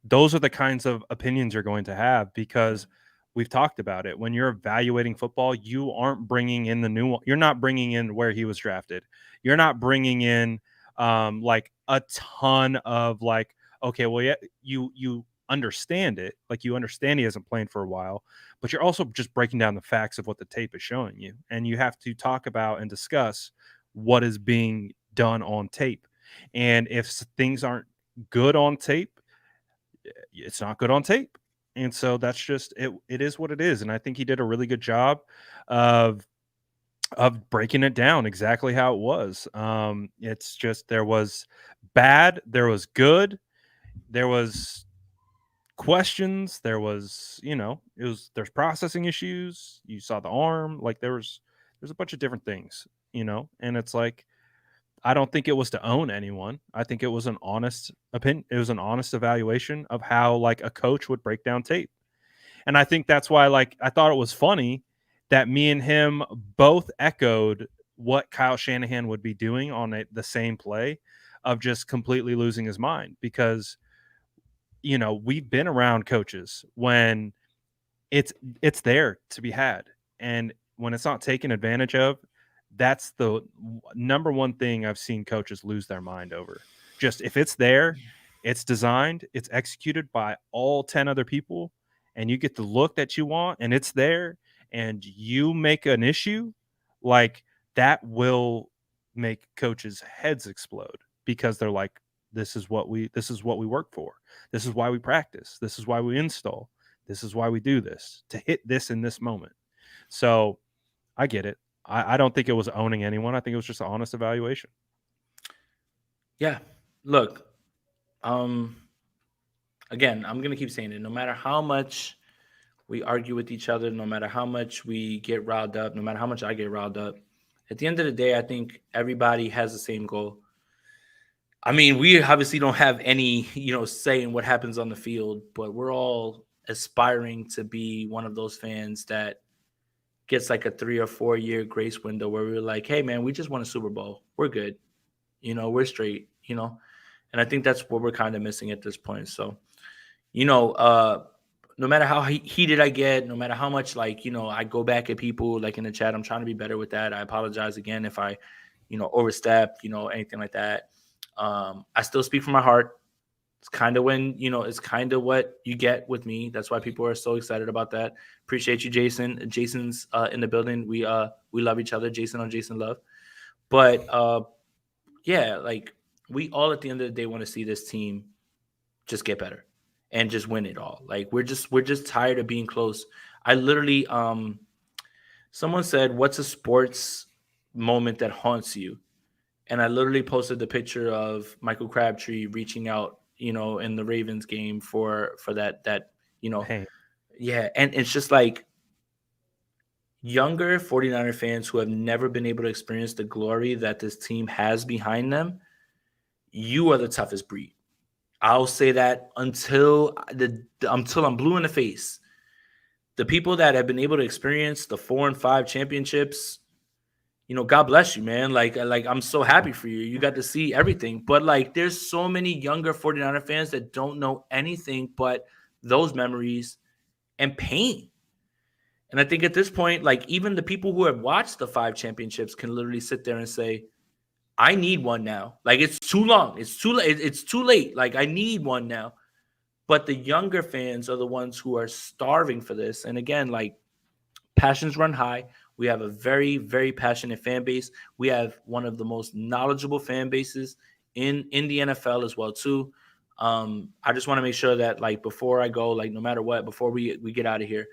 those are the kinds of opinions you're going to have because we've talked about it. When you're evaluating football, you aren't bringing in the new one. You're not bringing in where he was drafted. You're not bringing in like a ton of like, okay, well, yeah, you understand it. Like you understand he hasn't played for a while, but you're also just breaking down the facts of what the tape is showing you. And you have to talk about and discuss what is being done on tape. And if things aren't good on tape, it's not good on tape. And so that's just it. It is what it is. And I think he did a really good job of breaking it down exactly how it was. It's just there was bad, there was good, there was questions, there's processing issues. You saw the arm, like there's a bunch of different things, and it's like I don't think it was to own anyone. I think it was an honest opinion. It was an honest evaluation of how like a coach would break down tape. And I think that's why like I thought it was funny that me and him both echoed what Kyle Shanahan would be doing on the same play of just completely losing his mind because we've been around coaches when it's there to be had, and when it's not taken advantage of, that's the number one thing I've seen coaches lose their mind over. Just if it's there, it's designed, it's executed by all 10 other people, and you get the look that you want, and it's there, and you make an issue, like that will make coaches' heads explode because they're like, this is what we work for. This is why we practice. This is why we install. This is why we do this to hit this in this moment. So I get it. I don't think it was owning anyone. I think it was just an honest evaluation. Yeah. Look, again, I'm gonna keep saying it. No matter how much we argue with each other, no matter how much we get riled up, no matter how much I get riled up, at the end of the day, I think everybody has the same goal. I mean, we obviously don't have any, say in what happens on the field, but we're all aspiring to be one of those fans that gets like a 3 or 4 year grace window where we're like, hey man, we just won a Super Bowl. We're good. We're straight, and I think that's what we're kind of missing at this point. So, no matter how heated I get, no matter how much I go back at people like in the chat, I'm trying to be better with that. I apologize again if I, overstep, anything like that. I still speak from my heart. It's kind of it's kind of what you get with me. That's why people are so excited about that. Appreciate you, Jason. Jason's in the building. We love each other. Jason on Jason Love. But yeah, like we all at the end of the day want to see this team just get better and just win it all. Like we're just tired of being close. I literally someone said, "What's a sports moment that haunts you?" And I literally posted the picture of Michael Crabtree reaching out, in the Ravens game for that, Hey, yeah. And it's just like younger 49er fans who have never been able to experience the glory that this team has behind them. You are the toughest breed. I'll say that until I'm blue in the face. The people that have been able to experience the 4 and 5 championships, God bless you, man. Like I'm so happy for you. You got to see everything. But like there's so many younger 49er fans that don't know anything but those memories and pain. And I think at this point, like even the people who have watched the 5 championships can literally sit there and say, I need one now. Like it's too long. It's too late. It's too late. Like I need one now. But the younger fans are the ones who are starving for this. And again, like passions run high. We have a very, very passionate fan base. We have one of the most knowledgeable fan bases in the NFL as well, too. I just want to make sure that like before I go, like no matter what, before we get out of here,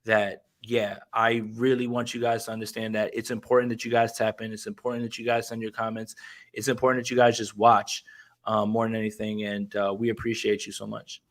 that yeah, I really want you guys to understand that it's important that you guys tap in. It's important that you guys send your comments. It's important that you guys just watch more than anything, and we appreciate you so much.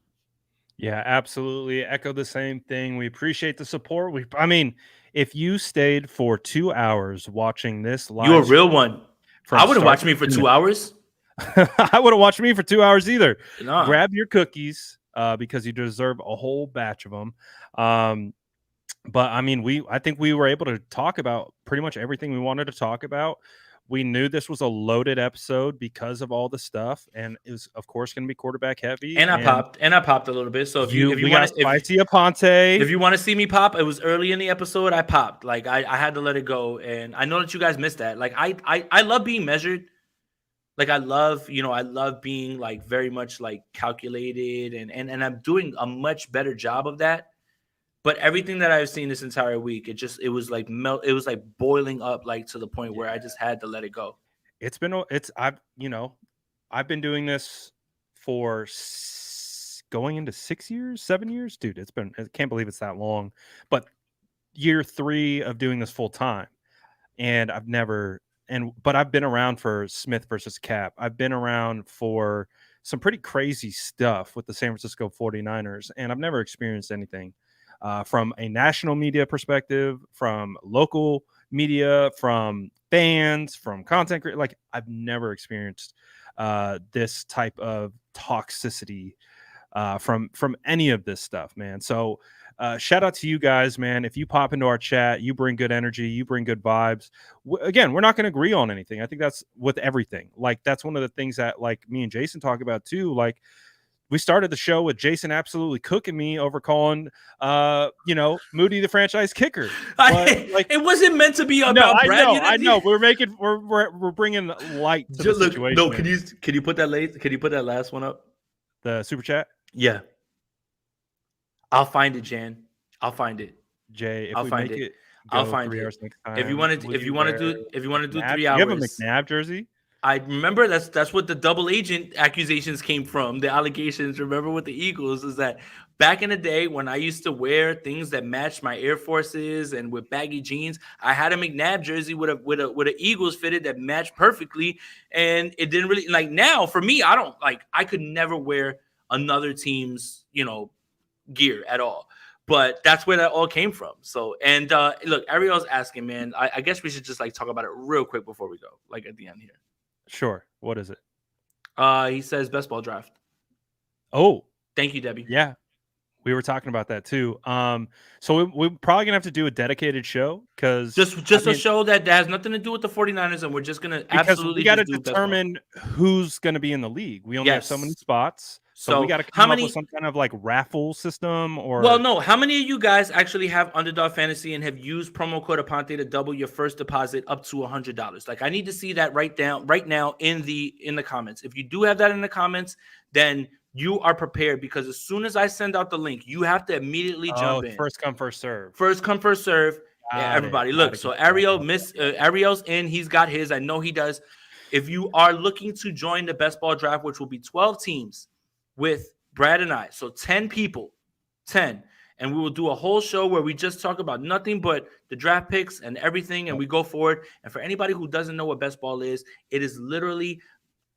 Yeah, absolutely. Echo the same thing. We appreciate the support. I mean, if you stayed for 2 hours watching this You a live real one. I from wouldn't start watch to me for finish, 2 hours. I wouldn't watch me for 2 hours either. Nah. Grab your cookies because you deserve a whole batch of them. But I mean, I think we were able to talk about pretty much everything we wanted to talk about. We knew this was a loaded episode because of all the stuff, and it was, of course, going to be quarterback heavy. And I popped a little bit. So if you We want got to, spicy Aponte. if you want to see me pop, it was early in the episode. I popped. Like I had to let it go, and I know that you guys missed that. Like I love being measured. Like I love being like very much like calculated, and I'm doing a much better job of that. But everything that I've seen this entire week, it was like it was like boiling up like to the point where I just had to let it go. I've been doing this for going into 6 years, 7 years, dude. I can't believe it's that long. But year 3 of doing this full time, and but I've been around for Smith versus Cap. I've been around for some pretty crazy stuff with the San Francisco 49ers, and I've never experienced anything from a national media perspective, from local media, from fans, from content creators. Like I've never experienced this type of toxicity from any of this stuff, man. So shout out to you guys, man. If you pop into our chat, you bring good energy, you bring good vibes. Again, we're not going to agree on anything. I think that's with everything. Like that's one of the things that like me and Jason talk about too. Like we started the show with Jason absolutely cooking me over calling, Moody the franchise kicker. But like, it wasn't meant to be no, about Brad. I know. We're bringing light to the situation. No, can you put that last one up? The super chat. Yeah, I'll find it, Jan. I'll find it. Jay, if I'll we find make it. it I'll go find 3 it. hours next time, If you want to do 3 hours, you have a McNabb jersey. I remember that's what the double agent accusations came from. The allegations, remember with the Eagles, is that back in the day when I used to wear things that matched my Air Forces and with baggy jeans, I had a McNabb jersey with a Eagles fitted that matched perfectly, and it didn't really like. Now for me, I could never wear another team's gear at all. But that's where that all came from. So, and look, Ariel's asking, man. I guess we should just like talk about it real quick before we go, like at the end here. Sure. What is it? He says best ball draft. Oh, thank you, Debbie. Yeah, we were talking about that too. So we're probably gonna have to do a dedicated show because just a show that has nothing to do with the 49ers, and we're just gonna absolutely we got to determine who's gonna be in the league. We only have so many spots. So we got to come up with some kind of like raffle system or. Well, no. How many of you guys actually have Underdog Fantasy and have used promo code Aponte to double your first deposit up to $100? Like, I need to see that right now in the comments. If you do have that in the comments, then you are prepared because as soon as I send out the link, you have to immediately jump in. First come, first serve. First come, first serve. Everybody, look. So Ariel's in. He's got his. I know he does. If you are looking to join the best ball draft, which will be 12 teams. With Brad and I, so 10 people, 10, and we will do a whole show where we just talk about nothing but the draft picks and everything, and we go forward. And for anybody who doesn't know what best ball is, it is literally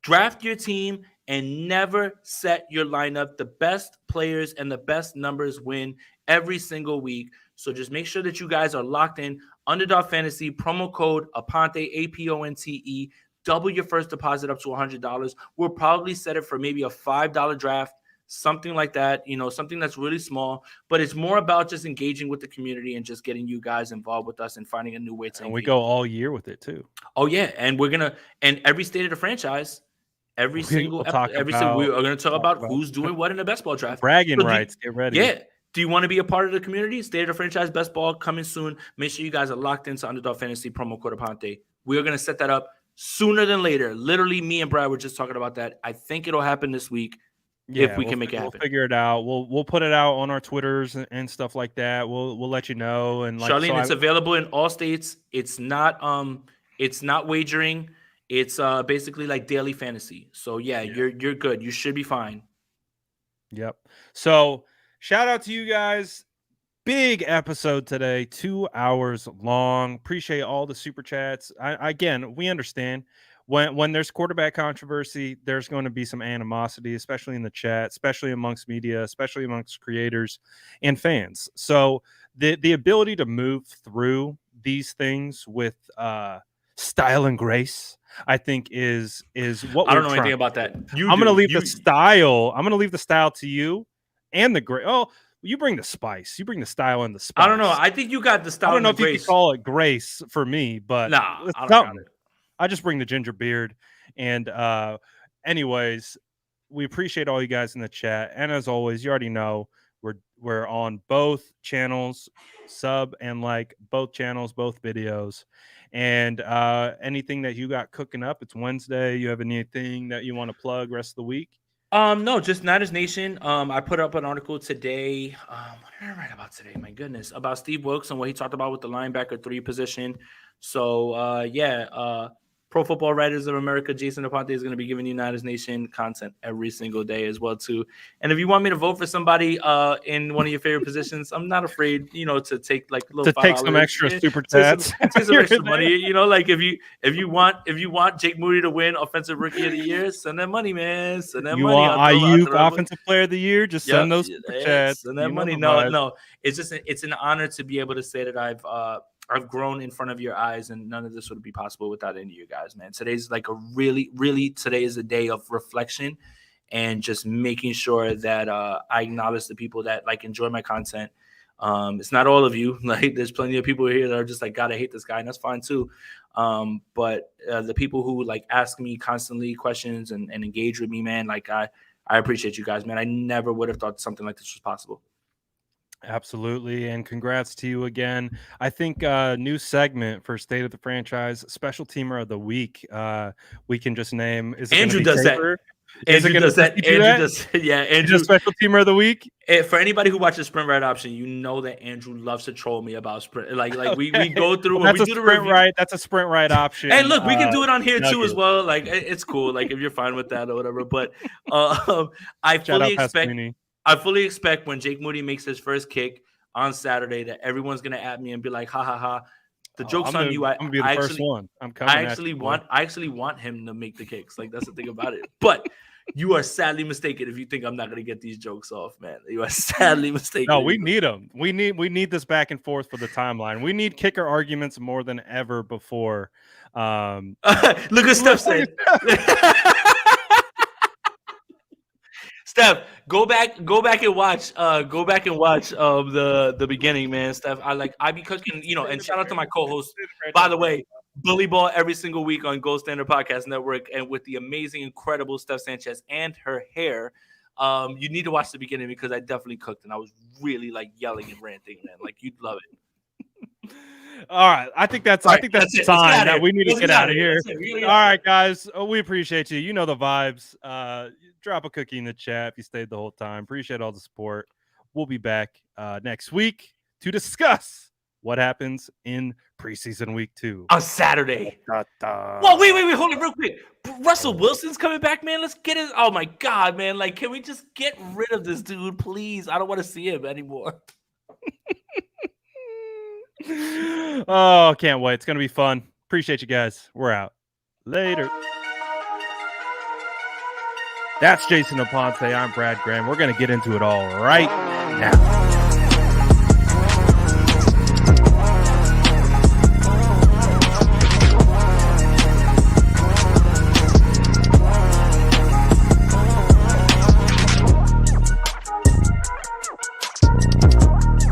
draft your team and never set your lineup. The best players and the best numbers win every single week. So just make sure that you guys are locked in. Underdog Fantasy, promo code Aponte, APONTE. Double your first deposit up to $100. We'll probably set it for maybe a $5 draft, something like that, something that's really small. But it's more about just engaging with the community and just getting you guys involved with us and finding a new way to. And we go all year with it too. Oh yeah, and every state of the franchise, we're going to talk about who's doing what in the best ball draft. Bragging rights. Get ready. Yeah. Do you want to be a part of the community? State of the franchise best ball coming soon. Make sure you guys are locked into Underdog Fantasy promo code Aponte. We are going to set that up sooner than later. Literally, me and Brad were just talking about that. I think it'll happen this week if we can make it happen. We'll figure it out. We'll put it out on our Twitters and stuff like that. We'll let you know. And Charlene, it's available in all states. It's not wagering. It's basically like daily fantasy. So yeah, you're good. You should be fine. Yep. So shout out to you guys. Big episode today, 2 hours long. Appreciate all the super chats. Again, we understand when there's quarterback controversy, there's going to be some animosity, especially in the chat, especially amongst media, especially amongst creators and fans. So the ability to move through these things with style and grace, I think is what I we're don't know trying. anything about that. You I'm do. gonna leave the style. I'm gonna leave the style to you and the grace. Oh, you bring the spice. You bring the style and the spice. I don't know. I think you got the I style don't and know the if you could grace. call it grace for me, but Nah, it's I don't got something. it. I just bring the ginger beard. And anyways, we appreciate all you guys in the chat. And as always, you already know we're on both channels, sub and like both channels, both videos. And anything that you got cooking up, it's Wednesday. You have anything that you want to plug rest of the week? No, just Niners Nation. I put up an article today. What did I write about today? My goodness, about Steve Wilkes and what he talked about with the linebacker 3 position. So, Pro Football Writers of America, Jason Aponte is going to be giving you Niners Nation content every single day as well too. And if you want me to vote for somebody in one of your favorite positions, I'm not afraid, to take like a little To take some extra super chats, take some extra money. Like if you want Jake Moody to win Offensive Rookie of the Year, send that money, man. Send that you money. want Ayuk Offensive Player of the Year? Just send those super chats. Send that money. The No, vibes. it's an honor to be able to say that I've grown in front of your eyes, and none of this would be possible without any of you guys, man. Today's like a really today is a day of reflection and just making sure that I acknowledge the people that like enjoy my content. It's not all of you. Like there's plenty of people here that are just like, God, I hate this guy, and that's fine too. But the people who like ask me constantly questions and engage with me, man, like I appreciate you guys, man. I never would have thought something like this was possible. Absolutely. And congrats to you again. I think new segment for State of the Franchise, special teamer of the week. We can just name, is it Andrew does Tabor? Andrew does that. Andrew special teamer of the week. For anybody who watches Sprint Right Option, you know that Andrew loves to troll me about Sprint. Like we go through when we do the review. Right. That's a Sprint Right option. Hey, look, we can do it on here too as well. Like it's cool. Like if you're fine with that or whatever. But I fully expect when Jake Moody makes his first kick on Saturday that everyone's gonna at me and be like, ha ha ha. The joke's on you. I'm gonna be the first one. I'm coming. I actually want him to make the kicks. Like that's the thing about it. But you are sadly mistaken if you think I'm not gonna get these jokes off, man. You are sadly mistaken. No, we need them. We need this back and forth for the timeline. We need kicker arguments more than ever before. Look at Steph said. Steph, go back and watch the beginning, man. Steph, I be cooking, and shout out to my co-host, by the way, Bully Ball every single week on Gold Standard Podcast Network, and with the amazing, incredible Steph Sanchez and her hair. You need to watch the beginning because I definitely cooked and I was really like yelling and ranting, man. Like you'd love it. All right, I think that's a sign that we need to get out of here. All right, guys, we appreciate you. You know the vibes. Drop a cookie in the chat if you stayed the whole time. Appreciate all the support. We'll be back next week to discuss what happens in preseason week 2 on Saturday. Well, wait, hold on real quick. Russell Wilson's coming back, man. Let's get it. Oh my God, man! Like, can we just get rid of this dude, please? I don't want to see him anymore. Oh, can't wait. It's going to be fun. Appreciate you guys. We're out. Later. That's Jason Aponte. I'm Brad Graham. We're going to get into it all right now.